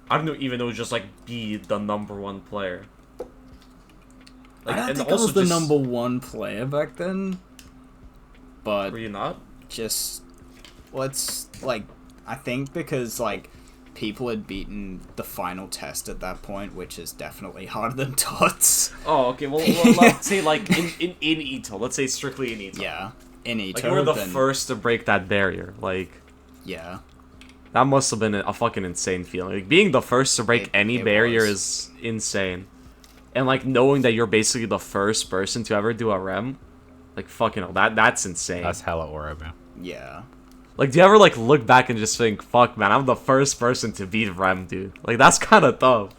I don't know, even though just like be the #1 player. Like, I don't and think I also was the just- #1 player back then, but Were you not? just, well, it's like, I think because like people had beaten the final test at that point, which is definitely harder than TOTS. Oh, okay. Well, let's say like in EToH. Let's say strictly in EToH. Yeah, in EToH. Like you were the then, first to break that barrier. Like Yeah, that must have been a fucking insane feeling. Like being the first to break any it barrier was. is insane. And like knowing that you're basically the first person to ever do a REM, like fucking hell, that's insane. That's hella aura, man. yeah. Like, do you ever like look back and just think, "Fuck, man, I'm the first person to beat REM, dude." Like that's kind of tough.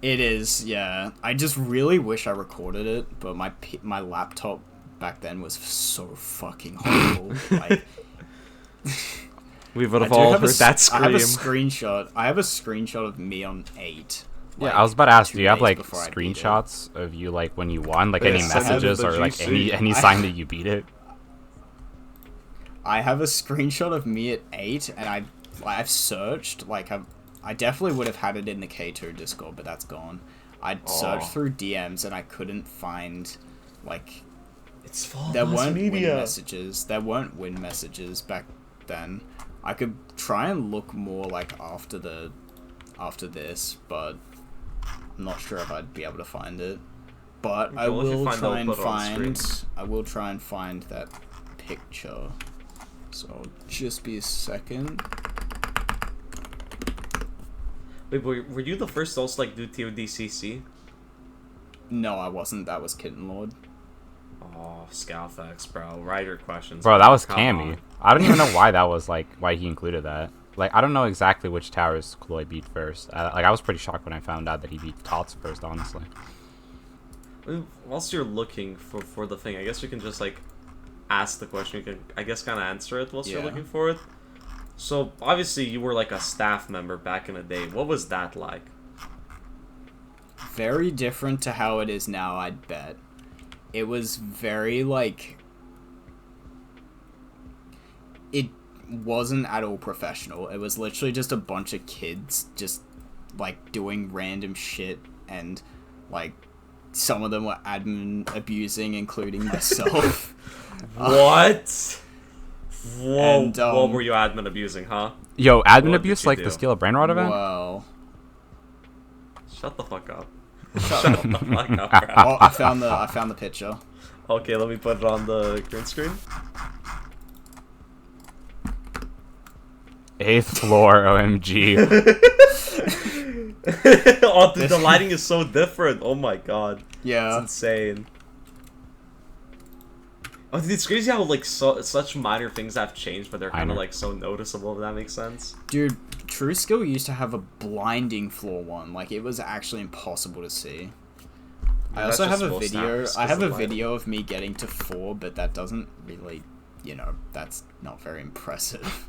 It is, yeah. I just really wish I recorded it, but my laptop back then was so fucking horrible. Like, We would I have do all have heard that I have a scream. screenshot. I have a screenshot of me on 8. Yeah, like, I was about to ask, 2 do you have days like before I beat it. screenshots of you like when you won, like Yeah, any send it to messages the or like GC. any sign that you beat it? I have a screenshot of me at 8, and I've searched, like, I definitely would have had it in the K2 Discord, but that's gone. I'd searched through DMs, and I couldn't find, like, It's fall there mass weren't win media. messages. There weren't win messages back then. I could try and look more, like, after this, but I'm not sure if I'd be able to find it. But I Well, if you will find it, try I'll and put it on find. I will try and find that picture. So just be a second. Wait, were you the first to also like do TODCC? No, I wasn't. That was Kitten Lord. Oh, Scalfax, bro. Write your questions. Bro, that was Come Cammy. on. I don't even know why that was like why he included that. Like I don't know exactly which towers Clloy beat first. I was pretty shocked when I found out that he beat TOTS first, honestly. Whilst you're looking for the thing, I guess you can just like ask the question. You can, I guess, kind of answer it whilst you're Yeah. looking for it. So obviously you were like a staff member back in the day. What was that like? Very different to how it is now, I'd bet. It was very, like... It wasn't at all professional. It was literally just a bunch of kids just, like, doing random shit, and, like, some of them were admin abusing, including myself. What? Whoa, And, what were you admin abusing, huh? Yo, admin What abuse did you like do? the Skill of Brainrot event? Well... Shut the fuck up. Shut Shut the fuck up, bro. Oh, I found the picture. Okay, let me put it on the green screen. 8th floor, OMG. Oh, dude, the lighting is so different. Oh my god. It's Yeah. insane. Oh, dude, it's crazy how like such minor things have changed, but they're kind of know. like so noticeable. If that makes sense. Dude, True Skill used to have a blinding floor 1. Like, it was actually impossible to see. I That's also just have a supposed to video. happen, I have it's a 'cause of video of me getting to 4, but that doesn't really, you know, that's not very impressive.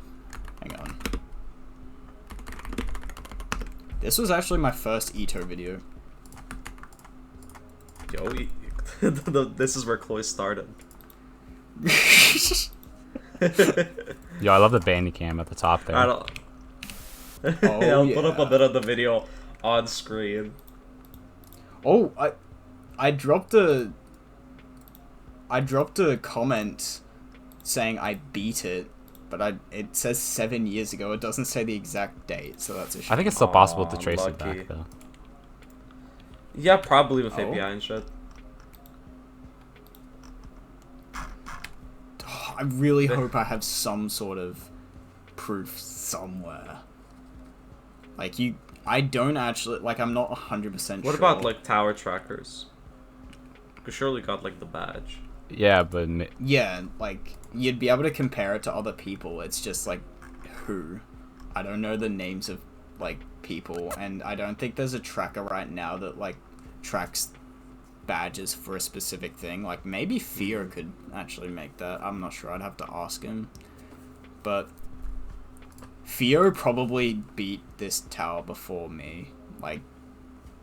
Hang on. This was actually my first EToH video. Yo, this is where Clloy started. Yo, I love the bandy cam at the top there. I don't. Oh, I'll put up a yeah. bit of the video on screen. Oh, I dropped a comment saying I beat it, but it says 7 years ago. It doesn't say the exact date, so that's a shame. I think it's still possible to Aw, trace it lucky. back though. Yeah, probably with Oh. API and shit. I really hope I have some sort of proof somewhere. Like, I don't actually, like, I'm not 100% sure. What about like tower trackers? You surely got like the badge. Yeah, but Yeah, like, you'd be able to compare it to other people. It's just, like, who? I don't know the names of like people, and I don't think there's a tracker right now that like tracks badges for a specific thing. Like maybe Fear could actually make that. I'm not sure. I'd have to ask him. But Fear probably beat this tower before me, like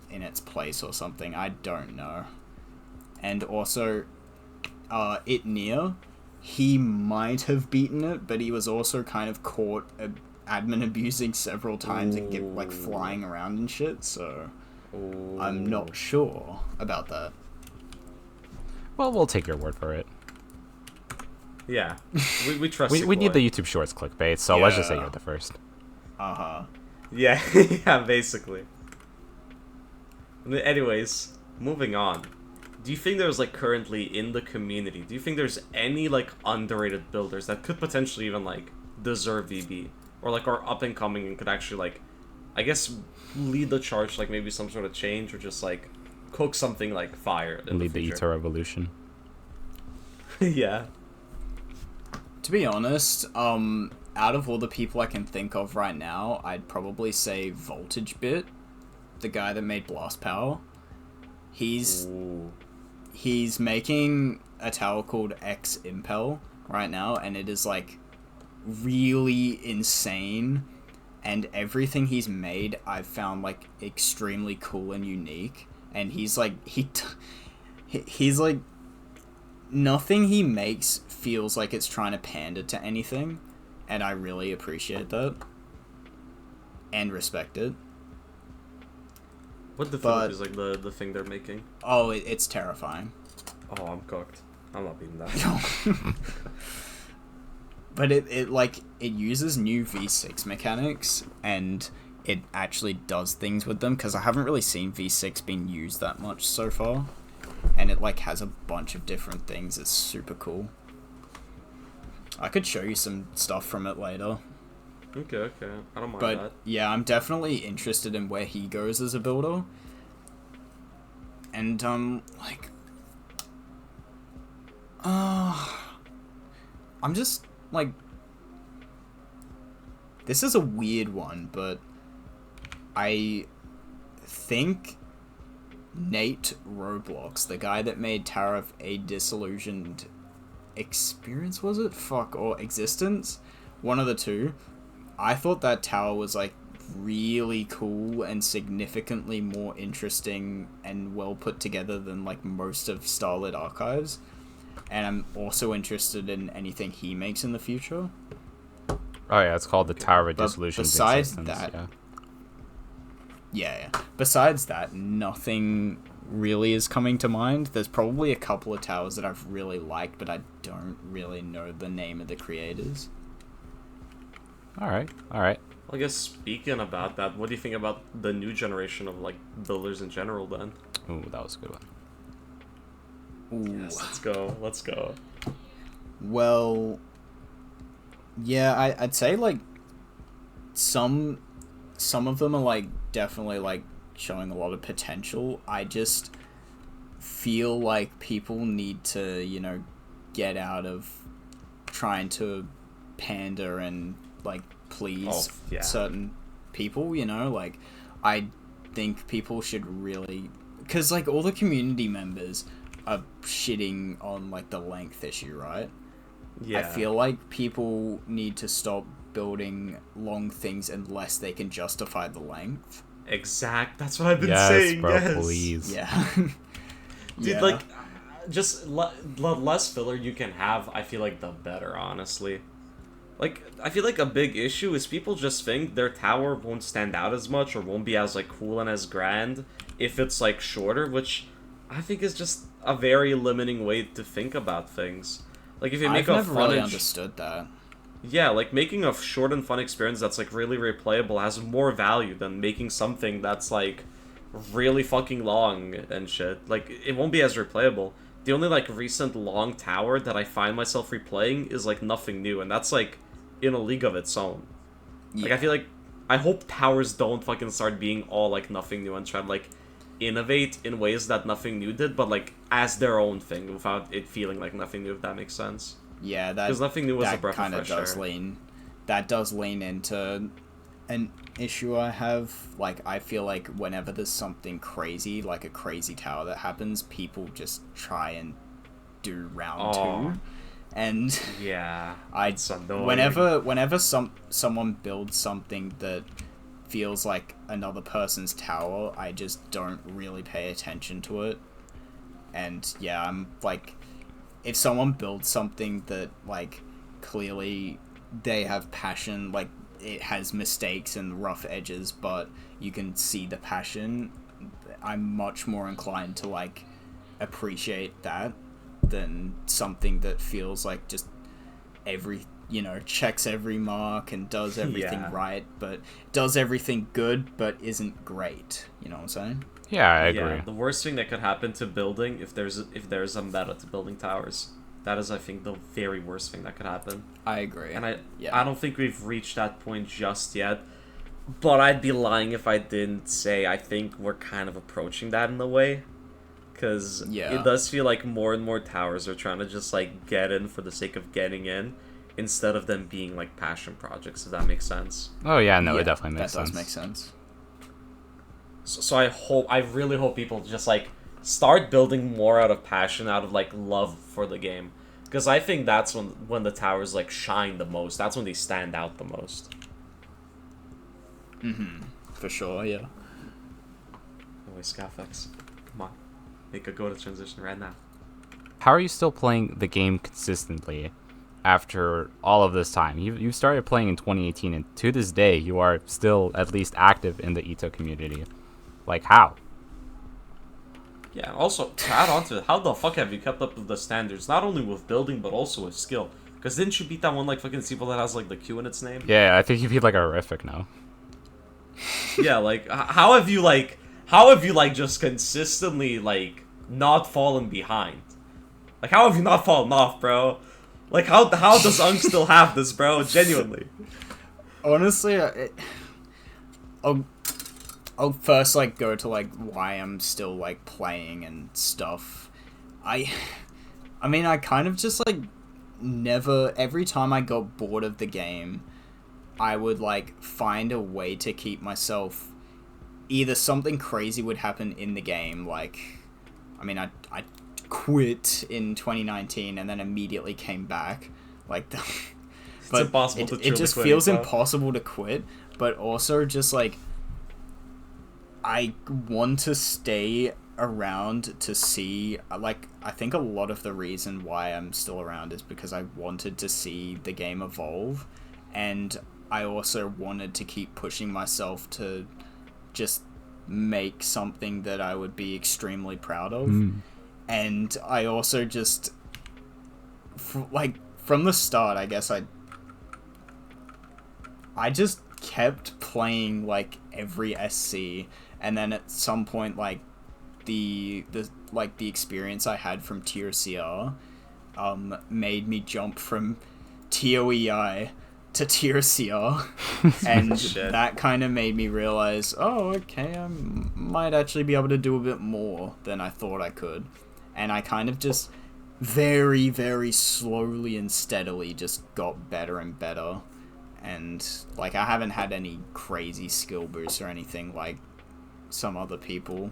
in its place or something. I don't know. And also, EToH, he might have beaten it, but he was also kind of caught admin abusing several times and get like flying around and shit. So I'm not sure about that. Well, we'll take your word for it. Yeah, we trust. We need the YouTube Shorts clickbait, so let's just say you're the first. Yeah, yeah, basically. Anyways, moving on. Do you think there's like currently in the community? Do you think there's any like underrated builders that could potentially even like deserve VB, or like are up and coming and could actually like, I guess, lead the charge, like maybe some sort of change, or just like cook something like fire in Lead the future? EToH revolution. Yeah. To be honest, out of all the people I can think of right now, I'd probably say Voltage Bit, the guy that made Blast Power. He's making a tower called X Impel right now, and it is like really insane. And everything he's made, I've found like extremely cool and unique. And he's like he's like, nothing he makes feels like it's trying to pander to anything, and I really appreciate that and respect it. What the fuck is like the thing they're making? Oh, it's terrifying. Oh, I'm cooked. I'm not beating that. But it uses new V6 mechanics, and it actually does things with them, because I haven't really seen V6 being used that much so far. And it like has a bunch of different things. It's super cool. I could show you some stuff from it later. Okay. I don't mind But that. yeah, I'm definitely interested in where he goes as a builder. And like, I'm just like, this is a weird one, but I think Nate Roblox, the guy that made Tower of a Disillusioned Experience, was it? Or Existence? One of the two. I thought that tower was like really cool and significantly more interesting and well put together than like most of Starlit Archives. And I'm also interested in anything he makes in the future. Oh yeah, it's called the Tower of Disillusion. Besides that, yeah. Besides that, nothing really is coming to mind. There's probably a couple of towers that I've really liked, but I don't really know the name of the creators. All right. I guess speaking about that, what do you think about the new generation of like builders in general then? Ooh, that was a good one. Ooh. Yes, let's go. Well, yeah, I'd say like some of them are like definitely like showing a lot of potential. I just feel like people need to, you know, get out of trying to pander and like please certain people, you know, like I think people should really, because like all the community members are shitting on like the length issue, right? Yeah. I feel like people need to stop building long things unless they can justify the length. That's what I've been saying. Bro, yes, please. Yeah. Dude, like, just less filler you can have, I feel like the better, honestly. Like, I feel like a big issue is people just think their tower won't stand out as much or won't be as, like, cool and as grand if it's, like, shorter, which I think is just a very limiting way to think about things. Like, if you make I've never really understood that. Yeah, like, making a short and fun experience that's, like, really replayable has more value than making something that's, like, really fucking long and shit. Like, it won't be as replayable. The only, like, recent long tower that I find myself replaying is, like, Nothing New, and that's, like, in a league of its own. Yeah. Like, I feel like, I hope towers don't fucking start being all, like, Nothing New and try to, like, innovate in ways that Nothing New did, but, like, as their own thing, without it feeling like Nothing New, if that makes sense. Yeah, that, because Nothing New was a breath of fresh air. That does lean into an issue I have. Like, I feel like whenever there's something crazy, like a crazy tower that happens, people just try and do round two. And yeah, it's annoying. Whenever someone builds something that feels like another person's tower, I just don't really pay attention to it. And yeah, I'm like, if someone builds something that like clearly they have passion, like it has mistakes and rough edges, but you can see the passion, I'm much more inclined to like appreciate that than something that feels like just checks every mark and does everything right, but does everything good but isn't great. You know what I'm saying? Yeah, I agree. Yeah, the worst thing that could happen to building, if there's a meta to building towers, that is, I think, the very worst thing that could happen. I agree. And I don't think we've reached that point just yet, but I'd be lying if I didn't say I think we're kind of approaching that in a way. Because it does feel like more and more towers are trying to just, like, get in for the sake of getting in, instead of them being, like, passion projects, if that makes sense. Oh, yeah, no, it definitely makes sense. That does make sense. So I really hope people just, like, start building more out of passion, out of, like, love for the game. Because I think that's when the towers, like, shine the most. That's when they stand out the most. Mm-hmm. For sure, yeah. Oh, wait, Scafex. Come on. Make a go-to transition right now. How are you still playing the game consistently after all of this time? You started playing in 2018, and to this day, you are still at least active in the EToH community. Like, how? Yeah, also, to add on to it, how the fuck have you kept up with the standards? Not only with building, but also with skill. Because didn't you beat that one, like, fucking people that has, like, the Q in its name? Yeah, I think you beat, like, a horrific now. Yeah, like, how have you, just consistently, like, not fallen behind? Like, how have you not fallen off, bro? Like, how does Unk still have this, bro? Genuinely. Honestly, I'll first, like, go to, like, why I'm still, like, playing and stuff. I mean, I kind of just, like, every time I got bored of the game, I would, like, find a way to keep myself, either something crazy would happen in the game, like, I mean, I quit in 2019 and then immediately came back, like, but it's impossible to it just feels impossible to quit, but also just, like, I want to stay around to see, like, I think a lot of the reason why I'm still around is because I wanted to see the game evolve, and I also wanted to keep pushing myself to just make something that I would be extremely proud of. And I also just, like, from the start, I guess I just kept playing, like, every SC, and then at some point, like, the experience I had from TRCR made me jump from TOEI to TRCR, and that kind of made me realize, oh, okay, I might actually be able to do a bit more than I thought I could. And I kind of just very, very slowly and steadily just got better and better. And, like, I haven't had any crazy skill boosts or anything like some other people.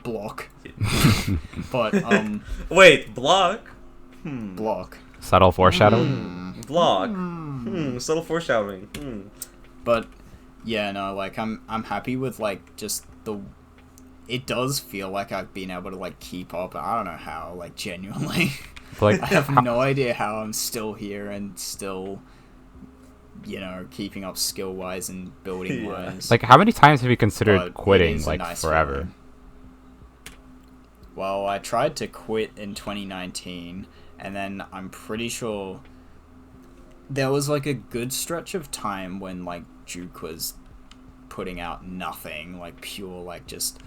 Block. But, Wait, block? Block. Subtle foreshadowing? Block. Subtle foreshadowing. But, yeah, no, like, I'm happy with, like, just the... It does feel like I've been able to, like, keep up. I don't know how, like, genuinely. Like, I have no idea how I'm still here and still, you know, keeping up skill-wise and building-wise. Like, how many times have you considered quitting, like, nice forever? feeling. Well, I tried to quit in 2019, and then I'm pretty sure there was, like, a good stretch of time when, like, Duke was putting out nothing, like, pure, like, just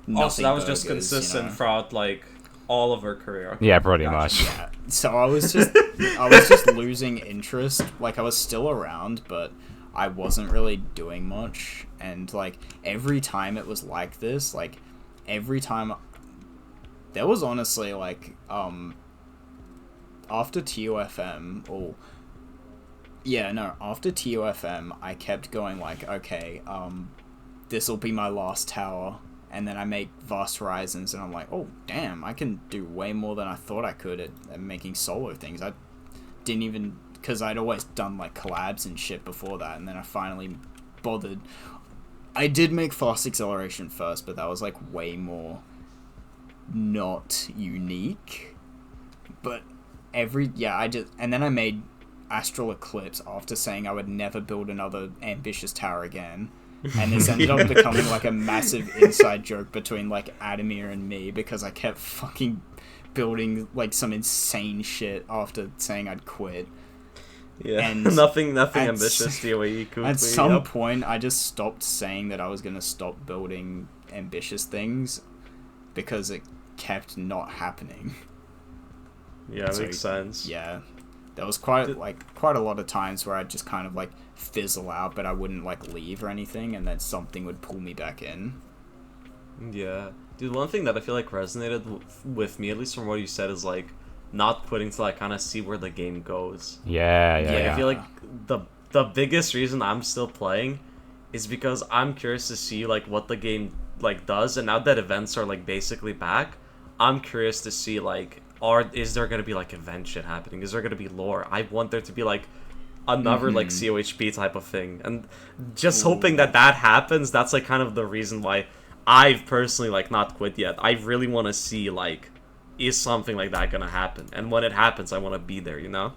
nothing. Also, that was burgers, just consistent, you know? throughout, like, all of her career. Yeah, pretty much. Yeah. So I was just losing interest. Like, I was still around, but I wasn't really doing much. And, like, every time it was like this, like, every time there was honestly, like, after TOFM, or Yeah, no, after TOFM, I kept going like, okay, this will be my last tower, and then I make Vast Horizons, and I'm like, oh, damn, I can do way more than I thought I could at making solo things. I didn't even, because I'd always done, like, collabs and shit before that, and then I finally bothered. I did make Fast Acceleration first, but that was, like, way more not unique. But and then I made Astral Eclipse after saying I would never build another ambitious tower again. And this ended up becoming like a massive inside joke between like Adamir and me because I kept fucking building like some insane shit after saying I'd quit. Yeah, and nothing ambitious. At some point, I just stopped saying that I was gonna stop building ambitious things because it kept not happening. Yeah, it makes sense. Yeah. There was quite a lot of times where I'd just kind of like fizzle out, but I wouldn't like leave or anything, and then something would pull me back in. Yeah, dude. One thing that I feel like resonated with me, at least from what you said, is like not quitting till I kind of see where the game goes. Yeah. I feel like the biggest reason I'm still playing is because I'm curious to see like what the game like does, and now that events are like basically back, I'm curious to see like. Is there going to be, like, event shit happening? Is there going to be lore? I want there to be, like, another, like, COHP type of thing. And just hoping that happens, that's, like, kind of the reason why I've personally, like, not quit yet. I really want to see, like, is something like that going to happen? And when it happens, I want to be there, you know?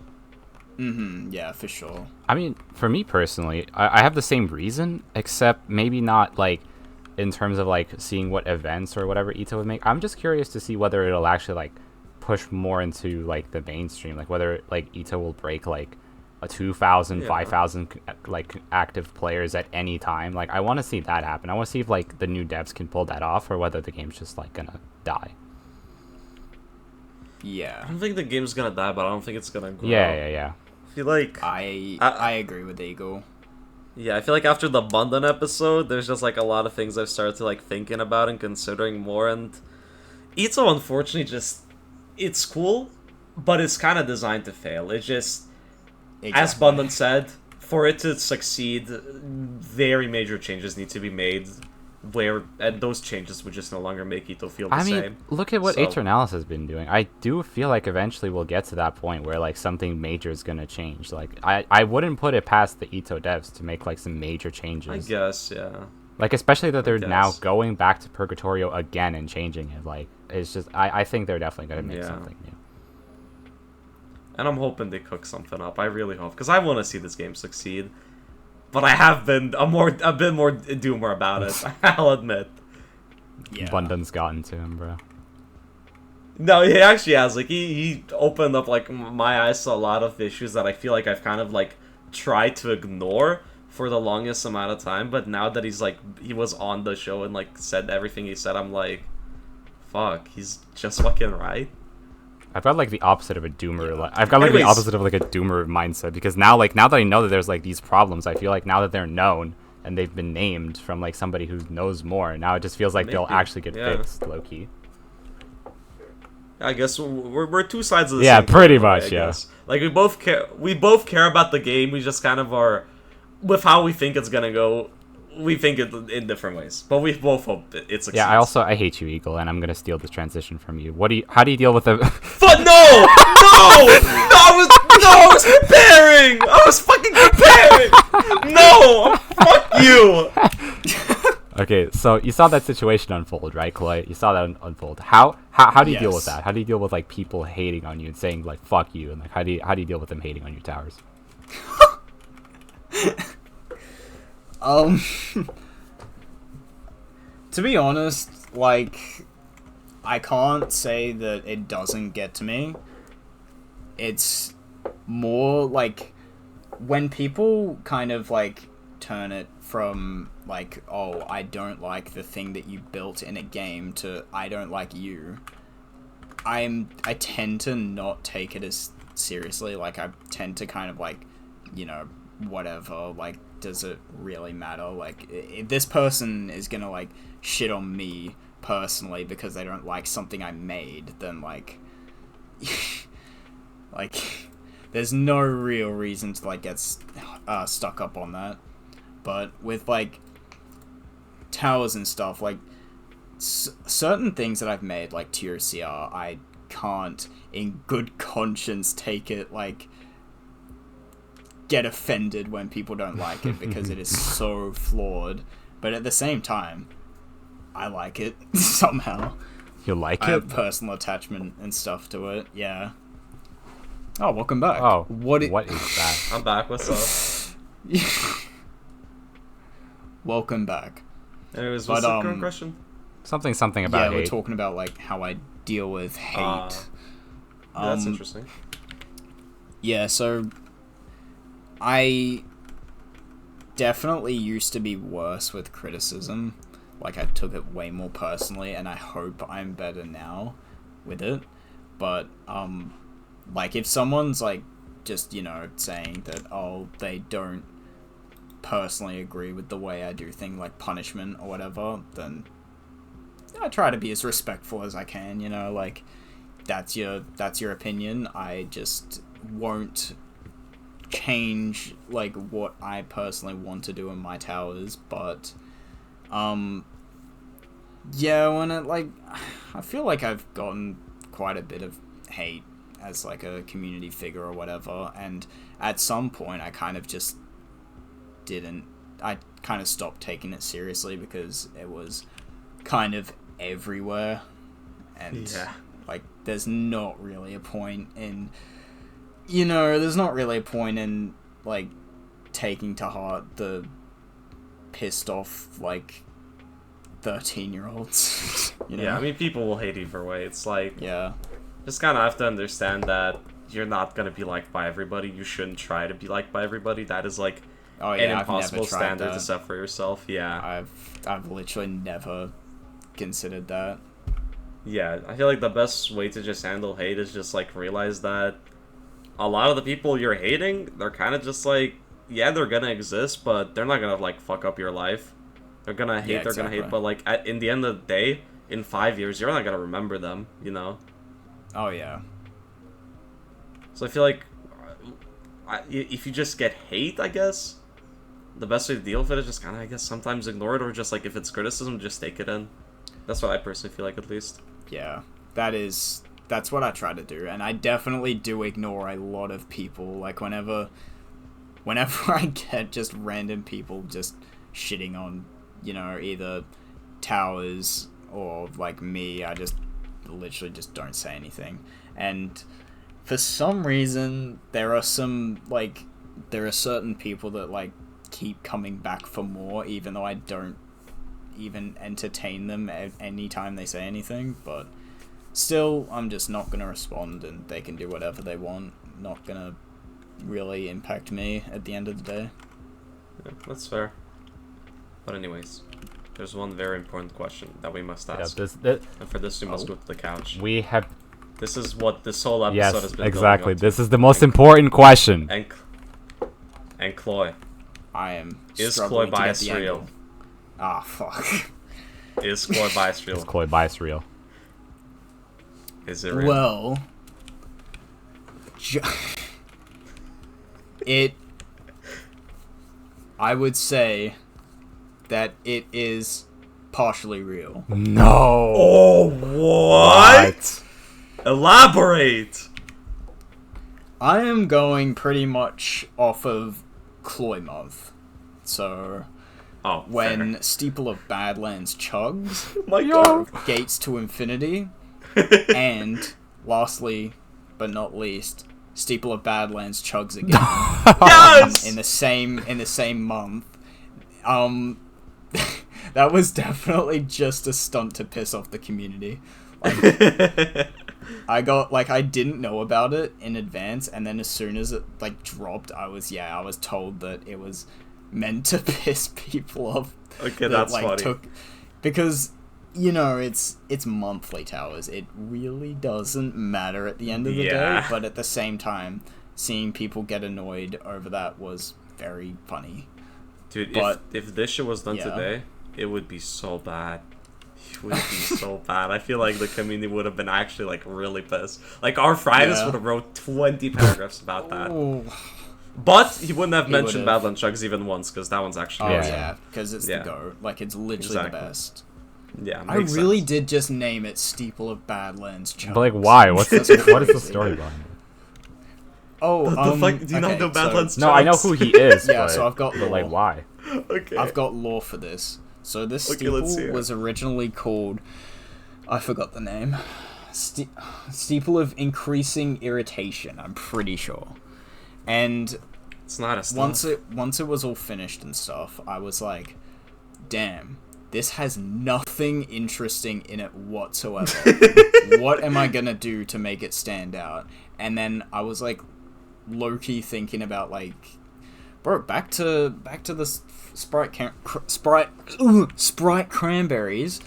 Yeah, for sure. I mean, for me personally, I have the same reason, except maybe not, like, in terms of, like, seeing what events or whatever EToH would make. I'm just curious to see whether it'll actually, like, push more into like the mainstream, like whether like EToH will break like a 2,000 5,000 like active players at any time. Like I want to see that happen. I want to see if like the new devs can pull that off or whether the game's just like gonna die. Yeah, I don't think the game's gonna die, but I don't think it's gonna grow. Yeah. I feel like I agree with Eagle. Yeah, I feel like after the Bundan episode, there's just like a lot of things I've started to like thinking about and considering more, and EToH unfortunately just it's cool, but it's kind of designed to fail. It's just, as Bundan said, for it to succeed, very major changes need to be made, and those changes would just no longer make EToH feel the same. I mean, look at what Aeternalis has been doing. I do feel like eventually we'll get to that point where like something major is going to change. Like, I wouldn't put it past the EToH devs to make like some major changes. I guess, yeah. Like, especially that they're now going back to Purgatorio again and changing it. Like, it's just, I think they're definitely going to make something new. And I'm hoping they cook something up. I really hope, because I want to see this game succeed. But I have been a bit more doomer about it, I'll admit. Yeah. Bundan's gotten to him, bro. No, he actually has. Like, he opened up, like, my eyes to a lot of issues that I feel like I've kind of, like, tried to ignore for the longest amount of time, but now that he was on the show and like said everything he said, I'm like, fuck, he's just fucking right. I've got like the opposite of a doomer. Yeah. I've got like the opposite of like a doomer mindset, because now that I know that there's like these problems, I feel like now that they're known and they've been named from like somebody who knows more, now it just feels like they'll actually get fixed, low key. I guess we're two sides of the same pretty coin, much, yeah. Like we both care about the game. We just kind of are. With how we think it's gonna go, we think it in different ways, but we both hope it succeeds. Yeah, I hate you, Eagle, and I'm gonna steal this transition from you. How do you deal with the? But no! I was preparing. I was fucking preparing. No, fuck you. Okay, so you saw that situation unfold, right, Cloy? You saw that unfold. How do you deal with that? How do you deal with like people hating on you and saying like "fuck you" and like how do you deal with them hating on your towers? To be honest, like, I can't say that it doesn't get to me. It's more like when people kind of like turn it from like, oh, I don't like the thing that you built in a game to I don't like you. I tend to not take it as seriously. Like, I tend to kind of like, you know, whatever, like, does it really matter? Like, if this person is gonna like shit on me personally because they don't like something I made, then like like there's no real reason to like get stuck up on that. But with like towers and stuff, like certain things that I've made, like tier CR, I can't in good conscience take it, like get offended when people don't like it because it is so flawed. But at the same time, I like it somehow. You like I it? have personal attachment and stuff to it. Yeah. Oh, welcome back. Oh, what is that? I'm back. What's up? Welcome back. Anyways, what's the current question? Something about hate. We're talking about like how I deal with hate. That's interesting. Yeah, so I definitely used to be worse with criticism. Like, I took it way more personally, and I hope I'm better now with it. But, like, if someone's, like, just, you know, saying that, oh, they don't personally agree with the way I do things, like punishment or whatever, then I try to be as respectful as I can, you know, like, that's your opinion. I just won't change, like, what I personally want to do in my towers, but, yeah, when it, like, I feel like I've gotten quite a bit of hate as, like, a community figure or whatever, and at some point I kind of just I kind of stopped taking it seriously because it was kind of everywhere, and, like, there's not really a point in, you know, like, taking to heart the pissed off, like, 13-year-olds. You know? Yeah, I mean, people will hate either way. It's like, yeah, just kind of have to understand that you're not going to be liked by everybody. You shouldn't try to be liked by everybody. That is, like, an impossible standard to set for yourself. Yeah. I've literally never considered that. Yeah, I feel like the best way to just handle hate is just, like, realize that a lot of the people you're hating, they're kind of just, like, yeah, they're gonna exist, but they're not gonna, like, fuck up your life. They're gonna hate, they're gonna hate, but, like, in the end of the day, in 5 years, you're not gonna remember them, you know? Oh, yeah. So I feel like, if you just get hate, I guess, the best way to deal with it is just kind of, I guess, sometimes ignore it, or just, like, if it's criticism, just take it in. That's what I personally feel like, at least. Yeah, that's what I try to do, and I definitely do ignore a lot of people. Like, whenever I get just random people just shitting on, you know, either towers or, like, me, I just literally just don't say anything. And for some reason, there are certain people that, like, keep coming back for more, even though I don't even entertain them any time they say anything. But still, I'm just not gonna respond, and they can do whatever they want. Not gonna really impact me at the end of the day. Yeah, that's fair. But anyways, there's one very important question that we must ask. And for this, we must go to the couch. This is what this whole episode has been exactly. building up to. This is the most important question. And Cloy. Is Cloy Bias real? Ah, fuck. Is Cloy Bias real? Is Cloy Bias real? Is it real? Well, I would say that it is partially real. No. Oh, what? Elaborate. I am going pretty much off of Clloy month. So, when fair. Steeple of Badlands chugs, My God. Gates to Infinity, and lastly, but not least, Steeple of Badlands chugs again. Yes! in the same month. That was definitely just a stunt to piss off the community. Like, I didn't know about it in advance, and then as soon as it, like, dropped, I was told that it was meant to piss people off. Okay, that's funny. Because, you know, it's monthly towers. It really doesn't matter at the end of the day, but at the same time, seeing people get annoyed over that was very funny. Dude, if this shit was done today, it would be so bad. He would be so bad. I feel like the community would have been actually like really pissed. Like our Fridays would have wrote 20 paragraphs about that. Ooh. But he wouldn't have mentioned would've. Badland Chugs even once, because that one's actually Oh Yeah. yeah, because it's the GOAT. Like, it's literally Exactly. the best. Yeah, I makes really sense. did just name it Steeple of Badlands Chunks. But like, why? What is the crazy. story behind it? Oh, The fuck? Do you not know Badlands Chugs? No, I know who he is. Yeah, but, so I've got but like, lore. why? Okay. I've got lore for this. So this Okay, let's steeple hear it. was originally called... I forgot the name. Steeple of Increasing Irritation, I'm pretty sure. And It's not a stuff. once it was all finished and stuff, I was like, damn, this has nothing interesting in it whatsoever. What am I gonna do to make it stand out? And then I was like, low-key thinking about like, bro, back to the Sprite cranberries.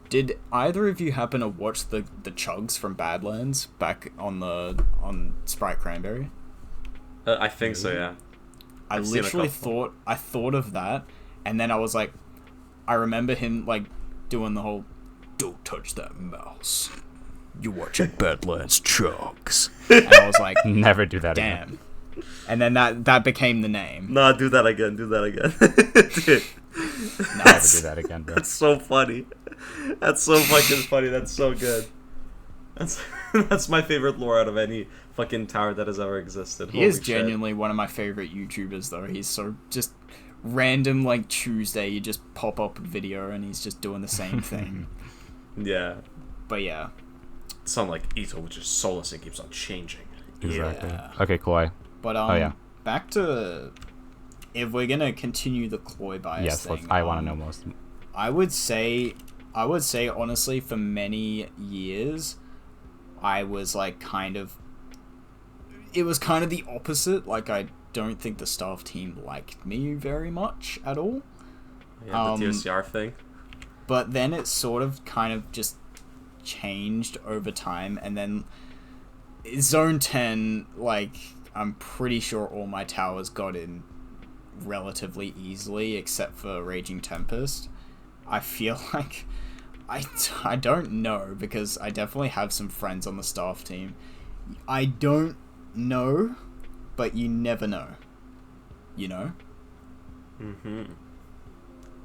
Did either of you happen to watch the Chugs from Badlands back on Sprite Cranberry? I think so, yeah. I I've seen a literally couple. thought of that, and then I was like, I remember him like doing the whole, "Don't touch that mouse. You're watching Badlands Chugs," and I was like, Never do that again. damn. And then that became the name. Nah, do that again. Dude, Never do that again, bro. that's so funny. That's so fucking funny. That's so good. That's my favorite lore out of any fucking tower that has ever existed. He is Holy shit. genuinely one of my favorite YouTubers, though. He's so just random, like Tuesday, you just pop up a video and he's just doing the same thing. Yeah. But yeah, It's not like EToH, which is soulless and keeps on changing. Exactly. Yeah. Okay, Cloy. but yeah. back to if we're gonna continue the Clloy Bias Yes, thing. I want to know most. I would say honestly, for many years, I was like it was kind of the opposite. Like, I don't think the staff team liked me very much at all. Yeah, the TOCR thing. But then it sort of kind of just changed over time, and then Zone 10, like, I'm pretty sure all my towers got in relatively easily, except for Raging Tempest. I feel like... I don't know, because I definitely have some friends on the staff team. I don't know, but you never know. You know? Mm-hmm.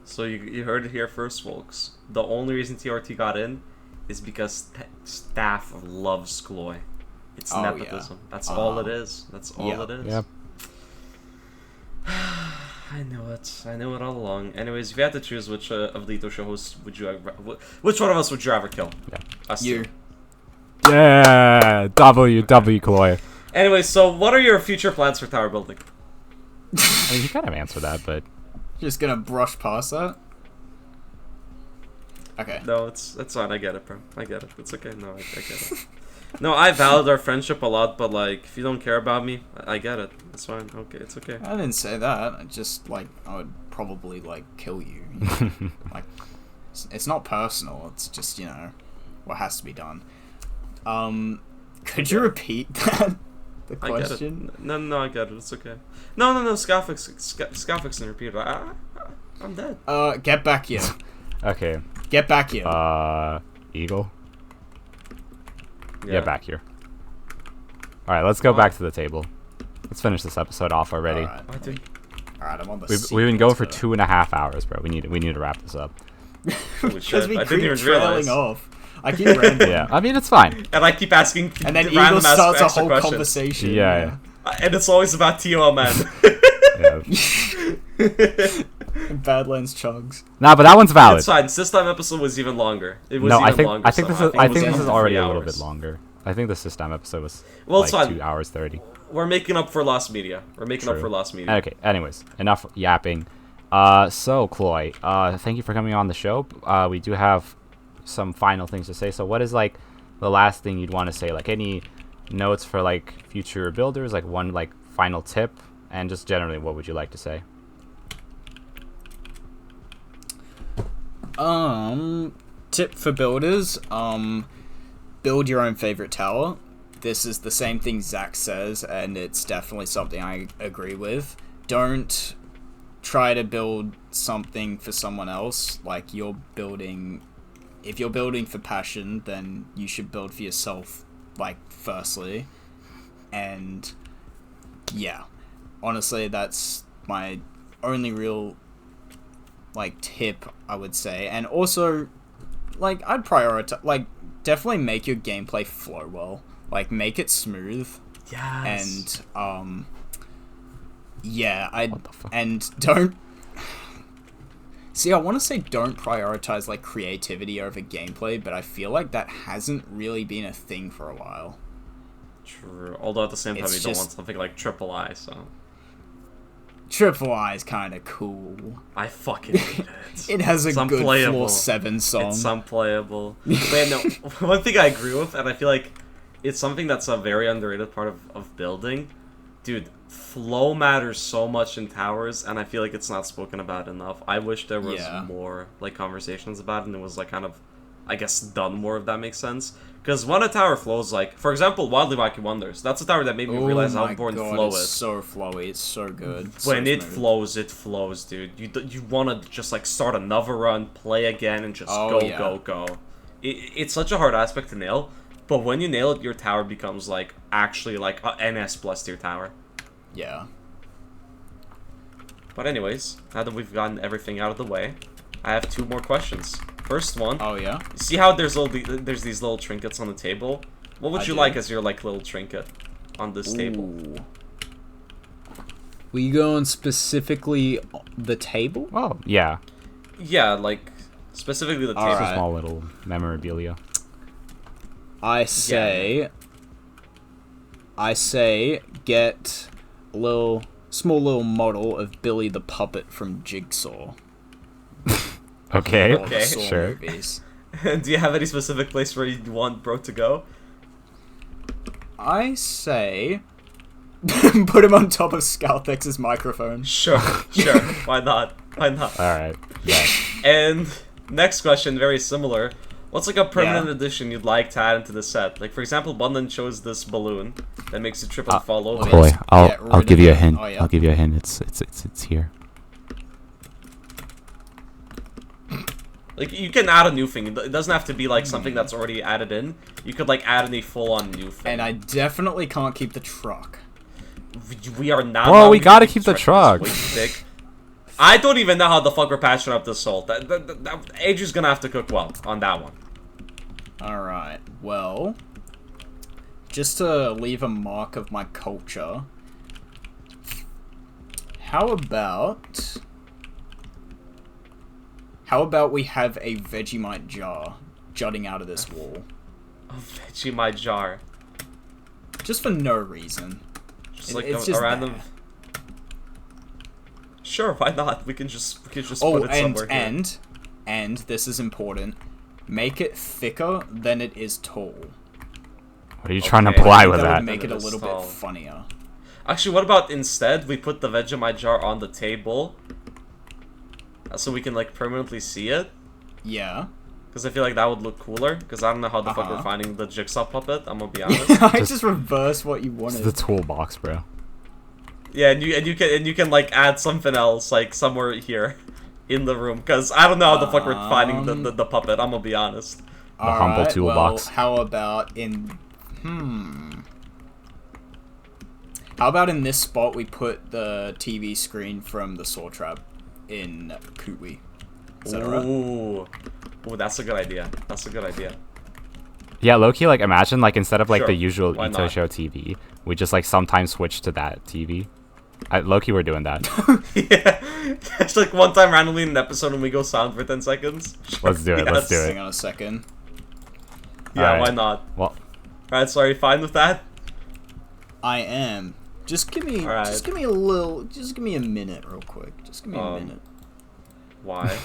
So you heard it here first, folks. The only reason TRT got in is because staff loves Clloy. It's nepotism. Yeah. That's all it is. That's all it is. Yep. I know it. I know it all along. Anyways, if you had to choose which of the EToH Show hosts would you which one of us would you rather kill? Yeah. Us You. two. Yeah, W Cloy. Anyway, so what are your future plans for tower building? I mean, you kind of answered that, but Just gonna brush past that? Okay. No, it's fine. I get it, bro. I get it. It's okay. No, I get it. No, I valued our friendship a lot, but like, if you don't care about me, I get it. It's fine. Okay, it's okay. I didn't say that. I just, like, I would probably, like, kill you. Like, it's not personal. It's just, you know, what has to be done. Could you repeat that? The I get question? it. No, I get it. It's okay. No, Scafix and repeat it. I'm dead. Get back here. okay. Get back here. Eagle. Yeah, back here. All right, let's go back to the table. Let's finish this episode off already. Alright, I do. I'm on the We've been going for sequence 2.5 hours, bro. We need to wrap this up. Holy Because shit! we I didn't keep even trailing realize. off. I keep rambling. Yeah, I mean it's fine. And I keep asking And then random Eagle starts a extra whole questions. conversation. Yeah. And it's always about TOMN. Yeah. Badlands Chugs. Nah, but that one's valid. It's fine. This time episode was even longer. It was No, even I think longer. I think so this is I think it this was is 3 already a little hours. bit longer. I think the system episode was Well, like it's fine. 2 hours 30. We're making up for lost media. We're making up True. for lost media. Okay, anyways, enough yapping. So Cloy, thank you for coming on the show. We do have some final things to say. So what is like the last thing you'd want to say? Like any notes for like future builders, like one like final tip, and just generally what would you like to say? Tip for builders, build your own favorite tower. This is the same thing Zach says, and it's definitely something I agree with. Don't try to build something for someone else like you're building if you're building for passion, then you should build for yourself, like, firstly. And, yeah. Honestly, that's my only real, like, tip, I would say. And also, like, I'd prioritize, like, definitely make your gameplay flow well. Like, make it smooth. Yes. And, yeah, What the fuck? and don't... See, I want to say don't prioritize, like, creativity over gameplay, but I feel like that hasn't really been a thing for a while. True. Although at the same time, It's you don't just- want something like Cll0y, so... Cll0y is kind of cool. I fucking hate it. It has a It's good unplayable. Floor 7 song. It's unplayable. Wait, no. One thing I agree with, and I feel like it's something that's a very underrated part of building. Dude, flow matters so much in towers, and I feel like it's not spoken about enough. I wish there was more, like, conversations about it, and it was, like, kind of, I guess, done more, if that makes sense. Because when a tower flows, like, for example, Wildly Wacky Wonders, that's a tower that made me realize how important flow it's is. so flowy. It's so good. When so it smooth. flows, dude. You want to just, like, start another run, play again, and just go. It's such a hard aspect to nail, but when you nail it, your tower becomes, like, actually, like, a NS plus tier tower. Yeah. But anyways, now that we've gotten everything out of the way, I have 2 more questions. First one, Oh, yeah? see how there's these little trinkets on the table? What would I you do. like as your, like, little trinket on this table? Ooh. Were you going specifically the table? Oh, yeah. Yeah, like, specifically the table. Just a Alright. small little memorabilia. I say get a small little model of Billy the Puppet from Jigsaw. Okay, Or the Saw sure. movies. Do you have any specific place where you want bro to go? I say put him on top of Scalthex's microphone. Sure. Why not? Alright. Yeah. And next question, very similar. What's like a permanent addition you'd like to add into the set? Like, for example, Bundan chose this balloon that makes it trip and fall over. Boy, Get I'll rid give of you a it. hint. Oh, yeah? I'll give you a hint. It's here. Like, you can add a new thing. It doesn't have to be like something that's already added in. You could like add in a full-on new thing. And I definitely can't keep the truck. We are not. Whoa, allowed we to gotta keep keep the this truck. way too thick. I don't even know how the fuck we're patching up this salt. Adrian's gonna have to cook well on that one. Alright, well, just to leave a mark of my culture, how about we have a Vegemite jar jutting out of this wall? A Vegemite jar. Just for no reason. Just like it's a just random... there. Sure, why not? We can just put it and somewhere here. and this is important. Make it thicker than it is tall. What are you trying to Okay. imply That with would that? make it a Than it is little tall. bit funnier. Actually, what about instead we put the Vegemite jar on the table so we can like permanently see it? Yeah. Because I feel like that would look cooler. Because I don't know how the fuck we're Uh-huh. finding the jigsaw puppet. I'm gonna be honest. I Just- just reversed what you It's wanted. the toolbox, bro. Yeah, and you can like add something else like somewhere here in the room. Because I don't know how the fuck we're finding the puppet. I'm gonna be honest. The humble Alright, toolbox. Well, how about in How about in this spot we put the TV screen from the Saw Trap in Cll0y? Is that alright? Ooh, that's a good idea. That's a good idea. Yeah, low-key, like, imagine, like, instead of, like, Sure, the usual why EToH not? Show TV, we just, like, sometimes switch to that TV. Low-key, we're doing that. Yeah, it's like one time randomly in an episode when we go silent for 10 seconds. Let's do it, let's do Yes. Hang it. on a second. Yeah, Alright. why not? Well, Alright, so are you fine with that? I am. Just give me Alright. just give me a minute real quick. Just give me a minute. Why?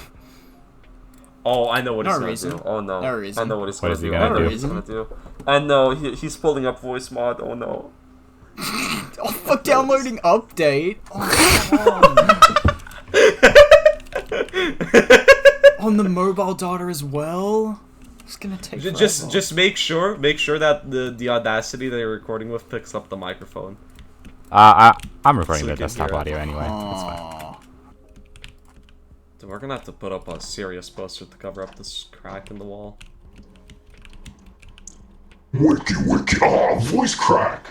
Oh, I know what No he's gonna reason. do. Oh no. No reason. I know what he's What gonna is he do. gonna I know do? what he's gonna do. I know, he's pulling up voice mod. Oh no. Oh fuck! Downloading update. Oh, come on. On the mobile data as well. It's gonna take forever. Just make sure that the Audacity that you're recording with picks up the microphone. I'm recording So the we can desktop hear it. audio anyway. It's fine. Aw. We're gonna have to put up a serious poster to cover up this crack in the wall. Wiki wiki, voice crack.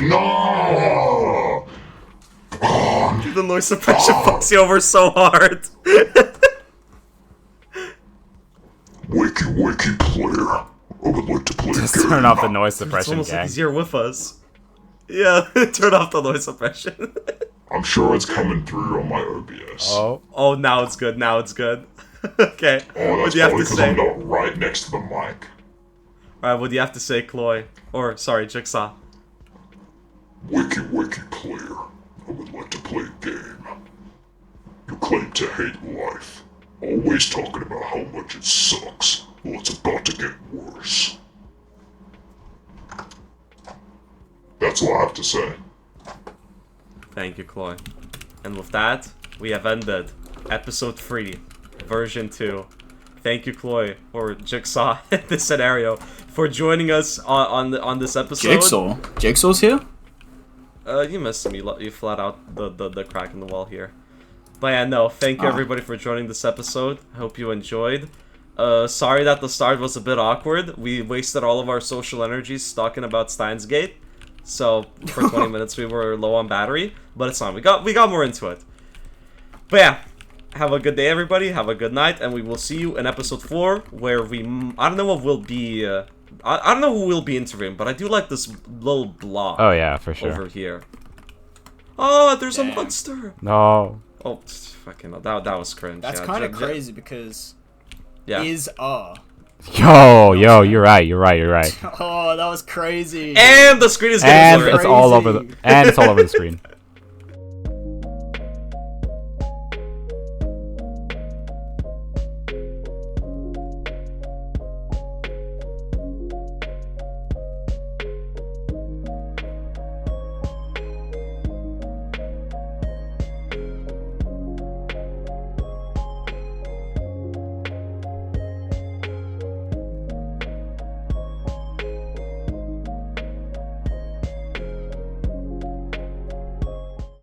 No. The noise suppression fucks you over so hard. Wiki wiki player. I would like to play Just a game. turn off the noise It's suppression, almost like gang. he's here with us. Yeah, turn off the noise suppression. I'm sure it's coming through on my OBS. Oh. Oh, now it's good. Now it's good. Okay. Oh, What that's do you have probably to because say? I'm not right next to the mic. Alright, what do you have to say, Cloy? Or, sorry, Jigsaw. Wiki wiki player. I would like to play a game. You claim to hate life. Always talking about how much it sucks. Well, it's about to get worse. That's all I have to say. Thank you, Cloy. And with that, we have ended episode 3, version 2. Thank you, Cloy, or Jigsaw in this scenario, for joining us on this episode. Jigsaw's here? You missed me. You flat out the crack in the wall here. But yeah, no, thank you everybody for joining this episode. I hope you enjoyed. Sorry that the start was a bit awkward. We wasted all of our social energies talking about Steins Gate. So for 20 minutes we were low on battery, but it's fine. We got more into it. But yeah, have a good day, everybody. Have a good night, and we will see you in episode 4, where I don't know what will be. I don't know who will be interviewing, but I do like this little block. Oh yeah, for sure. Over here. Oh, there's a monster. No. Oh, fucking that was cringe. That's yeah, kind of crazy because Yeah. Yo, you're right. Oh, that was crazy. And the screen is getting And blurry. it's all over the screen.